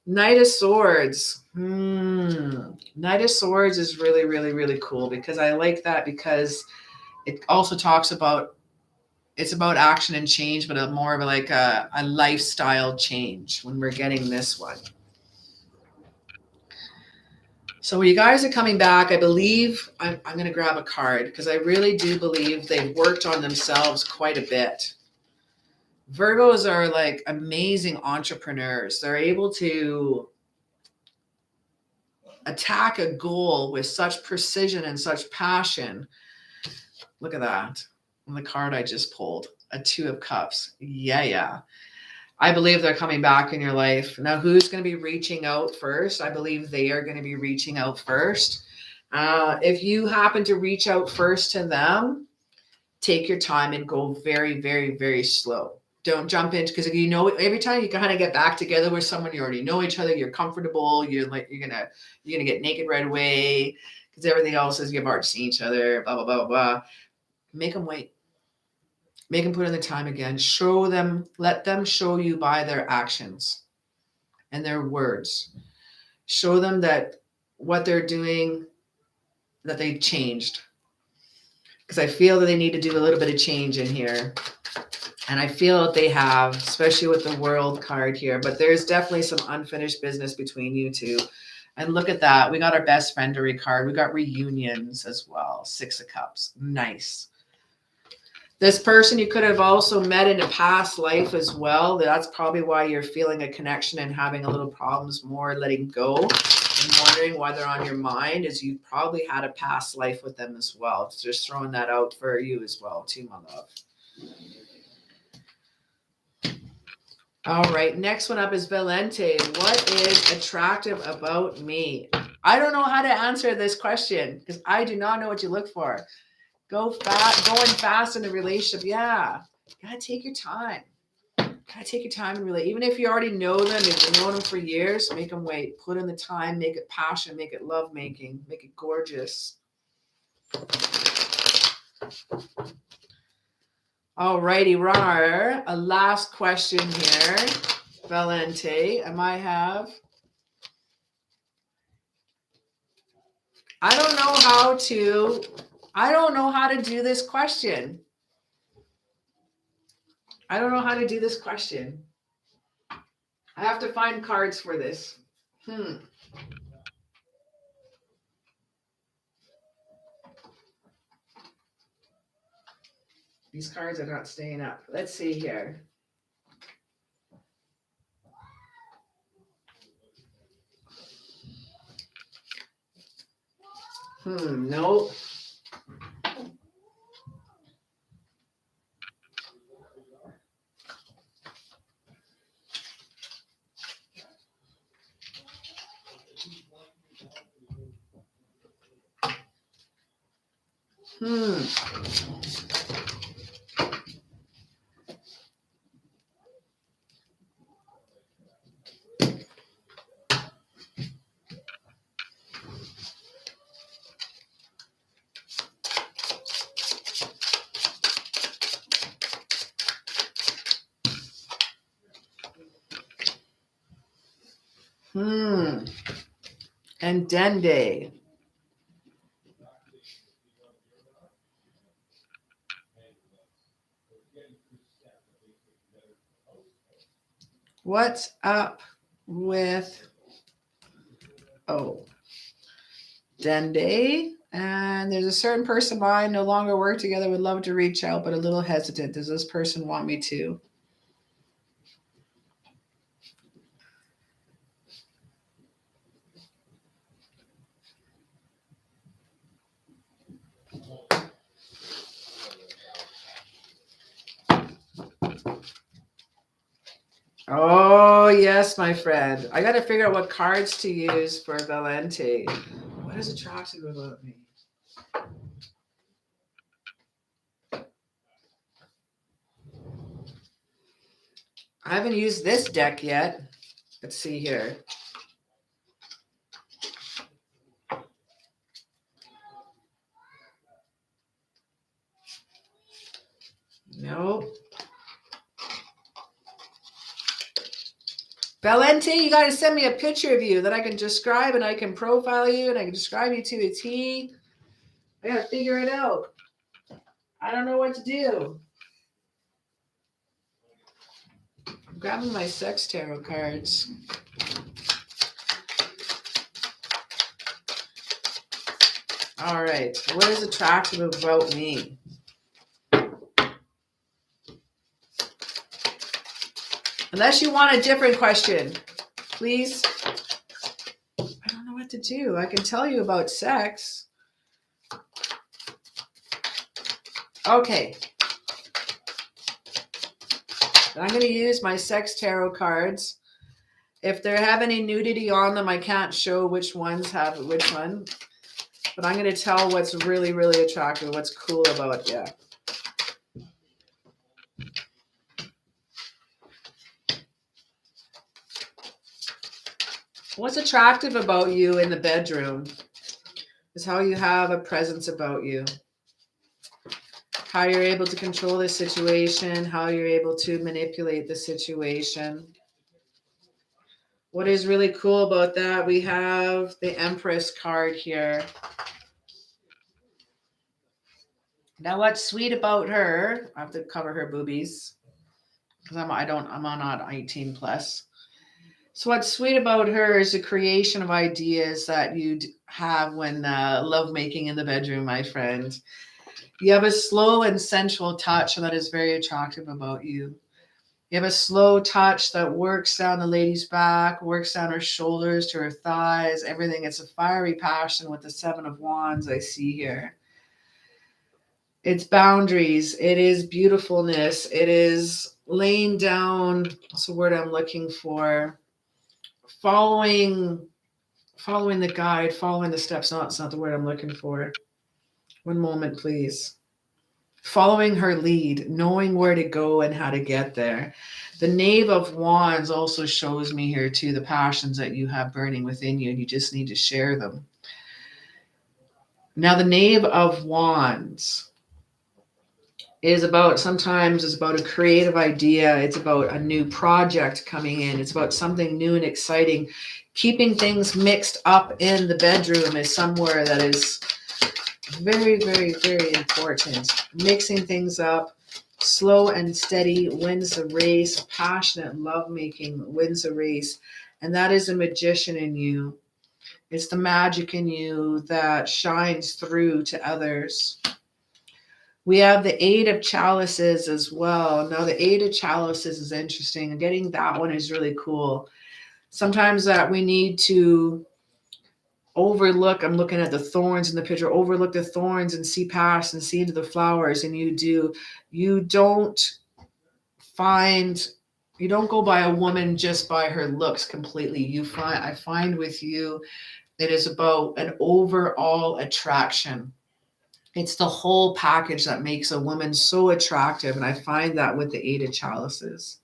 S1: Knight of Swords. Knight of Swords is really, really, really cool because I like that because it also talks about, it's about action and change, but more of like a lifestyle change when we're getting this one. So when you guys are coming back, I believe I'm going to grab a card because I really do believe they've worked on themselves quite a bit. Virgos are like amazing entrepreneurs. They're able to attack a goal with such precision and such passion. Look at that. On the card I just pulled, a 2 of Cups. Yeah. I believe they're coming back in your life. Now, who's going to be reaching out first? I believe they are going to be reaching out first. If you happen to reach out first to them, take your time and go very, very, very slow. Don't jump into, because you know, every time you kind of get back together with someone, you already know each other, you're comfortable, you're gonna get naked right away because everything else is you've already seen each other, blah blah blah blah blah. Make them wait. Make them put in the time again. Show them, let them show you by their actions and their words. Show them that what they're doing, that they've changed. Because I feel that they need to do a little bit of change in here. And I feel that they have, especially with the World card here. But there's definitely some unfinished business between you two. And look at that. We got our best friendery card. We got reunions as well. 6 of Cups. Nice. This person you could have also met in a past life as well. That's probably why you're feeling a connection and having a little problems more letting go and wondering why they're on your mind, is you probably had a past life with them as well. Just throwing that out for you as well too, my love. All right, next one up is Valente. What is attractive about me? I don't know how to answer this question because I do not know what you look for. Going fast in a relationship. Yeah, you gotta take your time. Gotta take your time and relate. Even if you already know them, if you've known them for years, make them wait. Put in the time, make it passion, make it love making, make it gorgeous. All righty, Rar. A last question here, Valente. I don't know how to do this question. I don't know how to do this question. I have to find cards for this. These cards are not staying up. Let's see here. Nope. And Dende. What's up with Dende? And there's a certain person I no longer work together, would love to reach out, but a little hesitant. Does this person want me to? Oh, yes, my friend. I got to figure out what cards to use for Valente. What is attractive about me? I haven't used this deck yet. Let's see here. Nope. Valente, you got to send me a picture of you that I can describe, and I can profile you, and I can describe you to a T. I got to figure it out. I don't know what to do. I'm grabbing my sex tarot cards. All right. What is attractive about me? Unless you want a different question, please. I don't know what to do. I can tell you about sex. Okay. I'm going to use my sex tarot cards. If they have any nudity on them, I can't show which ones have which one. But I'm going to tell what's really, really attractive, what's cool about you. What's attractive about you in the bedroom is how you have a presence about you. How you're able to control the situation, how you're able to manipulate the situation. What is really cool about that, we have the Empress card here. Now, what's sweet about her, I have to cover her boobies because I'm not 18 plus. So what's sweet about her is the creation of ideas that you have when lovemaking in the bedroom, my friend. You have a slow and sensual touch that is very attractive about you. You have a slow touch that works down the lady's back, works down her shoulders to her thighs, everything. It's a fiery passion with the 7 of Wands I see here. It's boundaries. It is beautifulness. It is laying down, what's the word I'm looking for? Following the guide, following the steps. No, it's not the word I'm looking for. One moment, please. Following her lead, knowing where to go and how to get there. The Knave of Wands also shows me here too, the passions that you have burning within you, and you just need to share them. Now, the Knave of Wands sometimes is about a creative idea. It's about a new project coming in. It's about something new and exciting. Keeping things mixed up in the bedroom is somewhere that is very, very, very important. Mixing things up, slow and steady wins the race. Passionate lovemaking wins the race. And that is a magician in you. It's the magic in you that shines through to others. We have the 8 of Chalices as well. Now, the 8 of Chalices is interesting. And getting that one is really cool. Sometimes that we need to overlook, I'm looking at the thorns in the picture, overlook the thorns and see past and see into the flowers. And you don't go by a woman just by her looks completely. I find with you, it is about an overall attraction. It's the whole package that makes a woman so attractive. And I find that with the 8 of Chalices.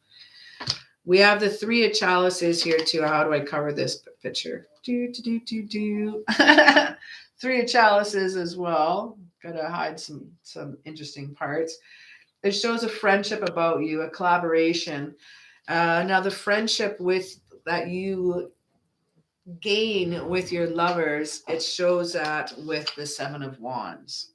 S1: We have the 3 of Chalices here too. How do I cover this picture? 3 of Chalices as well. Gotta hide some interesting parts. It shows a friendship about you, a collaboration. Now the friendship that you gain with your lovers, it shows that with the 7 of Wands.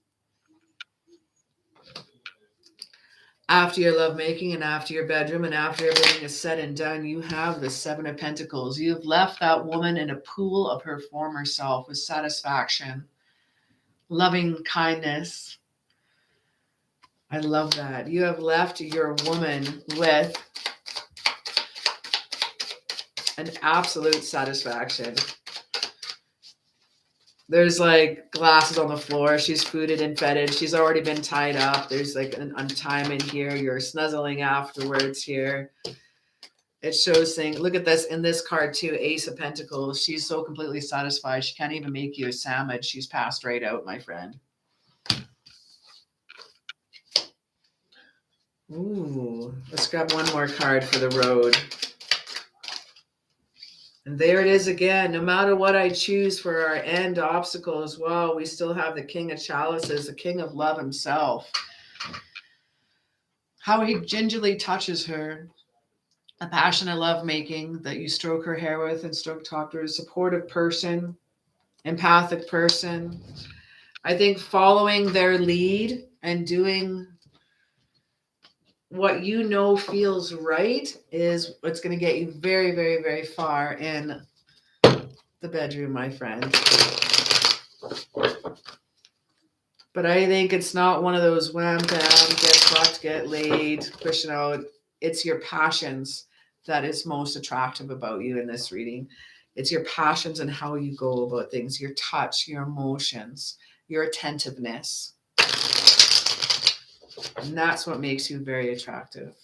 S1: After your lovemaking and after your bedroom and after everything is said and done, you have the 7 of Pentacles. You've left that woman in a pool of her former self with satisfaction, loving kindness. I love that. You have left your woman with an absolute satisfaction. There's like glasses on the floor. She's fooded and feted. She's already been tied up. There's like an untiming here. You're snuzzling afterwards here. It shows things. Look at this in this card too. Ace of Pentacles. She's so completely satisfied. She can't even make you a sandwich. She's passed right out, my friend. Ooh, let's grab one more card for the road. And there it is again. No matter what I choose for our end obstacle as well, we still have the King of Chalices, the King of Love himself. How he gingerly touches her. A passionate lovemaking that you stroke her hair with and talk to her. A supportive person, empathic person. I think following their lead and doing what you know feels right is what's going to get you very, very, very far in the bedroom, my friend. But I think it's not one of those wham bam, get fucked, get laid, pushing out. It's your passions that is most attractive about you in this reading. It's your passions and how you go about things, your touch, your emotions, your attentiveness. And that's what makes you very attractive.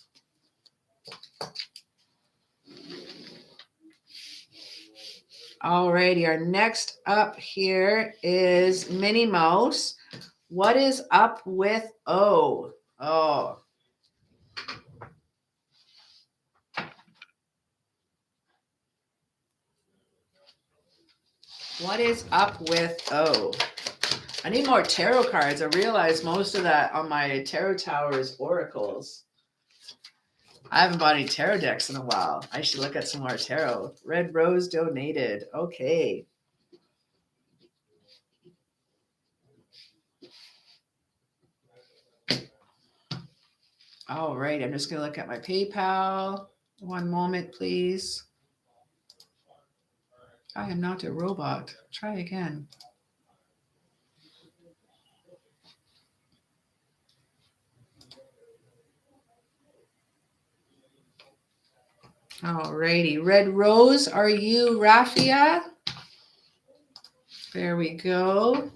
S1: Alrighty, our next up here is Minnie Mouse. What is up with O? Oh. What is up with O? I need more tarot cards. I realize most of that on my tarot tower is oracles. I haven't bought any tarot decks in a while. I should look at some more tarot. Red Rose donated. Okay. All right. I'm just going to look at my PayPal. One moment, please. I am not a robot. Try again. All righty. Red Rose, are you Raffia? There we go.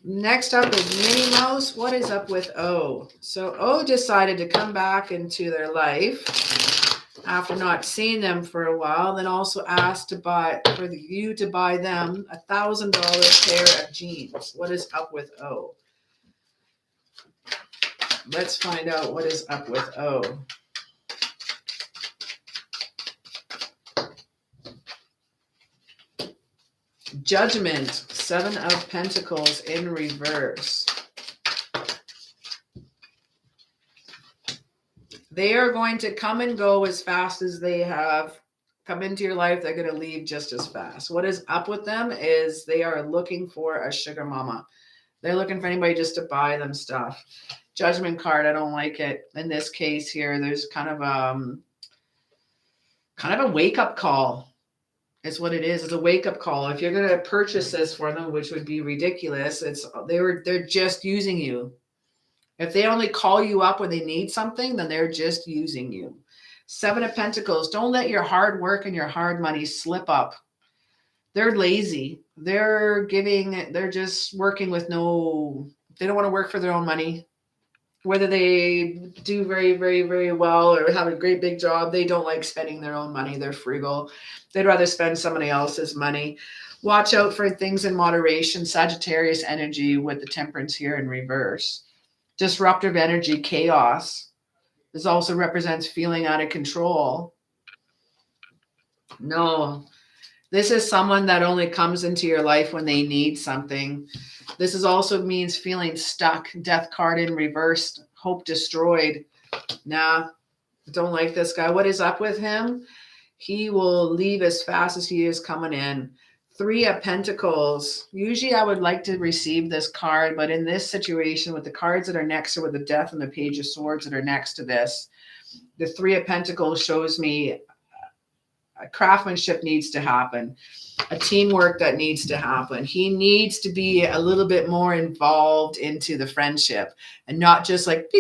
S1: Next up is Minnie Mouse. What is up with O? So O decided to come back into their life after not seeing them for a while, then also asked to buy you to buy them $1,000 pair of jeans. What is up with O? Let's find out what is up with O. Judgment, 7 of Pentacles in reverse. They are going to come and go as fast as they have come into your life. They're going to leave just as fast. What is up with them is they are looking for a sugar mama. They're looking for anybody just to buy them stuff. Judgment card, I don't like it. In this case here, there's kind of a wake-up call. Is what it is. It's a wake-up call. If you're going to purchase this for them, which would be ridiculous, they're just using you. If they only call you up when they need something, then they're just using you. 7 of Pentacles. Don't let your hard work and your hard money slip up. They're lazy. They're just working with they don't want to work for their own money. Whether they do very, very, very well or have a great big job, they don't like spending their own money. They're frugal. They'd rather spend somebody else's money. Watch out for things in moderation. Sagittarius energy with the Temperance here in reverse. Disruptive energy, chaos. This also represents feeling out of control. No, this is someone that only comes into your life when they need something. This is also means feeling stuck. Death card in reverse. Hope destroyed. Nah, don't like this guy. What is up with him? He will leave as fast as he is coming in. 3 of Pentacles. Usually I would like to receive this card, but in this situation with the cards that are next to with the Death and the Page of Swords that are next to this, the 3 of Pentacles shows me a craftsmanship needs to happen. A teamwork that needs to happen. He needs to be a little bit more involved into the friendship and not just like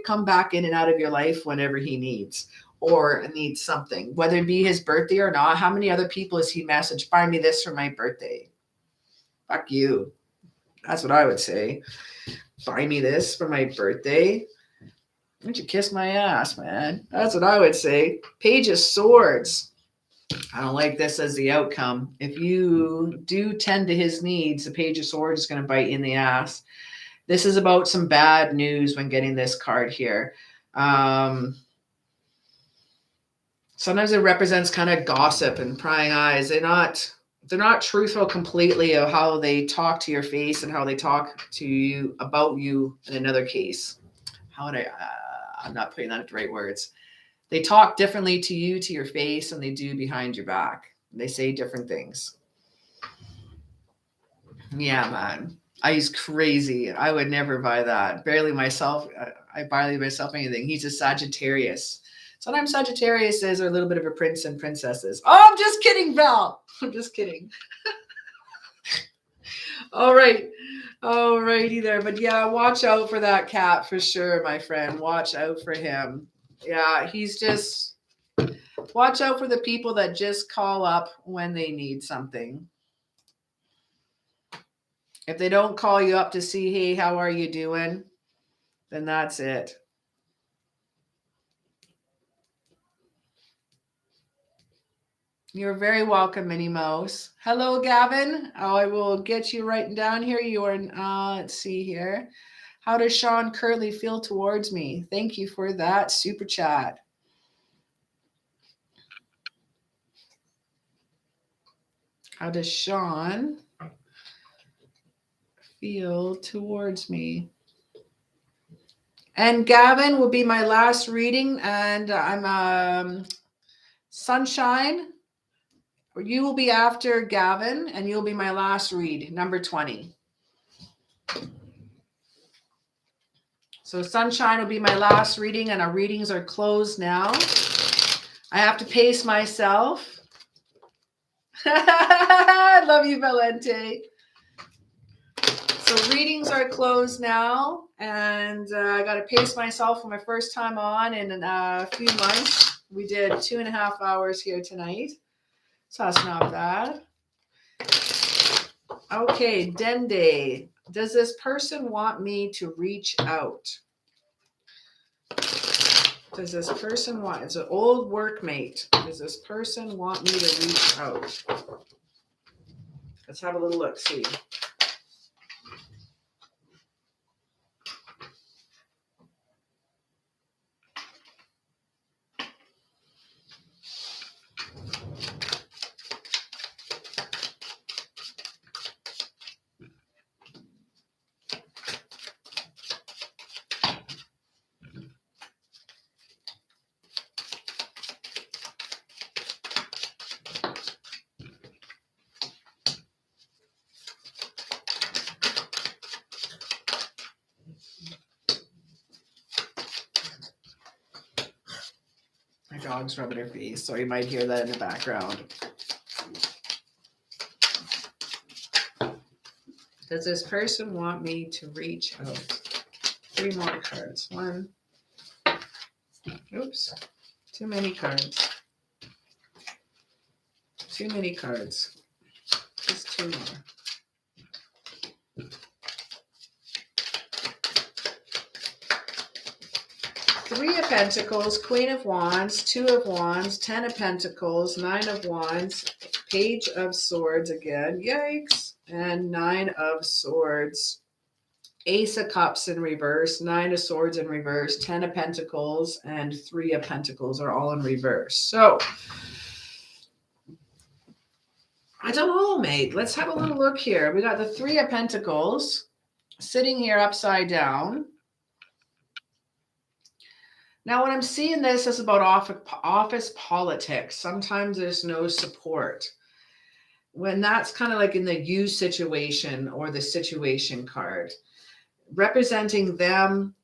S1: come back in and out of your life whenever he needs or needs something, whether it be his birthday or not. How many other people has he messaged? Buy me this for my birthday. Fuck you. That's what I would say. Buy me this for my birthday. Why don't you kiss my ass, man? That's what I would say. Page of Swords. I don't like this as the outcome. If you do tend to his needs, the Page of Swords is going to bite you in the ass. This is about some bad news when getting this card here. Sometimes it represents kind of gossip and prying eyes. They're not truthful completely of how they talk to your face and how they talk to you about you in another case. How would I'm not putting that into the right words. They talk differently to you, to your face, than they do behind your back. They say different things. Yeah, man. He's crazy. I would never buy that. Barely myself. I barely myself anything. He's a Sagittarius. Sometimes Sagittariuses are a little bit of a prince and princesses. Oh, I'm just kidding, Val. I'm just kidding. All right. All righty there. But yeah, watch out for that cat for sure, my friend. Watch out for him. Yeah, he's just, watch out for the people that just call up when they need something. If they don't call you up to see, hey, how are you doing? then that's it. You're very welcome, Minnie Mouse. Hello, Gavin. Oh, I will get you writing down here. You are, let's see here. How does Sean currently feel towards me? Thank you for that super chat. How does Sean feel towards me? And Gavin will be my last reading, and I'm Sunshine. You will be after Gavin, and you'll be my last read, number 20. So Sunshine will be my last reading, and our readings are closed now. I have to pace myself. I love you, Valente. So readings are closed now, and I got to pace myself for my first time on in a few months. We did 2.5 hours here tonight, so that's not bad. Okay, Dende. Does this person want me to reach out? Does this person want, it's an old workmate. Does this person want me to reach out? Let's have a little look, see. My dog's rubbing her face, so you might hear that in the background. Does this person want me to reach out? 3 more cards. 1. Oops. Too many cards. Too many cards. Just 2 more. 3 of Pentacles, Queen of Wands, 2 of Wands, 10 of Pentacles, 9 of Wands, Page of Swords again, yikes, and 9 of Swords, Ace of Cups in reverse, 9 of Swords in reverse, 10 of Pentacles, and 3 of Pentacles are all in reverse. So, I don't know, mate. Let's have a little look here. We got the 3 of Pentacles sitting here upside down. Now, when I'm seeing this, it's about office politics. Sometimes there's no support. When that's kind of like in the you situation or the situation card, representing them,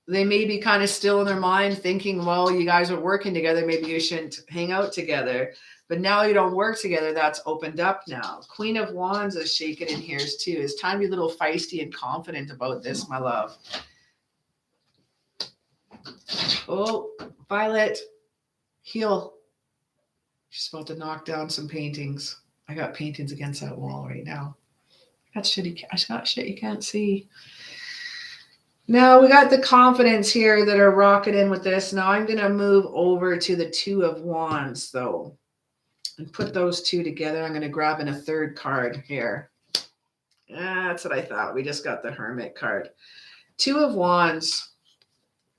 S1: they may be kind of still in their mind thinking, well, you guys are working together. Maybe you shouldn't hang out together. But now you don't work together. That's opened up now. Queen of Wands is shaking in here too. It's time to be a little feisty and confident about this, my love. Oh, Violet, heal. She's about to knock down some paintings. I got paintings against that wall right now. That's shitty. I got shit you can't see. Now we got the confidence here that are rocking in with this. Now I'm going to move over to the 2 of Wands though, and put those 2 together. I'm going to grab in a 3rd card here. That's what I thought. We just got the Hermit card. 2 of Wands.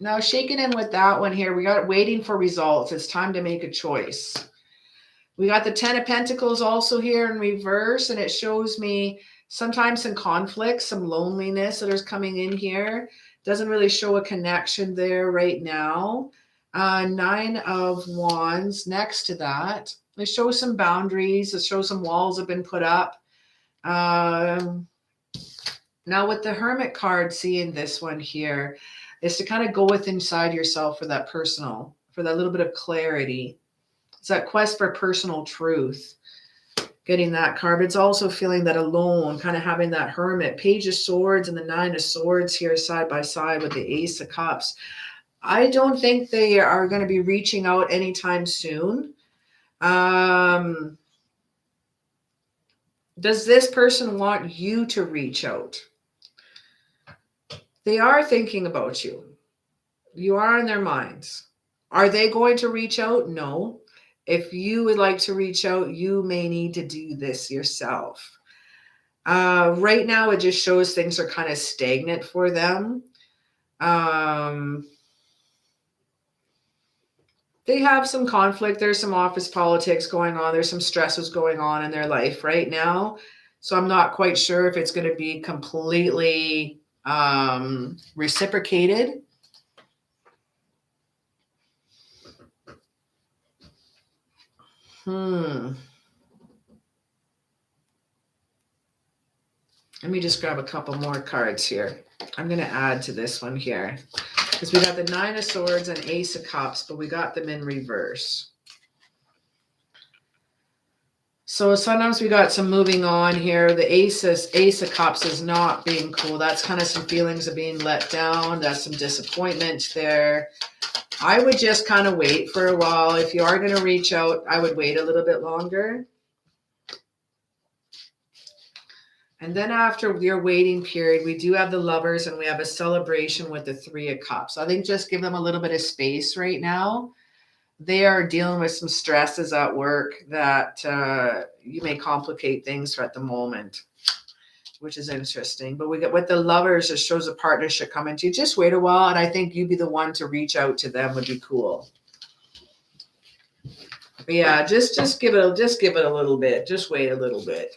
S1: Now, shaking in with that one here, we got waiting for results. It's time to make a choice. We got the 10 of Pentacles also here in reverse, and it shows me sometimes some conflict, some loneliness that is coming in here. Doesn't really show a connection there right now. 9 of Wands next to that. It shows some boundaries. It shows some walls have been put up. Now, with the Hermit card, seeing this one here, is to kind of go with inside yourself for that personal, for that little bit of clarity. It's that quest for personal truth. Getting that card. It's also feeling that alone, kind of having that Hermit. Page of Swords and the 9 of Swords here side by side with the Ace of Cups. I don't think they are going to be reaching out anytime soon. Does this person want you to reach out? They are thinking about you. You are in their minds. Are they going to reach out? No. If you would like to reach out, you may need to do this yourself. Right now, it just shows things are kind of stagnant for them. They have some conflict. There's some office politics going on. There's some stresses going on in their life right now. So I'm not quite sure if it's going to be completely reciprocated. Let me just grab a couple more cards here. I'm going to add to this one here because we got the Nine of Swords and Ace of Cups, but we got them in reverse. So sometimes we got some moving on here. The Ace of Cups is not being cool. That's kind of some feelings of being let down. That's some disappointment there. I would just kind of wait for a while. If you are going to reach out, I would wait a little bit longer. And then after your waiting period, we do have the Lovers and we have a celebration with the Three of Cups. I think just give them a little bit of space right now. They are dealing with some stresses at work that you may complicate things at the moment, which is interesting. But we get with the Lovers, it shows a partnership coming to you. Just wait a while, and I think you'd be the one to reach out to them would be cool. But yeah, just give it a little bit. Just wait a little bit.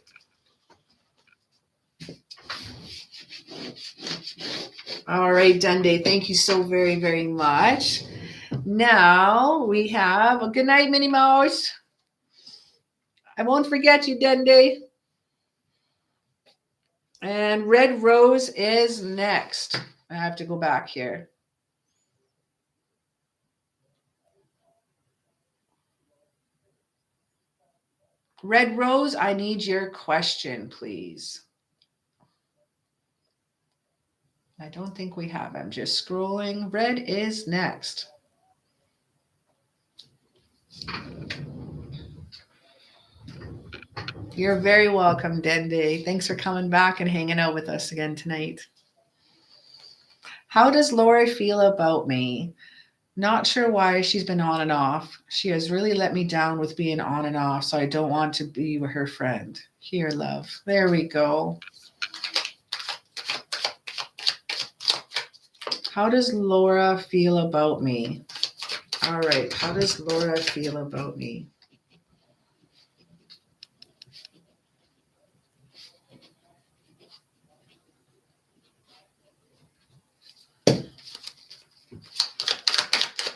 S1: All right, Dundee, thank you so very, very much. Now we have a good night, Minnie Mouse. I won't forget you, Dundee. And Red Rose is next. I have to go back here. Red Rose, I need your question, please. I don't think we have. I'm just scrolling. Red is next. You're very welcome, Dende. Thanks for coming back and hanging out with us again tonight. How does Laura feel about me? Not sure why she's been on and off. She has really let me down with being on and off, so I don't want to be her friend. Here, love. There we go. How does Laura feel about me? All right. How does Laura feel about me?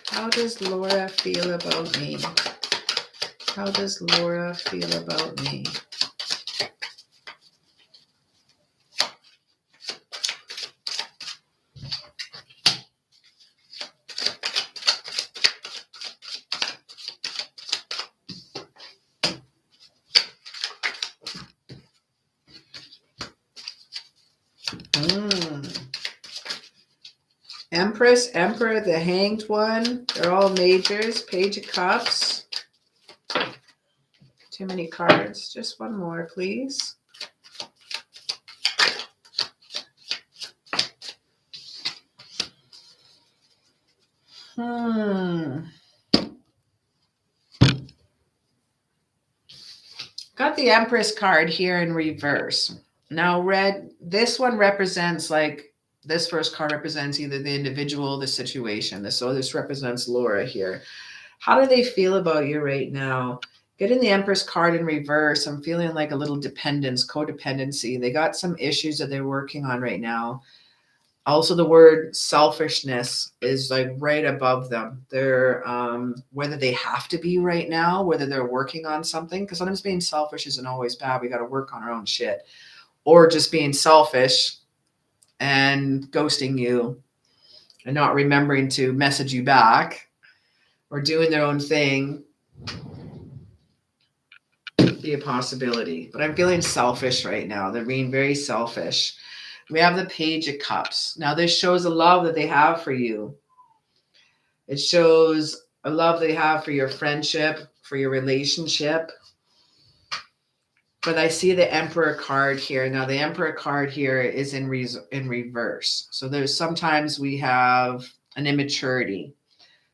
S1: How does Laura feel about me? How does Laura feel about me? Empress, Emperor, the Hanged One. They're all majors. Page of Cups. Too many cards. Just one more, please. Got the Empress card here in reverse. Now, Red, this one represents this first card represents either the individual, the situation. So this represents Laura here. How do they feel about you right now? Getting the Empress card in reverse, I'm feeling like a little dependence, codependency. They got some issues that they're working on right now. Also, the word selfishness is like right above them. They're whether they have to be right now, whether they're working on something, because sometimes being selfish isn't always bad. We got to work on our own shit, or just being selfish and ghosting you and not remembering to message you back or doing their own thing be a possibility. But I'm feeling selfish right now. They're being very selfish. We have the Page of Cups. Now this shows a love that they have for you. It shows a love they have for your friendship, for your relationship. But I see the Emperor card here. Now the Emperor card here is in reverse. So there's sometimes we have an immaturity.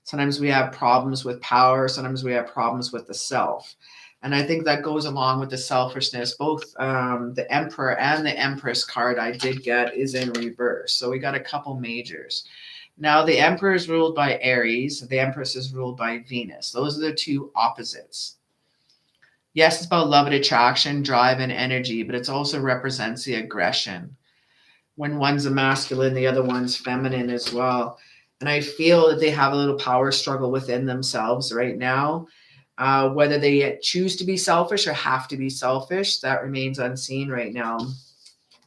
S1: Sometimes we have problems with power. Sometimes we have problems with the self. And I think that goes along with the selfishness. Both the Emperor and the Empress card I did get is in reverse. So we got a couple majors. Now the Emperor is ruled by Aries. The Empress is ruled by Venus. Those are the two opposites. Yes, it's about love and attraction, drive and energy, but it also represents the aggression. When one's a masculine, the other one's feminine as well. And I feel that they have a little power struggle within themselves right now. Whether they choose to be selfish or have to be selfish, that remains unseen right now.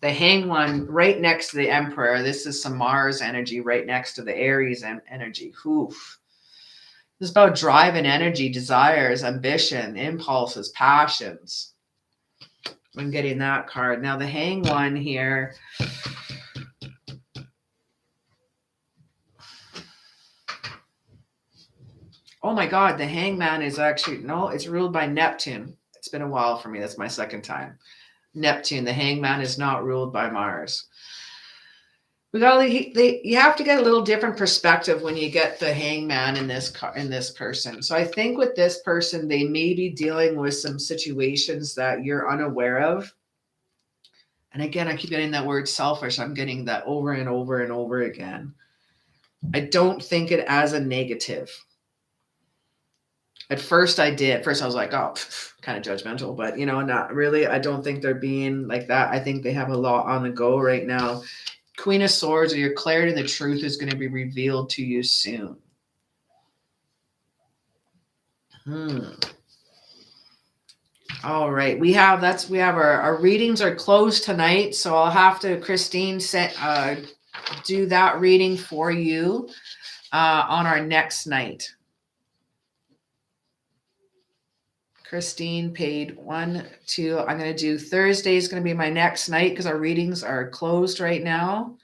S1: The Hanged One right next to the Emperor. This is some Mars energy right next to the Aries energy. Oof. This is about drive and energy, desires, ambition, impulses, passions. I'm getting that card. Now the Hanged One here. Oh my God, the Hangman is actually, no, it's ruled by Neptune. It's been a while for me. That's my second time. Neptune, the Hangman is not ruled by Mars. You have to get a little different perspective when you get the Hangman in this person. So I think with this person, they may be dealing with some situations that you're unaware of. And again, I keep getting that word selfish. I'm getting that over and over and over again. I don't think it as a negative. At first I did. At first I was like, oh, kind of judgmental, but not really. I don't think they're being like that. I think they have a lot on the go right now. Queen of Swords, or your clarity and the truth is going to be revealed to you soon. All right. We have our readings are closed tonight. So I'll have to, Christine, do that reading for you on our next night. Christine paid 1, 2. I'm going to do Thursday is going to be my next night because our readings are closed right now.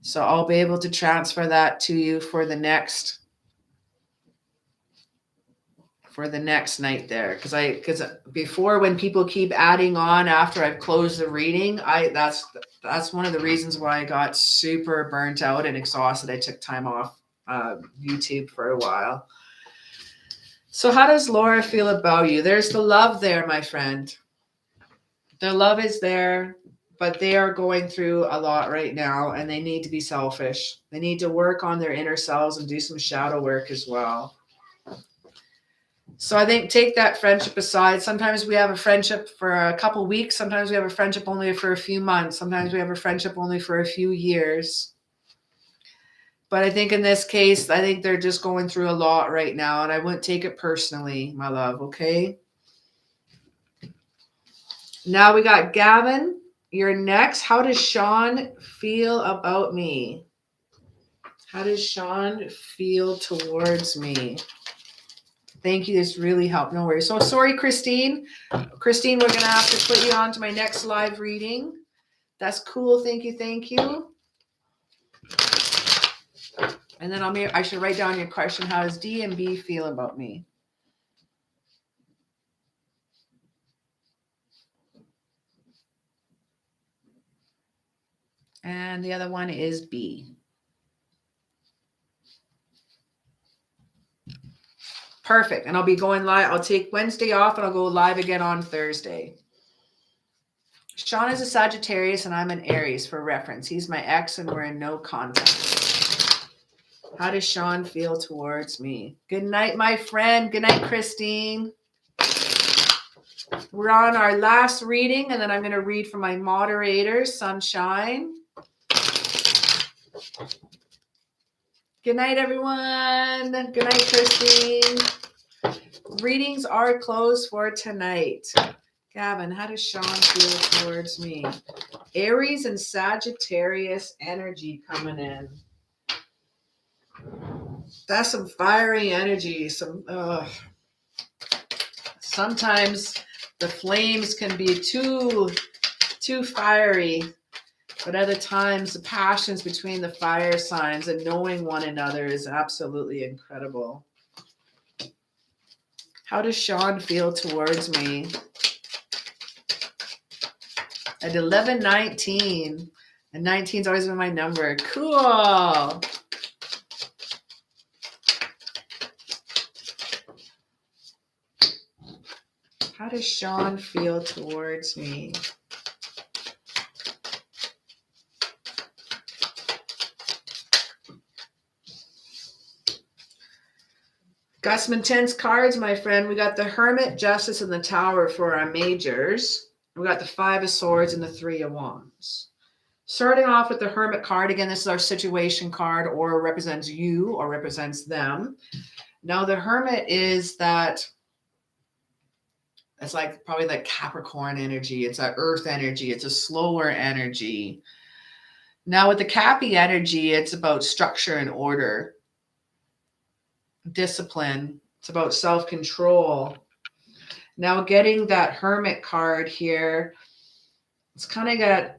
S1: So I'll be able to transfer that to you for the next night there. Because before, when people keep adding on after I've closed the reading, that's one of the reasons why I got super burnt out and exhausted. I took time off YouTube for a while. So how does Laura feel about you? There's the love there, my friend. The love is there, but they are going through a lot right now, and they need to be selfish. They need to work on their inner selves and do some shadow work as well. So I think take that friendship aside. Sometimes we have a friendship for a couple weeks. Sometimes we have a friendship only for a few months. Sometimes we have a friendship only for a few years. But I think in this case, I think they're just going through a lot right now, and I wouldn't take it personally, my love, okay? Now we got Gavin. You're next. How does Sean feel about me? How does Sean feel towards me? Thank you. This really helped. No worries. So sorry, Christine. Christine, we're going to have to put you on to my next live reading. That's cool. Thank you. Thank you. And then I should write down your question. How does D and B feel about me? And the other one is B. Perfect. And I'll be going live. I'll take Wednesday off and I'll go live again on Thursday. Sean is a Sagittarius and I'm an Aries for reference. He's my ex and we're in no contact. How does Sean feel towards me? Good night, my friend. Good night, Christine. We're on our last reading, and then I'm going to read for my moderators, Sunshine. Good night, everyone. Good night, Christine. Readings are closed for tonight. Gavin, how does Sean feel towards me? Aries and Sagittarius energy coming in. That's some fiery energy. Sometimes the flames can be too fiery, but other times the passions between the fire signs and knowing one another is absolutely incredible. How does Sean feel towards me? At 11:19, and 19's always been my number. Cool. How does Sean feel towards me? Got some intense cards, my friend. We got the Hermit, Justice, and the Tower for our majors. We got the Five of Swords and the Three of Wands. Starting off with the Hermit card. Again, this is our situation card, or represents you or represents them. Now, the Hermit is that, it's like probably like Capricorn energy. It's an earth energy. It's a slower energy. Now, with the Cappy energy, it's about structure and order. Discipline. It's about self-control. Now, getting that Hermit card here, it's kind of got,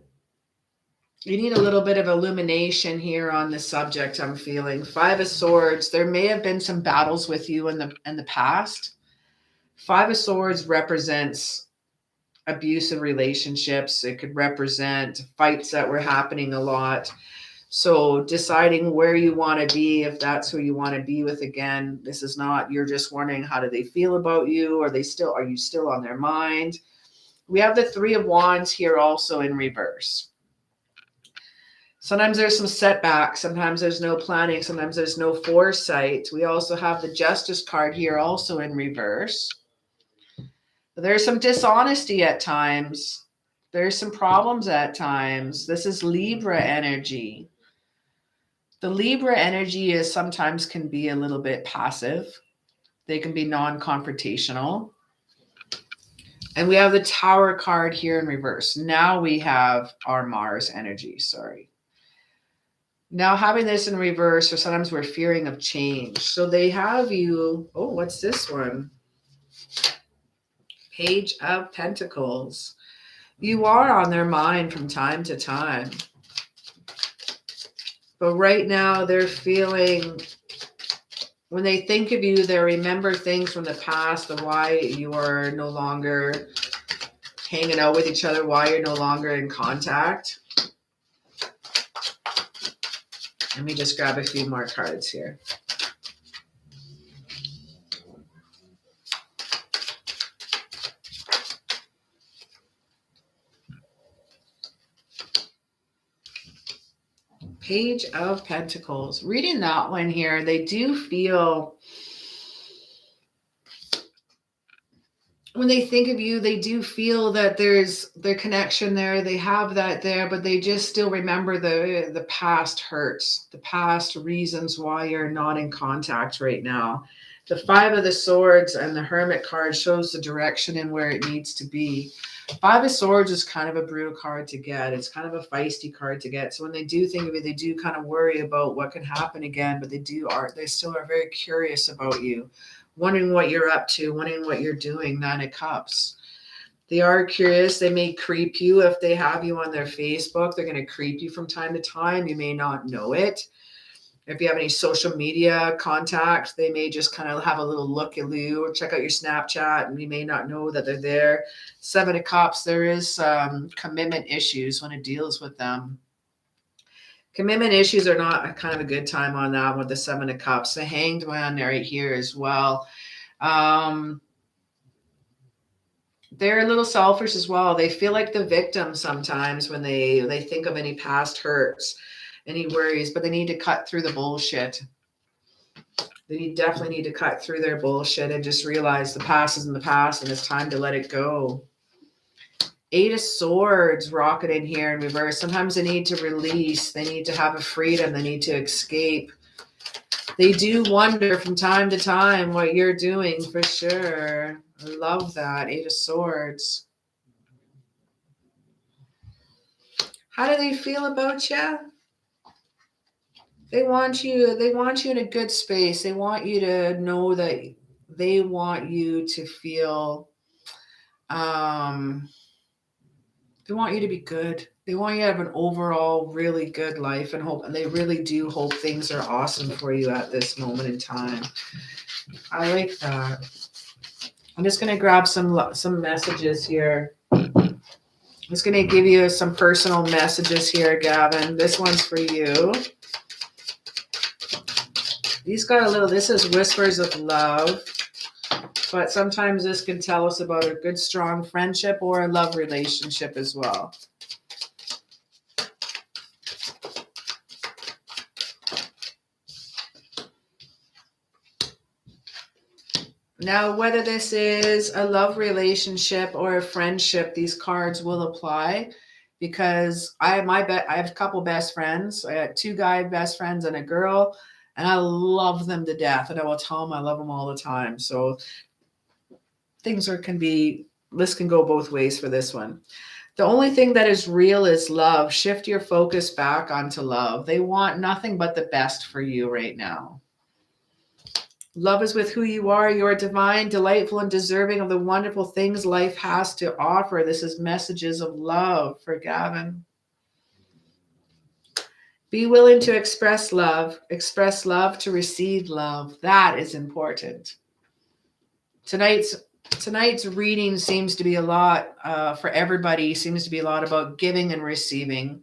S1: you need a little bit of illumination here on the subject, I'm feeling. Five of Swords. There may have been some battles with you in the past. Five of Swords represents abusive relationships. It could represent fights that were happening a lot. So deciding where you want to be, if that's who you want to be with again, this is not, you're just wondering how do they feel about you? Are you still on their mind? We have the Three of Wands here also in reverse. Sometimes there's some setbacks. Sometimes there's no planning. Sometimes there's no foresight. We also have the Justice card here also in reverse. There's some dishonesty at times. There's some problems at times. This is Libra energy. The Libra energy is sometimes can be a little bit passive. They can be non-confrontational. And we have the Tower card here in reverse. Now we have our Mars energy, sorry. Now having this in reverse, or sometimes we're fearing of change. So they have you, oh, what's this one? Page of Pentacles. You are on their mind from time to time. But right now they're feeling, when they think of you, they remember things from the past of why you are no longer hanging out with each other, why you're no longer in contact. Let me just grab a few more cards here. Page of Pentacles. Reading that one here, they do feel, when they think of you, they do feel that there's their connection there. They have that there, but they just still remember the past hurts, the past reasons why you're not in contact right now. The Five of the Swords and the Hermit card shows the direction and where it needs to be. Five of Swords is kind of a brutal card to get. It's kind of a feisty card to get. So when they do think of it, they do kind of worry about what can happen again, but they still are very curious about you, wondering what you're up to, wondering what you're doing. Nine of Cups. They are curious. They may creep you if they have you on their Facebook. They're going to creep you from time to time. You may not know it. If you have any social media contacts, they may just kind of have a little look at you or check out your Snapchat, and you may not know that they're there. Seven of Cups, there is commitment issues when it deals with them. Commitment issues are not kind of a good time on that with the Seven of Cups. The Hanged Man right here as well. They're a little selfish as well. They feel like the victim sometimes when they think of any past hurts, any worries, but they need to cut through the bullshit. They definitely need to cut through their bullshit and just realize the past is in the past and it's time to let it go. Eight of Swords rocket in here in reverse. Sometimes they need to release. They need to have a freedom. They need to escape. They do wonder from time to time what you're doing for sure. I love that. Eight of Swords. How do they feel about you? They want you in a good space. They want you to know that they want you to feel, they want you to be good. They want you to have an overall really good life and hope. And they really do hope things are awesome for you at this moment in time. I like that. I'm just going to grab some messages here. I'm just going to give you some personal messages here, Gavin. This one's for you. These got a little, this is Whispers of Love. But sometimes this can tell us about a good, strong friendship or a love relationship as well. Now, whether this is a love relationship or a friendship, these cards will apply because I have a couple best friends. I got 2 guy best friends and a girl, and I love them to death. And I will tell them I love them all the time. So this can go both ways for this one. The only thing that is real is love. Shift your focus back onto love. They want nothing but the best for you right now. Love is with who you are. You are divine, delightful, and deserving of the wonderful things life has to offer. This is messages of love for Gavin. Be willing to express love to receive love. That is important. Tonight's reading seems to be a lot for everybody, seems to be a lot about giving and receiving.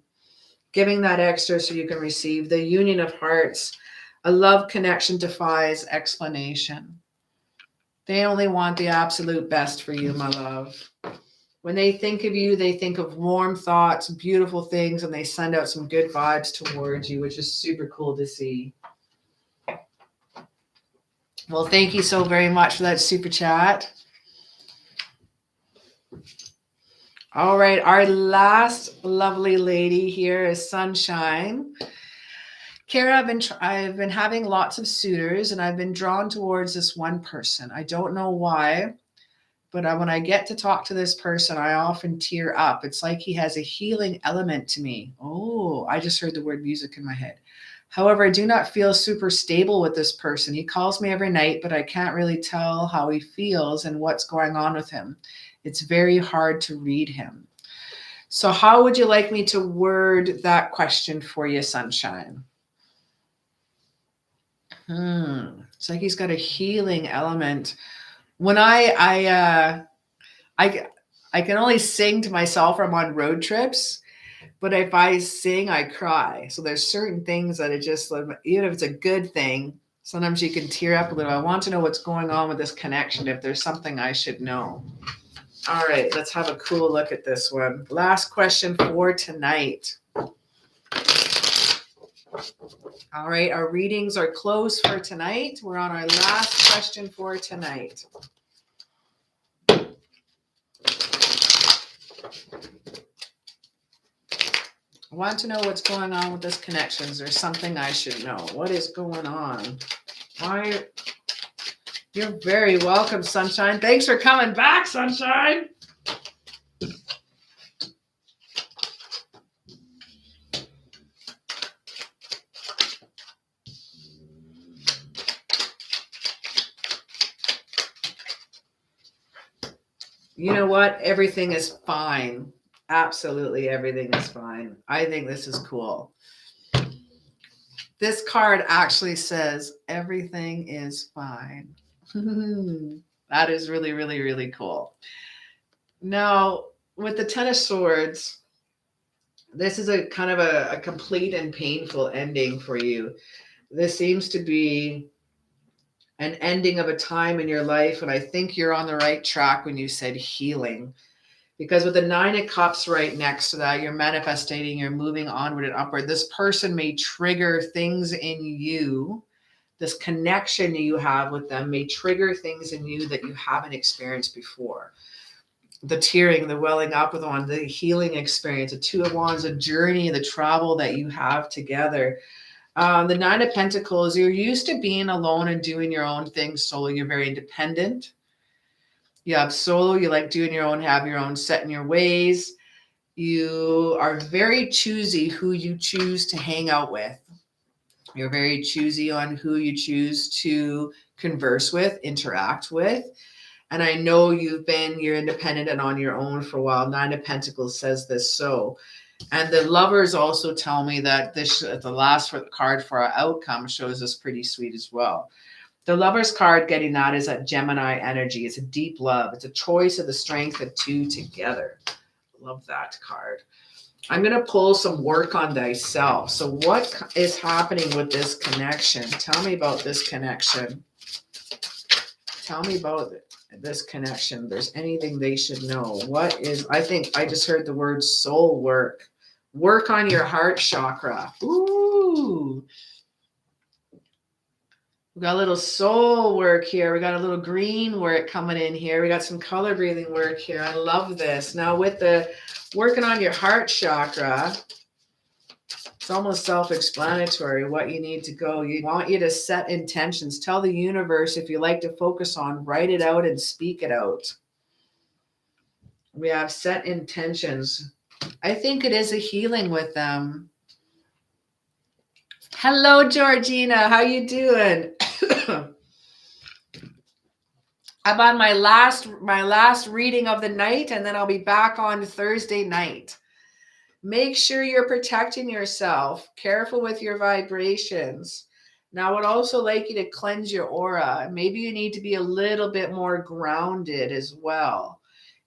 S1: Giving that extra so you can receive. The union of hearts. A love connection defies explanation. They only want the absolute best for you, my love. When they think of you, they think of warm thoughts, beautiful things, and they send out some good vibes towards you, which is super cool to see. Well, thank you so very much for that super chat. All right, our last lovely lady here is Sunshine. Cara, I've been having lots of suitors, and I've been drawn towards this one person. I don't know why, but when I get to talk to this person, I often tear up. It's like he has a healing element to me. Oh, I just heard the word music in my head. However, I do not feel super stable with this person. He calls me every night, but I can't really tell how he feels and what's going on with him. It's very hard to read him. So how would you like me to word that question for you, Sunshine? It's like he's got a healing element. When I can only sing to myself or I'm on road trips, but if I sing, I cry. So there's certain things that are just, even if it's a good thing, sometimes you can tear up a little. I want to know what's going on with this connection, if there's something I should know. All right, let's have a cool look at this one. Last question for tonight. All right, our readings are closed for tonight. We're on our last question for tonight. I want to know what's going on with this connection. Is there something I should know? What is going on? Why? You're very welcome, Sunshine. Thanks for coming back, Sunshine. You know what? Everything is fine. Absolutely everything is fine. I think this is cool. This card actually says everything is fine. That is really, really, really cool. Now, with the Ten of Swords, this is a kind of a complete and painful ending for you. This seems to be an ending of a time in your life, and I think you're on the right track when you said healing. Because with the Nine of Cups right next to that, you're manifesting, you're moving onward and upward. This person may trigger things in you. This connection you have with them may trigger things in you that you haven't experienced before. The tearing, the welling up with one, the healing experience, the Two of Wands, the journey, the travel that you have together. The Nine of Pentacles, you're used to being alone and doing your own thing solo. You're very independent. You have solo, you like doing your own, have your own, set in your ways. You are very choosy who you choose to hang out with. You're very choosy on who you choose to converse with, interact with. And I know you're independent and on your own for a while. Nine of Pentacles says this so. And the Lovers also tell me that the last card for our outcome shows us pretty sweet as well. The Lovers card getting that is a Gemini energy. It's a deep love. It's a choice of the strength of two together. Love that card. I'm going to pull some work on thyself. So what is happening with this connection? Tell me about this connection. Tell me about it. this connection. There's anything they should know. What is, I think I just heard the word soul work. Work on your heart chakra. Ooh. We got a little soul work here. We got a little green work coming in here. We got some color breathing work here. I love this. Now with the working on your heart chakra, it's almost self-explanatory what you need to go. You want you to set intentions. Tell the universe if you like to focus on, write it out and speak it out. We have set intentions. I think it is a healing with them. Hello, Georgina. How you doing? I'm on my last reading of the night, and then I'll be back on Thursday night. Make sure you're protecting yourself. Careful with your vibrations. Now, I would also like you to cleanse your aura. Maybe you need to be a little bit more grounded as well.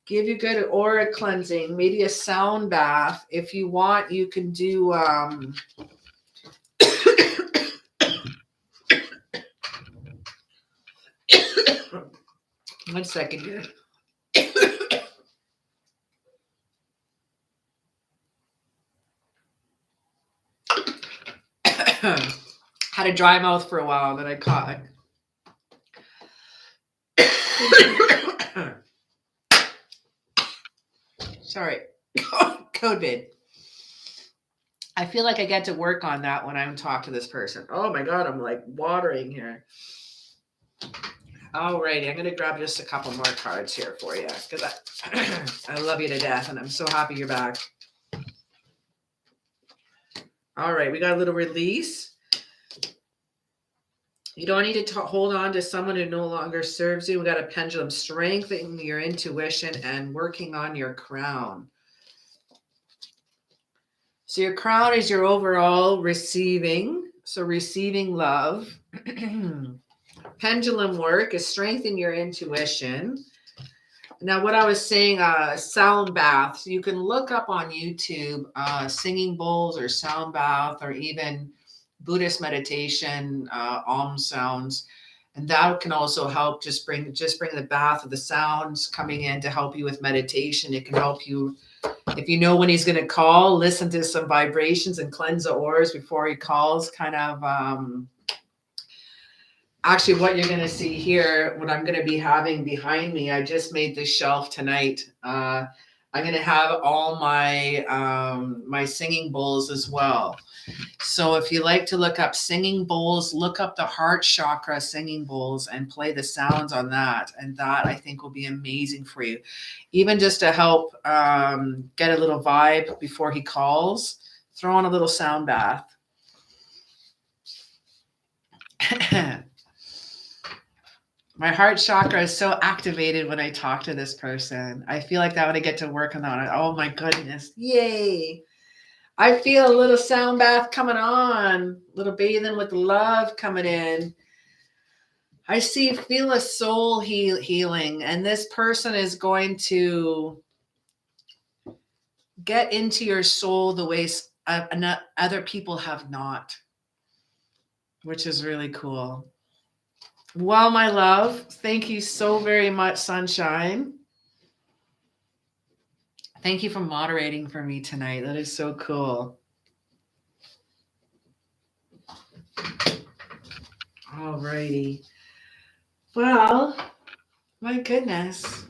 S1: Give you good aura cleansing, maybe a sound bath. If you want, you can do... One second here. Had a dry mouth for a while, then I caught. Sorry, COVID. I feel like I get to work on that when I talk to this person. Oh my God, I'm like watering here. Alrighty, I'm gonna grab just a couple more cards here for you because I love you to death, and I'm so happy you're back. All right, we got a little release. You don't need to hold on to someone who no longer serves you. We got a pendulum, strengthening your intuition and working on your crown. So your crown is your overall receiving. So receiving love. Pendulum work is strengthening your intuition. Now, what I was saying, sound baths, you can look up on YouTube singing bowls or sound bath or even Buddhist meditation, om sounds. And that can also help just bring the bath of the sounds coming in to help you with meditation. It can help you, if you know when he's going to call, listen to some vibrations and cleanse the auras before he calls. Kind of, actually what you're going to see here, what I'm going to be having behind me, I just made this shelf tonight. I'm going to have all my, my singing bowls as well. So if you like to look up singing bowls, look up the heart chakra singing bowls and play the sounds on that. And that I think will be amazing for you. Even just to help get a little vibe before he calls, throw on a little sound bath. My heart chakra is so activated when I talk to this person. I feel like that when I get to work on it. Oh my goodness. Yay. I feel a little sound bath coming on, a little bathing with love coming in. I feel a soul healing, and this person is going to get into your soul the way other people have not, which is really cool. Well, my love, thank you so very much, Sunshine. Thank you for moderating for me tonight. That is so cool. All righty. Well, my goodness.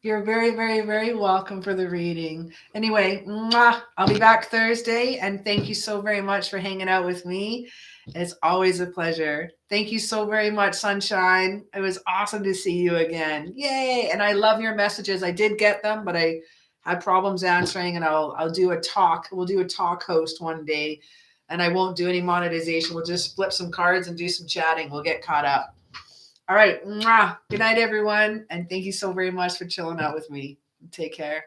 S1: You're very, very, very welcome for the reading. Anyway, I'll be back Thursday, and thank you so very much for hanging out with me. It's always a pleasure. Thank you so very much, Sunshine. It was awesome to see you again. Yay. And I love your messages. I did get them, but I had problems answering, and I'll do a talk. We'll do a talk host one day, and I won't do any monetization. We'll just flip some cards and do some chatting. We'll get caught up. All right. Good night, everyone. And thank you so very much for chilling out with me. Take care.